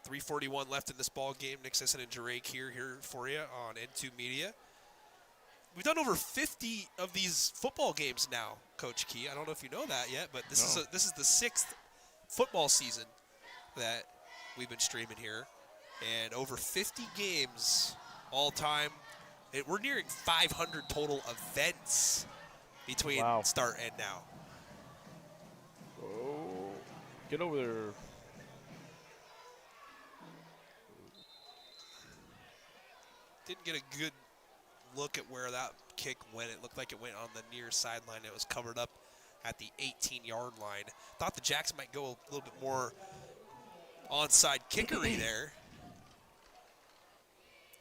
3:41 left in this ball game. Nick Sisson and Jarek here for you on N2 Media. We've done over 50 of these football games now, Coach Key. I don't know if you know that yet, but this is the 6th football season that we've been streaming here, and over 50 games all time. We're nearing 500 total events between start and now. Oh, get over there. didn't get a good look at where that kick went. It looked like it went on the near sideline. It was covered up at the 18-yard line. Thought the Jacks might go a little bit more onside kickery there.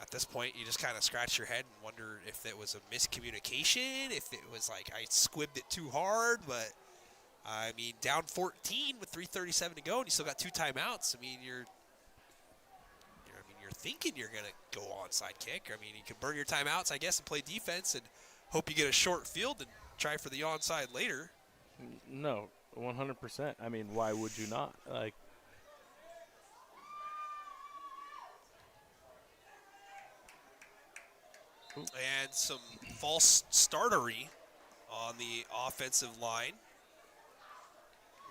At this point, you just kind of scratch your head and wonder if it was a miscommunication, if it was like I squibbed it too hard. But, I mean, down 14 with 3:37 to go, and you still got 2 timeouts. I mean, you're thinking you're going to go onside kick. I mean, you can burn your timeouts, I guess, and play defense and hope you get a short field and try for the onside later. No, 100%. I mean, why would you not? Like, and some false startery on the offensive line.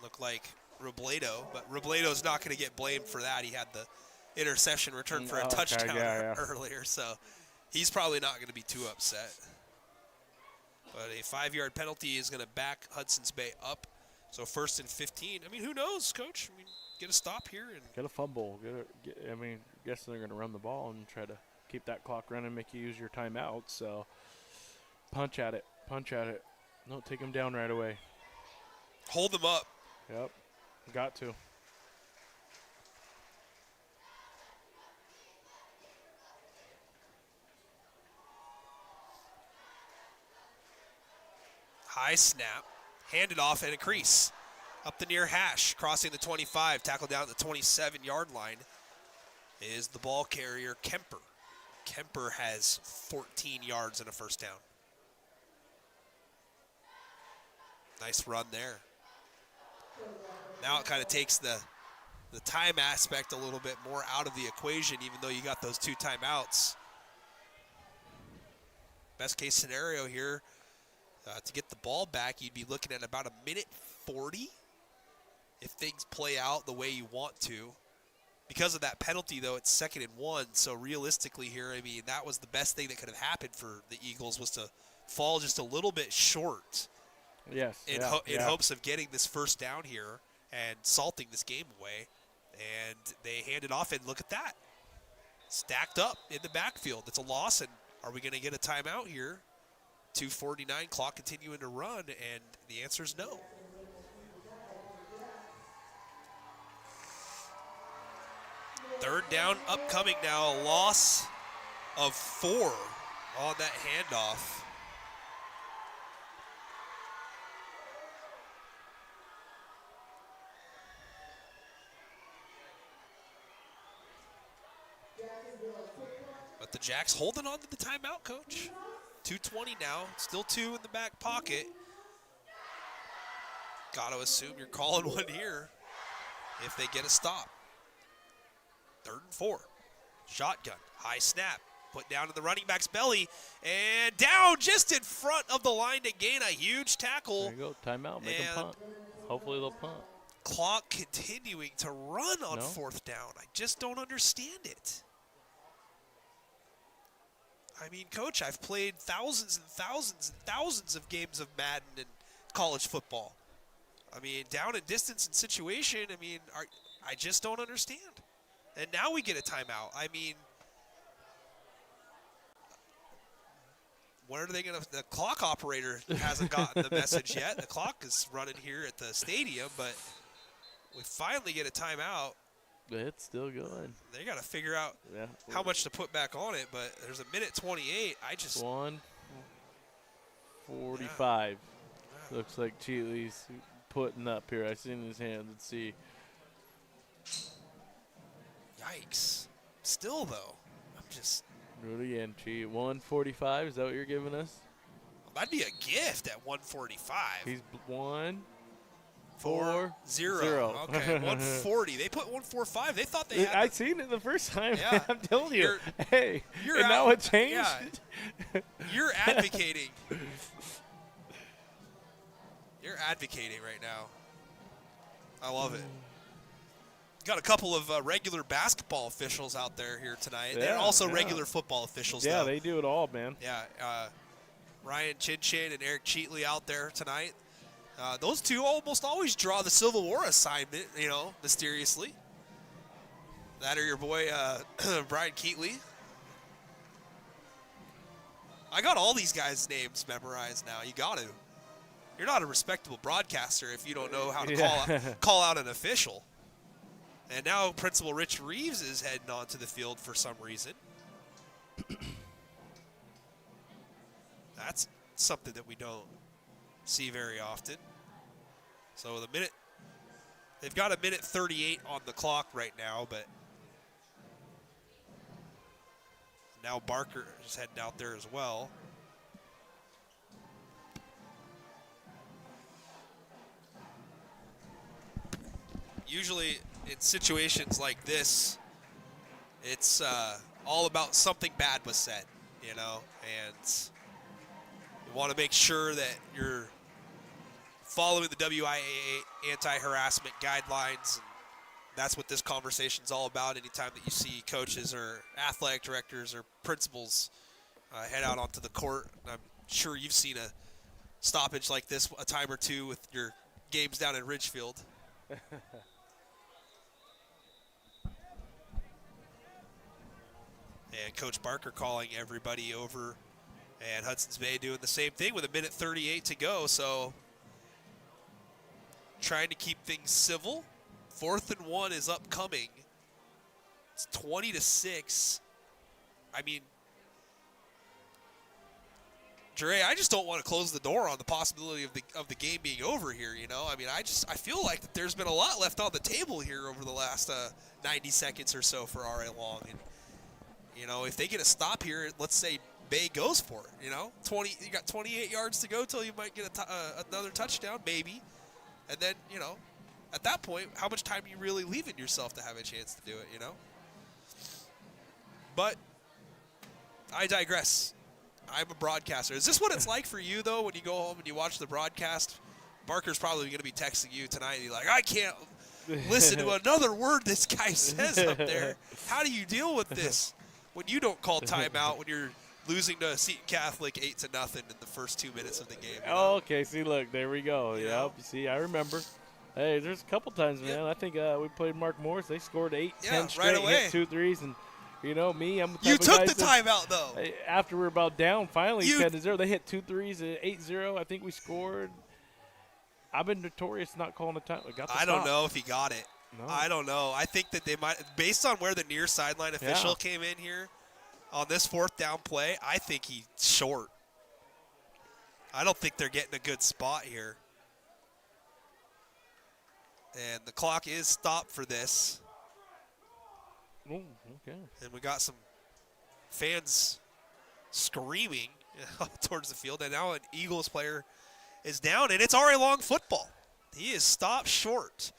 Looked like Robledo, but Robledo's not going to get blamed for that. He had the interception return for a touchdown earlier, so he's probably not going to be too upset. But a 5-yard penalty is going to back Hudson's Bay up. So 1st and 15. I mean, who knows, Coach? I mean, get a stop here and get a fumble. I mean, guess they're going to run the ball and try to keep that clock running, make you use your timeout. So punch at it. Don't take them down right away. hold them up. Yep, got to. High snap, handed off and a crease. Up the near hash, crossing the 25, tackled down at the 27-yard line is the ball carrier, Kemper. Kemper has 14 yards and a first down. Nice run there. Now it kind of takes the time aspect a little bit more out of the equation, even though you got those 2 timeouts. Best case scenario here, to get the ball back, you'd be looking at about 1:40 if things play out the way you want to. Because of that penalty, though, it's 2nd and 1. So realistically here, I mean, that was the best thing that could have happened for the Eagles, was to fall just a little bit short. Yes. In hopes of getting this first down here and salting this game away. And they hand it off, and look at that. Stacked up in the backfield. It's a loss, and are we going to get a timeout here? 2:49, clock continuing to run, and the answer is no. Third down upcoming now, a loss of 4 on that handoff. But the Jacks holding on to the timeout, Coach. 2:20 now, still 2 in the back pocket. Got to assume you're calling one here if they get a stop. 3rd and 4. Shotgun, high snap, put down to the running back's belly, and down just in front of the line to gain a huge tackle. There you go, timeout, make them punt. Hopefully they'll punt. Clock continuing to run on No. 4th down. I just don't understand it. I mean, Coach, I've played thousands and thousands and thousands of games of Madden and college football. I mean, down and distance and situation, I mean, I just don't understand. And now we get a timeout. I mean, when are they going to – the clock operator hasn't gotten the message yet. The clock is running here at the stadium, but we finally get a timeout. It's still going. They got to figure out how much to put back on it, but there's 1:28. I just 1:45. Looks like Cheatley's putting up here. I seen his hand. Let's see. Yikes. Still, though, I'm just. Do it again, Cheat. 1:45. Is that what you're giving us? That'd be a gift at 1:45. He's 1-4-0. 0. Okay, 140. They put 145. They thought they had. I seen it the first time. Yeah. I'm telling you. You're And now it changed. Yeah. You're advocating. You're advocating right now. I love it. Got a couple of regular basketball officials out there here tonight. They're also regular football officials. Yeah, though. they do it all, man. Yeah, Ryan Chinchin and Eric Cheatley out there tonight. Those two almost always draw the Civil War assignment, mysteriously. That or your boy, Brian Keatley. I got all these guys' names memorized now. You got to. You're not a respectable broadcaster if you don't know how to call out an official. And now Principal Rich Reeves is heading onto the field for some reason. That's something that we don't see very often. So they've got a minute 38 on the clock right now, but now Barker is heading out there as well. Usually in situations like this, it's all about something bad was said, you know, and you want to make sure that you're following the WIAA anti-harassment guidelines. And that's what this conversation's all about. Anytime that you see coaches or athletic directors or principals head out onto the court, I'm sure you've seen a stoppage like this a time or two with your games down in Ridgefield. And Coach Barker calling everybody over, and Hudson's Bay doing the same thing with a minute 38 to go. So trying to keep things civil. 4th and 1 is upcoming. It's 20-6. I mean, Dre, I just don't want to close the door on the possibility of the game being over here. You know, I mean, I feel like that there's been a lot left on the table here over the last 90 seconds or so for RA Long. And you know, if they get a stop here, let's say Bay goes for it. You know, you got 28 yards to go till you might get another touchdown, maybe. And then, you know, at that point, how much time are you really leaving yourself to have a chance to do it, you know? But I digress. I'm a broadcaster. Is this what it's like for you, though, when you go home and you watch the broadcast? Barker's probably going to be texting you tonight. And you're like, I can't listen to another word this guy says up there. How do you deal with this when you don't call timeout when you're losing to Seton Catholic 8-0 in the first 2 minutes of the game? You know? Oh, okay. See, look, there we go. You See, I remember. Hey, there's a couple times, man. I think we played Mark Morris. They scored 10 straight, right away. hit 2 threes, and you know me. I'm the type You of took guy the timeout though. After we're about down, finally 10-0. They hit 2 threes at 8-0. I think we scored. I've been notorious not calling a time. I don't know if he got it. No. I don't know. I think that they might, based on where the near sideline official came in here on this 4th down play, I think he's short. I don't think they're getting a good spot here. And the clock is stopped for this. Oh, okay. And we got some fans screaming towards the field. And now an Eagles player is down, and it's RA Long football. He is stopped short.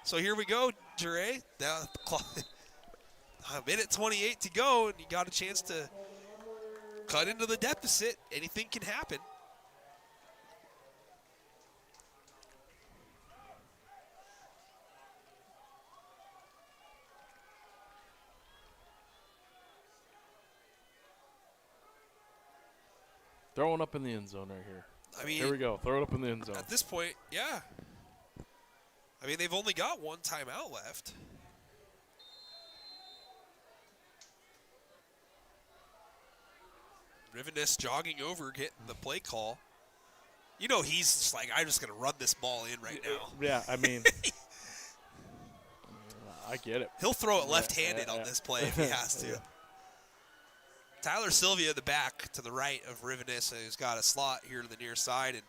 So here we go, Jure. Now the clock, a minute 28 to go, and you got a chance to cut into the deficit. Anything can happen. Throwing up in the end zone right here. I mean, here we go. Throw it up in the end zone. At this point, yeah. I mean, they've only got one timeout left. Riveness jogging over, getting the play call. You know, he's just like, I'm just going to run this ball in right now. Yeah, I mean, I get it. He'll throw it left-handed on this play if he has to. Tyler Sylvia, the back to the right of Riveness, who's got a slot here to the near side. And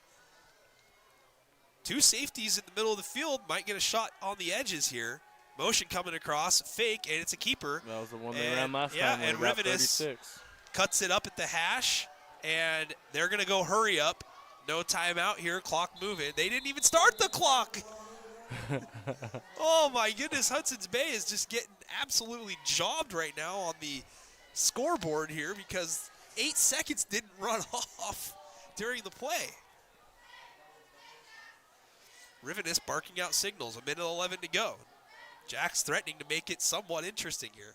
2 safeties in the middle of the field might get a shot on the edges here. Motion coming across, fake, and it's a keeper. That was the one they ran last time. Yeah, and Riveness cuts it up at the hash, and they're going to go hurry up. No timeout here, clock moving. They didn't even start the clock. Oh, my goodness. Hudson's Bay is just getting absolutely jobbed right now on the scoreboard here because 8 seconds didn't run off during the play. Riveness barking out signals, a minute 11 to go. Jack's threatening to make it somewhat interesting here.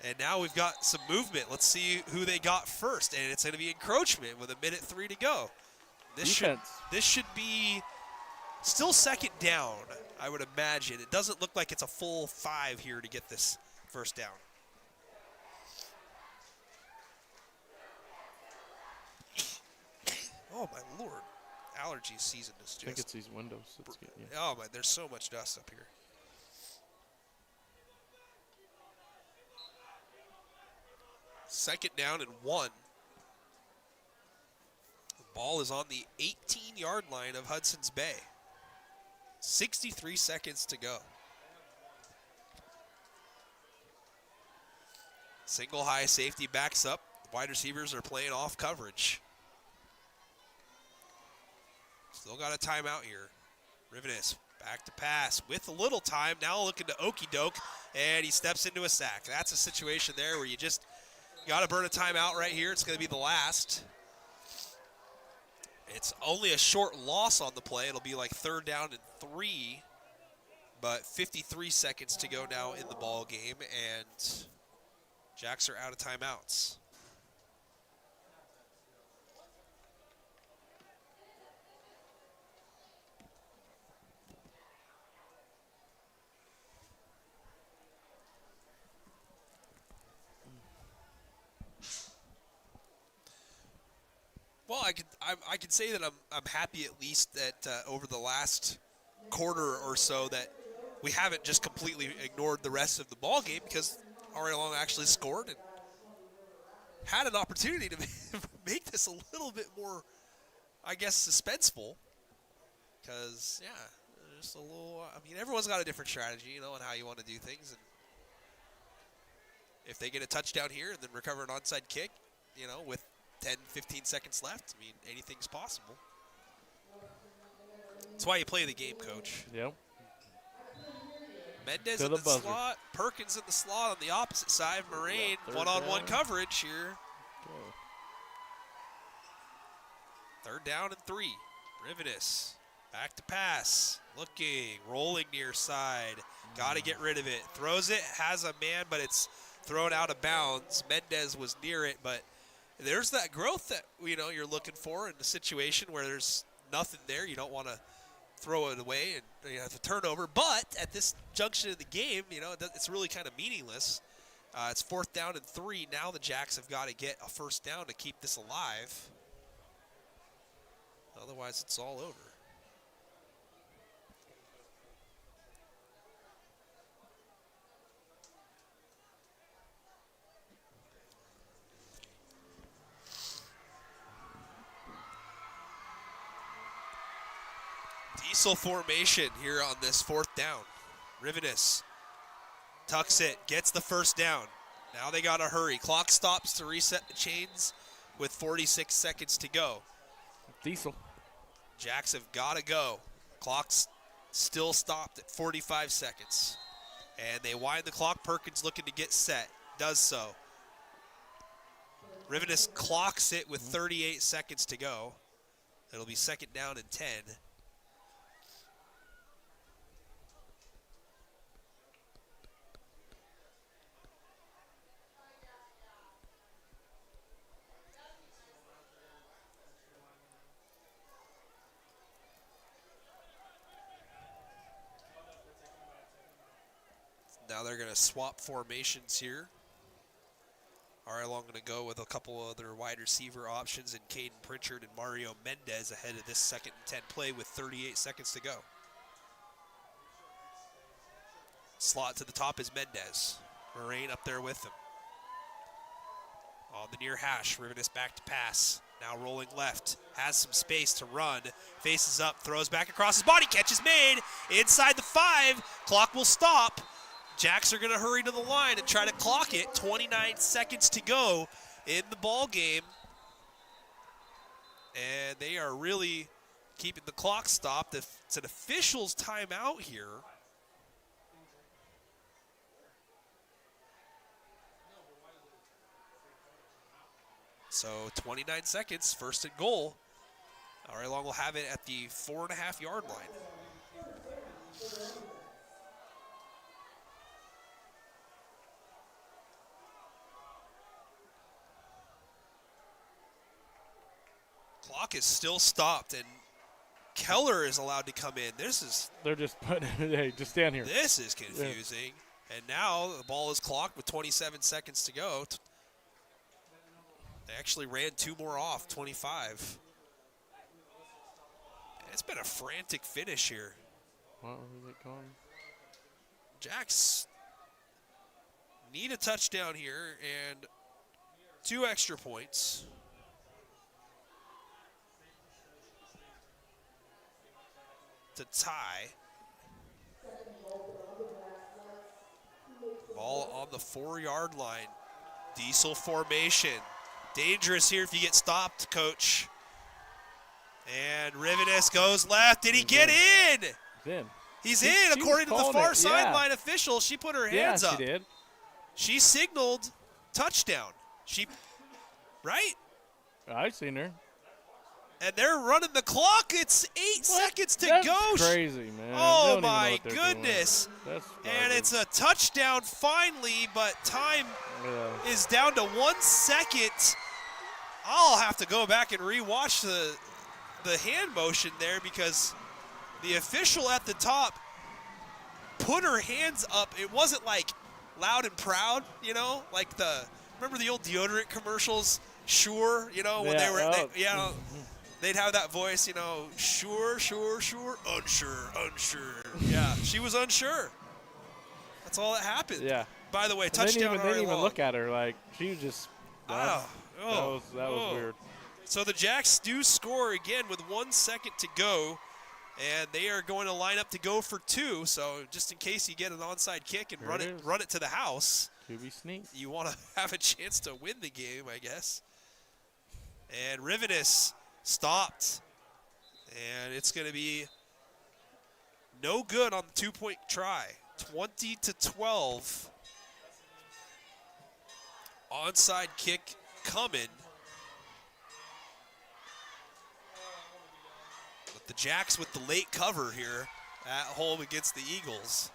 And now we've got some movement. Let's see who they got first, and it's going to be encroachment with a minute 3 to go. This should be still 2nd down, I would imagine. It doesn't look like it's a full 5 here to get this first down. Oh, my Lord. Allergy season is I think it's just... these windows. It's good, yeah. Oh, my, there's so much dust up here. Second down and 1. The ball is on the 18-yard line of Hudson's Bay. 63 seconds to go. Single high safety backs up. The wide receivers are playing off coverage. Still got a timeout here. Rivenis back to pass with a little time. Now looking to okey doke, and he steps into a sack. That's a situation there where you just got to burn a timeout right here. It's going to be the last. It's only a short loss on the play. It'll be like 3rd down and 3, but 53 seconds to go now in the ball game, and Jacks are out of timeouts. Well, I could say that I'm happy at least that over the last quarter or so that we haven't just completely ignored the rest of the ball game, because Ari Long actually scored and had an opportunity to make this a little bit more, I guess, suspenseful. Because just a little. I mean, everyone's got a different strategy, you know, on how you want to do things. And if they get a touchdown here and then recover an onside kick, you know, with 10, 15 seconds left, I mean, anything's possible. That's why you play the game, Coach. Yep. Mendez To in the the buzzer. slot. Perkins in the slot on the opposite side. Moraine, Third one-on-one down. coverage here. Go. 3rd down and 3. Rivenis back to pass. Looking, rolling near side. Got to get rid of it. Throws it, has a man, but it's thrown out of bounds. Mendez was near it, but there's that growth that you're looking for in a situation where there's nothing there. You don't want to throw it away and you have to turnover. But at this junction of the game, it's really kind of meaningless. It's 4th down and 3. Now the Jacks have got to get a 1st down to keep this alive. Otherwise, it's all over. Diesel formation here on this 4th down. Rivenis tucks it, gets the 1st down. Now they got to hurry. Clock stops to reset the chains with 46 seconds to go. Diesel. Jacks have got to go. Clock's still stopped at 45 seconds. And they wind the clock. Perkins looking to get set. Does so. Rivenis clocks it with 38 seconds to go. It'll be 2nd down and 10. Now they're going to swap formations here. Ari Long going to go with a couple other wide receiver options in Caden Pritchard and Mario Mendez ahead of this 2nd and 10 play with 38 seconds to go. Slot to the top is Mendez. Moraine up there with him. On the near hash, Rivenis back to pass. Now rolling left, has some space to run. Faces up, throws back across his body, catch is made. Inside the 5, clock will stop. Jacks are going to hurry to the line and try to clock it. 29 seconds to go in the ball game. And they are really keeping the clock stopped. It's an official's timeout here. So 29 seconds, 1st and goal. Ari Long will have it at the 4.5-yard line. Clock is still stopped, and Keller is allowed to come in. They're just putting. Hey, just stand here. This is confusing. Yeah. And now the ball is clocked with 27 seconds to go. They actually ran 2 more off, 25. It's been a frantic finish here. Well, who's it going? Jacks need a touchdown here and 2 extra points. To tie. Ball on the 4-yard line. Diesel formation. Dangerous here if you get stopped, coach. And Rivenes goes left. Did he get in? He's in. He's in, according to the far sideline official. She put her hands up. Yeah, she did. She signaled touchdown. Right? I seen her. And they're running the clock. It's 8 seconds to go. That's crazy, man. Oh, my goodness. That's and it's a touchdown finally, but time is down to 1 second. I'll have to go back and rewatch the hand motion there because the official at the top put her hands up. It wasn't like loud and proud, you know, like remember the old deodorant commercials? Sure, you know, when they'd have that voice, you know, sure, sure, sure, unsure, unsure. Yeah, she was unsure. That's all that happened. Yeah. By the way, touchdown. They didn't even look at her. Like, she was just. That was weird. So the Jacks do score again with 1 second to go, and they are going to line up to go for 2. So just in case you get an onside kick and run it to the house, QB sneak. You want to have a chance to win the game, I guess. And Rivenes stopped, and it's going to be no good on the 2-point try. 20-12. Onside kick coming. But the Jacks with the late cover here at home against the Eagles.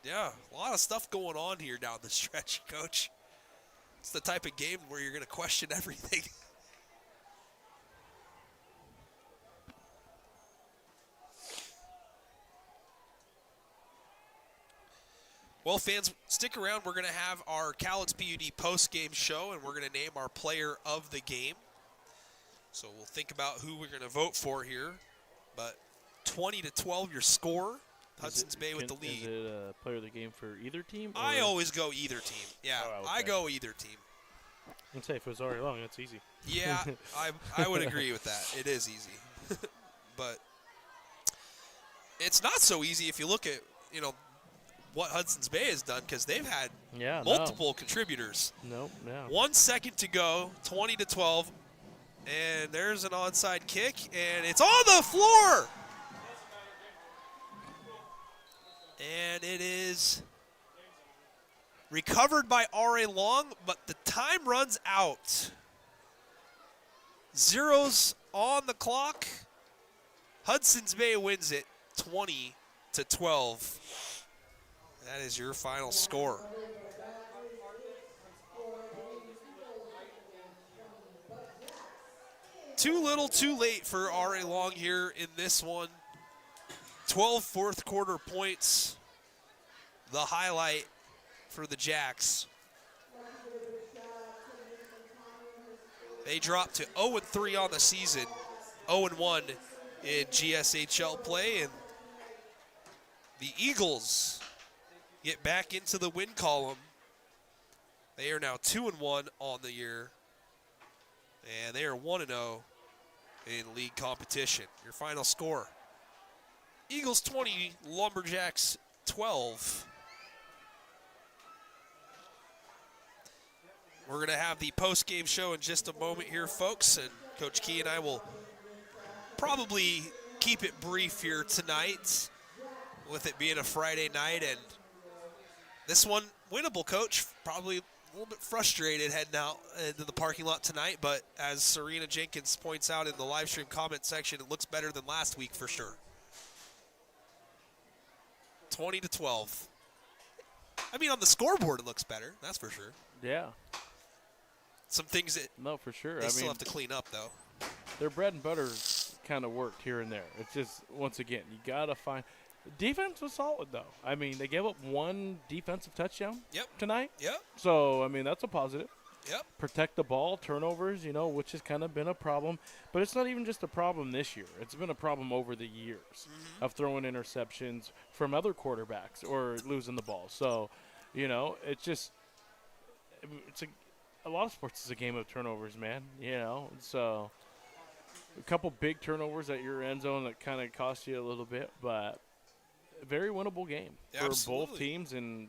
A lot of stuff going on here down the stretch, Coach. It's the type of game where you're going to question everything. Well, fans, stick around. We're going to have our Cowlitz PUD post-game show, and we're going to name our player of the game. So we'll think about who we're going to vote for here. But 20-12, your score. Hudson's Bay with the lead. Is it a player of the game for either team? I always go either team. Yeah, okay. I go either team. I'd say if it was already long, that's easy. Yeah, I would agree with that. It is easy. But it's not so easy if you look at, what Hudson's Bay has done, because they've had multiple contributors. 1 second to go, 20-12, and there's an onside kick, and it's on the floor. And it is recovered by R.A. Long, but the time runs out. Zeros on the clock. Hudson's Bay wins it 20-12. That is your final score. Too little, too late for R.A. Long here in this one. 12 fourth quarter points, the highlight for the Jacks. They dropped to 0-3 on the season, 0-1 in GSHL play, and the Eagles get back into the win column. They are now 2-1 on the year, and they are 1-0 in league competition. Your final score: Eagles 20, Lumberjacks 12. We're going to have the post-game show in just a moment here, folks, and Coach Key and I will probably keep it brief here tonight, with it being a Friday night, and this one winnable, Coach. Probably a little bit frustrated heading out into the parking lot tonight, but as Serena Jenkins points out in the live stream comment section, it looks better than last week for sure. 20-12. I mean, on the scoreboard, it looks better. That's for sure. Yeah. Some things that for sure. they still have to clean up, though. Their bread and butter kind of worked here and there. It's just, once again, you got to find. Defense was solid, though. I mean, they gave up one defensive touchdown Yep. tonight. Yep. So, I mean, that's a positive. Yep. Protect the ball, turnovers, which has kind of been a problem. But it's not even just a problem this year. It's been a problem over the years of throwing interceptions from other quarterbacks or losing the ball. So, it's just a lot of sports is a game of turnovers, man. So a couple big turnovers at your end zone that kind of cost you a little bit, but a very winnable game for both teams. And,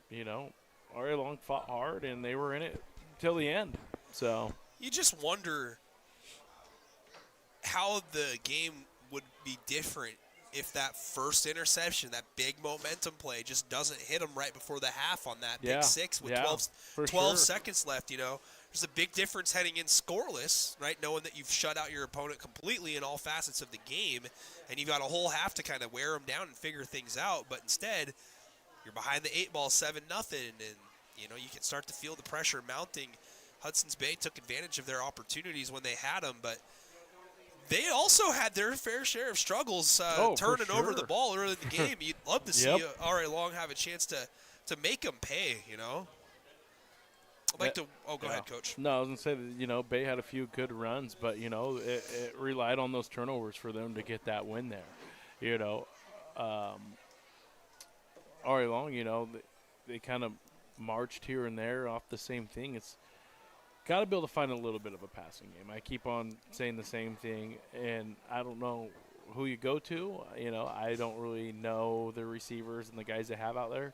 RA Long fought hard, and they were in it till the end. So you just wonder how the game would be different if that first interception, that big momentum play, just doesn't hit them right before the half on that pick six with 12 seconds left. There's a big difference heading in scoreless, right? Knowing that you've shut out your opponent completely in all facets of the game, and you've got a whole half to kind of wear them down and figure things out. But instead, you're behind the 8-ball 7-0, and you can start to feel the pressure mounting. Hudson's Bay took advantage of their opportunities when they had them, but they also had their fair share of struggles turning over the ball early in the game. You'd love to see R.A. Long have a chance to make them pay, I'd like to – go ahead, Coach. No, I was going to say that, Bay had a few good runs, but, it relied on those turnovers for them to get that win there. R.A. Long, they kind of marched here and there off the same thing. It's got to be able to find a little bit of a passing game. I keep on saying the same thing, and I don't know who you go to. I don't really know the receivers and the guys they have out there,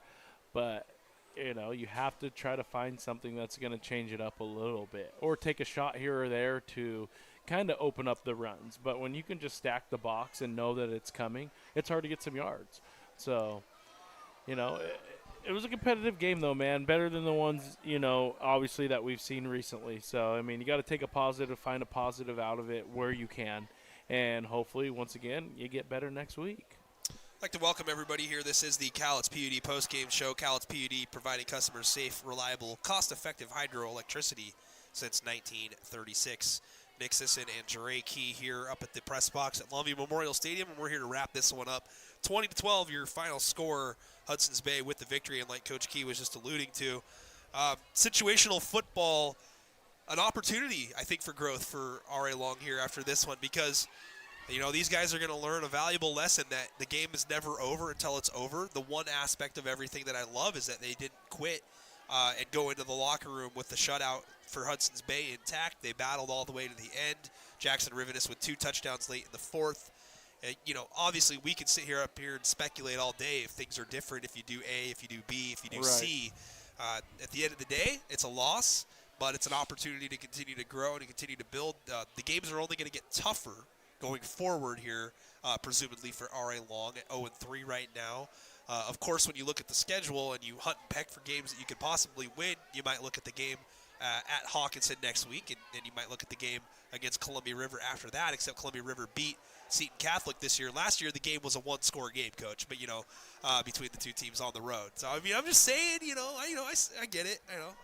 but you have to try to find something that's going to change it up a little bit or take a shot here or there to kind of open up the runs. But when you can just stack the box and know that it's coming, it's hard to get some yards. So, it was a competitive game, though, man. Better than the ones, obviously that we've seen recently. So, I mean, you got to take a positive, find a positive out of it where you can. And hopefully, once again, you get better next week. I'd like to welcome everybody here. This is the Cowlitz PUD postgame show. Cowlitz PUD providing customers safe, reliable, cost-effective hydroelectricity since 1936. Nick Sisson and Jeray Key here up at the press box at Longview Memorial Stadium, and we're here to wrap this one up. 20-12, your final score, Hudson's Bay with the victory, and like Coach Key was just alluding to, situational football, an opportunity, I think, for growth for R.A. Long here after this one, because these guys are going to learn a valuable lesson that the game is never over until it's over. The one aspect of everything that I love is that they didn't quit and go into the locker room with the shutout for Hudson's Bay intact. They battled all the way to the end. Jackson Rivenis with 2 touchdowns late in the fourth. Obviously we can sit up here and speculate all day if things are different, if you do A, if you do B, if you do C. At the end of the day, it's a loss, but it's an opportunity to continue to grow and to continue to build. The games are only going to get tougher going forward here, presumably for R.A. Long at 0-3 right now. Of course, when you look at the schedule and you hunt and peck for games that you could possibly win, you might look at the game at Hawkinson next week, and you might look at the game against Columbia River after that, except Columbia River beat Seton Catholic this year. Last year, the game was a one-score game, Coach, but, between the two teams on the road. So, I mean, I'm just saying, I get it.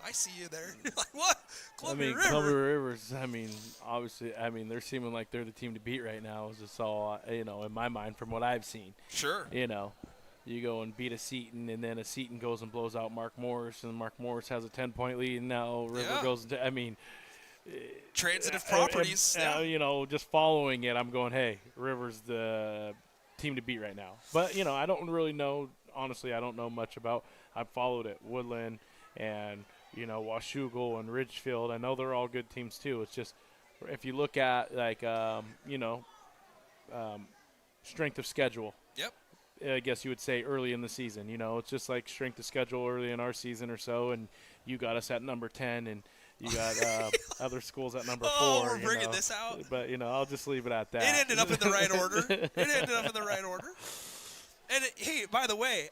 I see you there. You're like, what? Columbia River? Columbia River's, obviously, they're seeming like they're the team to beat right now, is just all, in my mind from what I've seen. Sure. You go and beat a Seton, and then a Seton goes and blows out Mark Morris, and Mark Morris has a 10-point lead, and now River goes into, transitive properties. Just following it, I'm going, hey, River's the team to beat right now. But, I don't really know. Honestly, I don't know much about. I've followed it, Woodland and, Washougal and Ridgefield. I know they're all good teams, too. It's just if you look at, strength of schedule. Yep. I guess you would say early in the season. It's just like strength of schedule early in our season or so, and you got us at number 10, and you got other schools at number 4. We're bringing this out. But, I'll just leave it at that. It ended up in the right order. And, hey, by the way,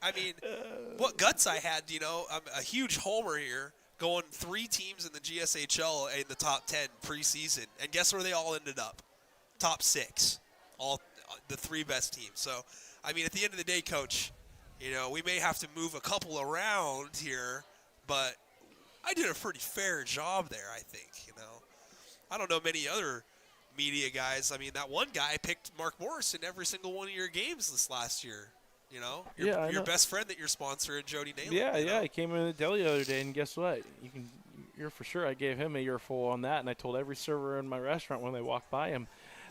what guts I had, I'm a huge homer here, going 3 teams in the GSHL in the top 10 preseason. And guess where they all ended up? Top 6. All the 3 best teams. So, at the end of the day, Coach, we may have to move a couple around here, but I did a pretty fair job there, I think, I don't know many other media guys. That one guy picked Mark Morris in every single one of your games this last year. You know, Yeah, I your know. best friend that you're sponsoring, Jody Naylor. Yeah, you know? He came in the deli the other day, and guess what? You're for sure. I gave him a earful on that, and I told every server in my restaurant when they walked by him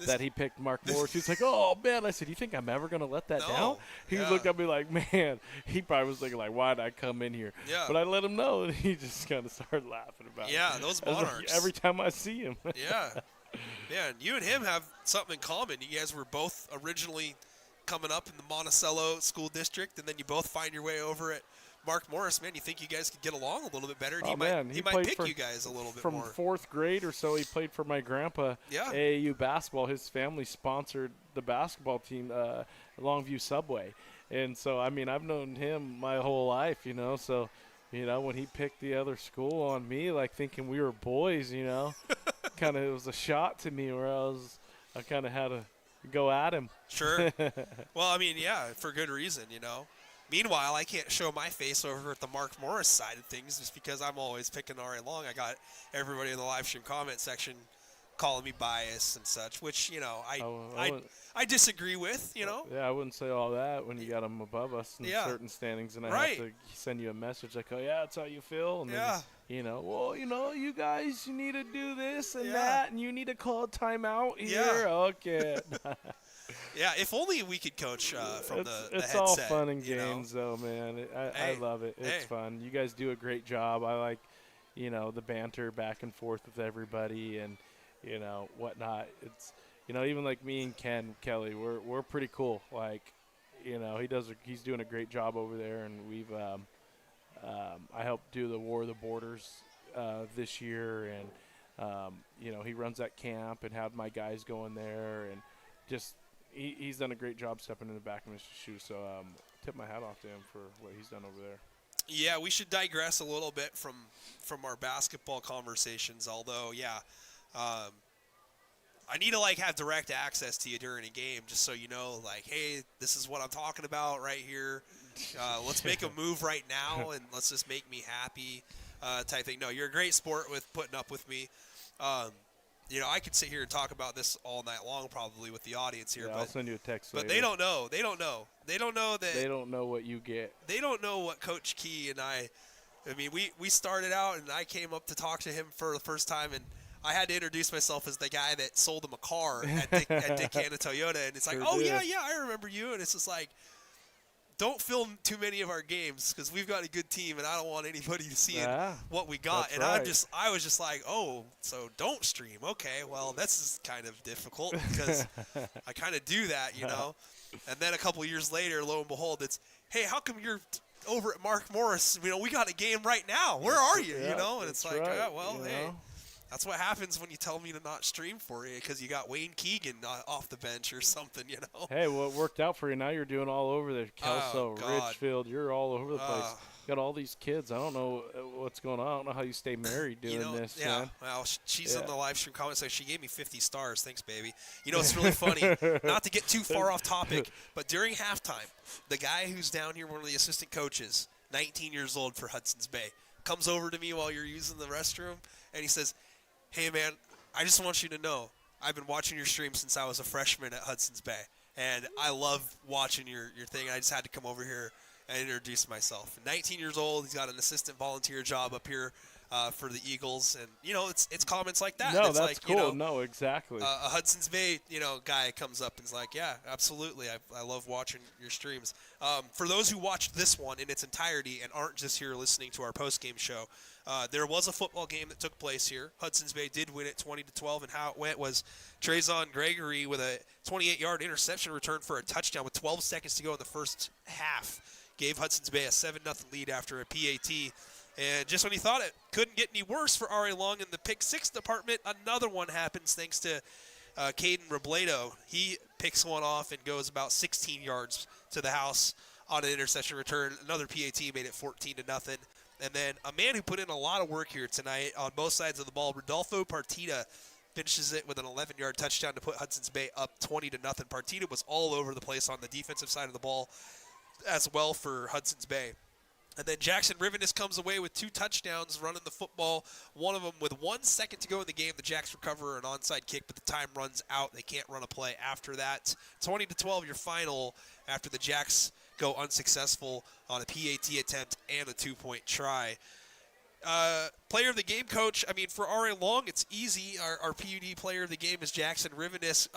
that he picked Mark Morris. He's like, "Oh man!" I said, "You think I'm ever gonna let that down?" No. He Yeah. looked at me like, "Man," he probably was thinking like, "Why did I come in here?" Yeah. But I let him know, and he just kind of started laughing about it. Yeah, those I was like, Monarchs. every time I see him. Yeah. Yeah, and you and him have something in common. You guys were both originally coming up in the Monticello School District, and then you both find your way over at Mark Morris. Man, you think you guys could get along a little bit better? And Oh, he man, might, he might played pick for- you guys a little bit From more. 4th grade or so, he played for my grandpa. Yeah. AAU basketball. His family sponsored the basketball team, Longview Subway, and so I mean I've known him my whole life, you know. So, you know, when he picked the other school on me, like thinking we were boys, you know, kind of it was a shot to me where I kind of had to go at him. Sure. Well, I mean, yeah, for good reason, you know. Meanwhile, I can't show my face over at the Mark Morris side of things just because I'm always picking RA Long. I got everybody in the live stream comment section calling me biased and such, which, you know, I disagree with, you know. Yeah, I wouldn't say all that when you got them above us in Yeah. certain standings, and I Right. have to send you a message like, "Oh yeah, that's how you feel," and Yeah. then, you know, well, you know, you guys, you need to do this and Yeah. that, and you need to call a timeout here. Yeah. Okay. Yeah, if only we could coach from it's the it's headset. all fun and you know? games, though, man. I Hey, love it. It's hey. fun. You guys do a great job. I like, you know, the banter back and forth with everybody and, you know, whatnot. It's, you know, even like me and Ken Kelly, we're pretty cool. Like, you know, he's doing a great job over there, and we've I helped do the War of the Borders this year, and you know, he runs that camp and had my guys going there, and just he's done a great job stepping in the back of his shoes. So tip my hat off to him for what he's done over there. Yeah, we should digress a little bit from our basketball conversations. Although, yeah, I need to like have direct access to you during a game, just so you know, like, hey, this is what I'm talking about right here. Let's make a move right now, and let's just make me happy, type thing. No, you're a great sport with putting up with me. You know, I could sit here and talk about this all night long, probably with the audience here, Yeah, but I'll send you a text. but later. they don't know. They don't know. They don't know that. They don't know what you get. They don't know what Coach Key and I mean, we started out, and I came up to talk to him for the first time, and I had to introduce myself as the guy that sold him a car at Dick Cannon Toyota, and it's like, Sure oh, did. yeah, I remember you, and it's just like, don't film too many of our games because we've got a good team, and I don't want anybody to see what we got. that's And right. I was just like, oh, so don't stream. Okay, well, this is kind of difficult because I kind of do that, you know. And then a couple years later, lo and behold, it's, hey, how come you're over at Mark Morris? You know, we got a game right now. Where are you? Yeah, you know, and it's that's like, right, yeah, well, you hey. know. That's what happens when you tell me to not stream for you because you got Wayne Keegan off the bench or something, you know. Hey, well, it worked out for you. Now you're doing all over there. Kelso, God. Ridgefield, you're all over the place. Uh, Got all these kids. I don't know what's going on. I don't know how you stay married doing you know, this, yeah. man. Well, she's Yeah. in the live stream comment section. She gave me 50 stars. Thanks, baby. You know, it's really funny. Not to get too far off topic, but during halftime, the guy who's down here, one of the assistant coaches, 19 years old for Hudson's Bay, comes over to me while you're using the restroom, and he says, hey, man, I just want you to know I've been watching your stream since I was a freshman at Hudson's Bay, and I love watching your thing. I just had to come over here and introduce myself. 19 years old, he's got an assistant volunteer job up here for the Eagles, and, you know, it's comments like that. No, it's that's like, cool. You know, No, exactly. a Hudson's Bay, you know, guy comes up and is like, yeah, absolutely. I love watching your streams. For those who watched this one in its entirety and aren't just here listening to our post-game show, there was a football game that took place here. Hudson's Bay did win it 20-12, and how it went was Trezon Gregory with a 28-yard interception return for a touchdown with 12 seconds to go in the first half. Gave Hudson's Bay a 7-0 lead after a PAT. And just when you thought it couldn't get any worse for R.A. Long in the pick six department, another one happens thanks to Caden Robledo. He picks one off and goes about 16 yards to the house on an interception return. Another PAT made it 14-0. And then a man who put in a lot of work here tonight on both sides of the ball, Rodolfo Partida, finishes it with an 11-yard touchdown to put Hudson's Bay up 20-0. Partida was all over the place on the defensive side of the ball as well for Hudson's Bay. And then Jackson Rivenis comes away with 2 touchdowns running the football, one of them with 1 second to go in the game. The Jacks recover an onside kick, but the time runs out. They can't run a play after that. 20-12 your final after the Jacks go unsuccessful on a PAT attempt and a 2-point try. Player of the game, Coach. I mean, for RA Long, it's easy. Our PUD player of the game is Jackson Rivenis.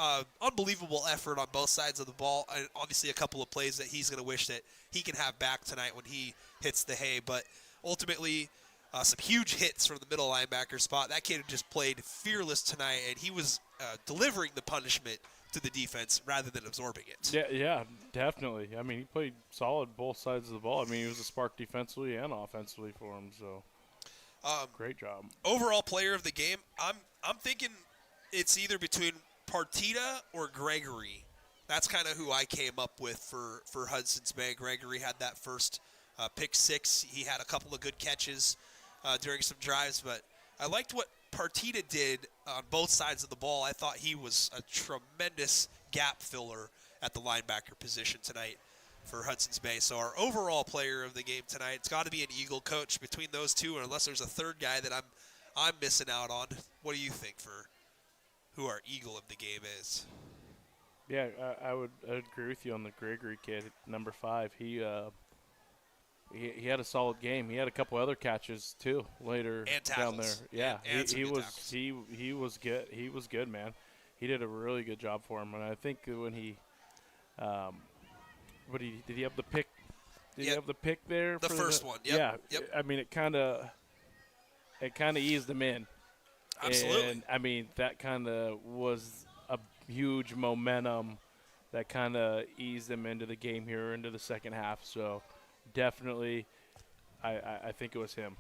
Unbelievable effort on both sides of the ball. And obviously, a couple of plays that he's going to wish that he can have back tonight when he hits the hay. But ultimately, some huge hits from the middle linebacker spot. That kid just played fearless tonight, and he was delivering the punishment to the defense rather than absorbing it. Yeah, definitely. I mean, he played solid both sides of the ball. I mean, he was a spark defensively and offensively for him. So. Great job. Overall player of the game, I'm thinking it's either between Partita or Gregory. That's kind of who I came up with for Hudson's Bay. Gregory had that first pick six. He had a couple of good catches during some drives, but I liked what Partita did on both sides of the ball. I thought he was a tremendous gap filler at the linebacker position tonight for Hudson's Bay. So our overall player of the game tonight, it's got to be an Eagle, Coach. Between those two, or unless there's a third guy that I'm missing out on, what do you think for who our Eagle of the game is? Yeah, I would agree with you on the Gregory kid, number 5. He had a solid game. He had a couple other catches too later down there. Yeah, and he was good. He was good, man. He did a really good job for him, and I think when he did he have the pick? Did he have the pick there? The first one. Yep. Yeah. I mean, it kind of eased him in. Absolutely. And I mean, that kind of was a huge momentum that kind of eased him into the game here, into the second half. So definitely, I think it was him.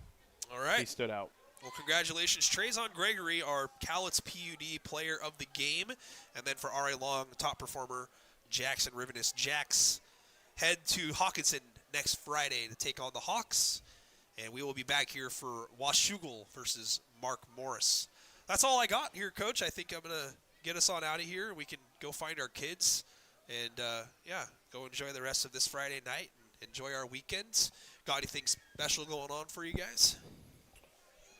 All right. He stood out. Well, congratulations, Trayzon Gregory, our Cowlitz PUD player of the game. And then for RA Long, top performer, Jackson Rivenis. Jax head to Hawkinson next Friday to take on the Hawks. And we will be back here for Washougal versus Mark Morris. That's all I got here, Coach. I think I'm going to get us on out of here. We can go find our kids and, go enjoy the rest of this Friday night and enjoy our weekends. Got anything special going on for you guys?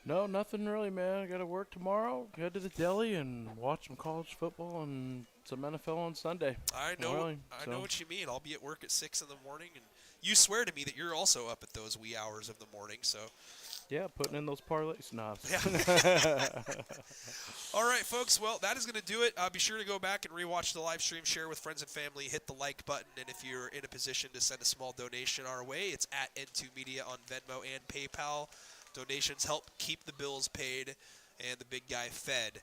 No, nothing really, man. I got to work tomorrow, head to the deli, and watch some college football and some NFL on Sunday. I know what you mean. I'll be at work at 6 in the morning, and you swear to me that you're also up at those wee hours of the morning. So, yeah, putting in those parlays. No. Yeah. All right, folks. Well, that is going to do it. Be sure to go back and rewatch the live stream, share with friends and family, hit the like button, and if you're in a position to send a small donation our way, it's at N2 Media on Venmo and PayPal. Donations help keep the bills paid and the big guy fed.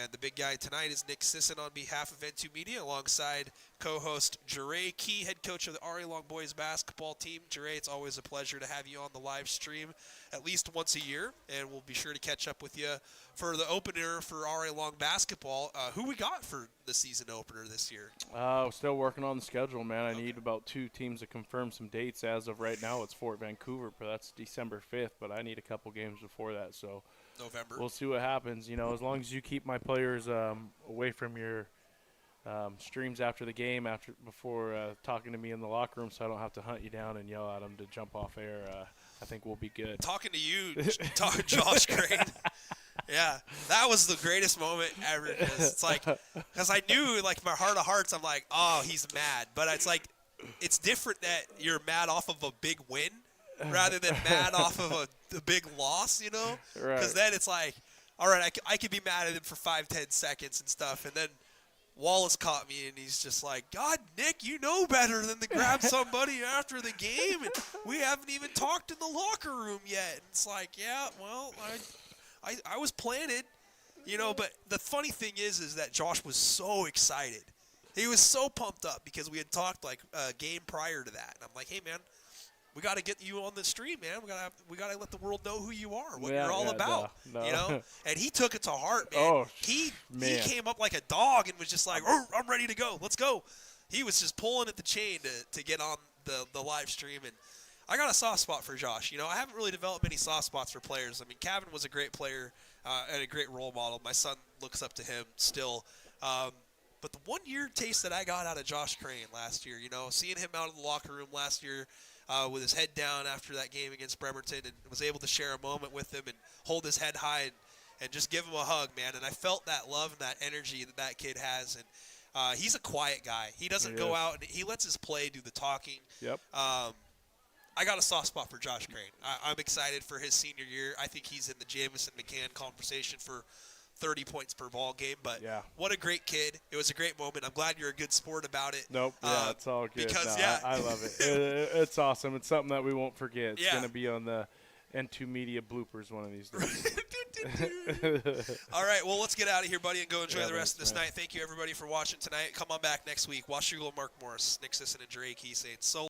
And the big guy tonight is Nick Sisson on behalf of N2 Media, alongside co-host Jeray Key, head coach of the RA Long boys basketball team. Jeray, it's always a pleasure to have you on the live stream at least once a year, and we'll be sure to catch up with you for the opener for RA Long basketball. Who we got for the season opener this year? Still working on the schedule, man. I need about 2 teams to confirm some dates. As of right now, it's Fort Vancouver, but that's December 5th, but I need a couple games before that, so November. We'll see what happens. You know, as long as you keep my players away from your streams after the game, before talking to me in the locker room, so I don't have to hunt you down and yell at them to jump off air. I think we'll be good. Talking to you, Josh Crane. Yeah, that was the greatest moment ever. It's like, because I knew, like, my heart of hearts, I'm like, oh, he's mad. But it's like, it's different that you're mad off of a big win rather than mad off of a big loss, you know? Right. Because then it's like, all right, I could be mad at him for 5-10 seconds and stuff, and then Wallace caught me, and he's just like, God, Nick, you know better than to grab somebody after the game, and we haven't even talked in the locker room yet. And it's like, yeah, well, I was planted, you know, but the funny thing is that Josh was so excited. He was so pumped up because we had talked like a game prior to that. And I'm like, hey, man, we got to get you on the stream, man. We got to let the world know who you are, what you're all about, no. you know. And he took it to heart, man. Oh, he man. came up like a dog and was just like, oh, I'm ready to go. Let's go. He was just pulling at the chain to get on the live stream. And I got a soft spot for Josh. You know, I haven't really developed many soft spots for players. I mean, Kevin was a great player and a great role model. My son looks up to him still. But the 1 year taste that I got out of Josh Crane last year, you know, seeing him out in the locker room last year, with his head down after that game against Bremerton, and was able to share a moment with him and hold his head high and just give him a hug, man. And I felt that love and that energy that kid has. And He's a quiet guy. He doesn't He go is. out, and he lets his play do the talking. Yep. I got a soft spot for Josh Crane. I'm excited for his senior year. I think he's in the Jamison McCann conversation for 30 points per ball game. But Yeah. what a great kid. It was a great moment. I'm glad you're a good sport about it. Nope. Yeah, it's all good. Because, No, yeah. I love it. It's awesome. It's something that we won't forget. It's Yeah. going to be on the N2 Media bloopers one of these days. All right, well, let's get out of here, buddy, and go enjoy Yeah, the rest of thanks, this man. night. Thank you, everybody, for watching tonight. Come on back next week. Watch Shugle, Mark Morris, Nick Sisson, and Drake Heath saying so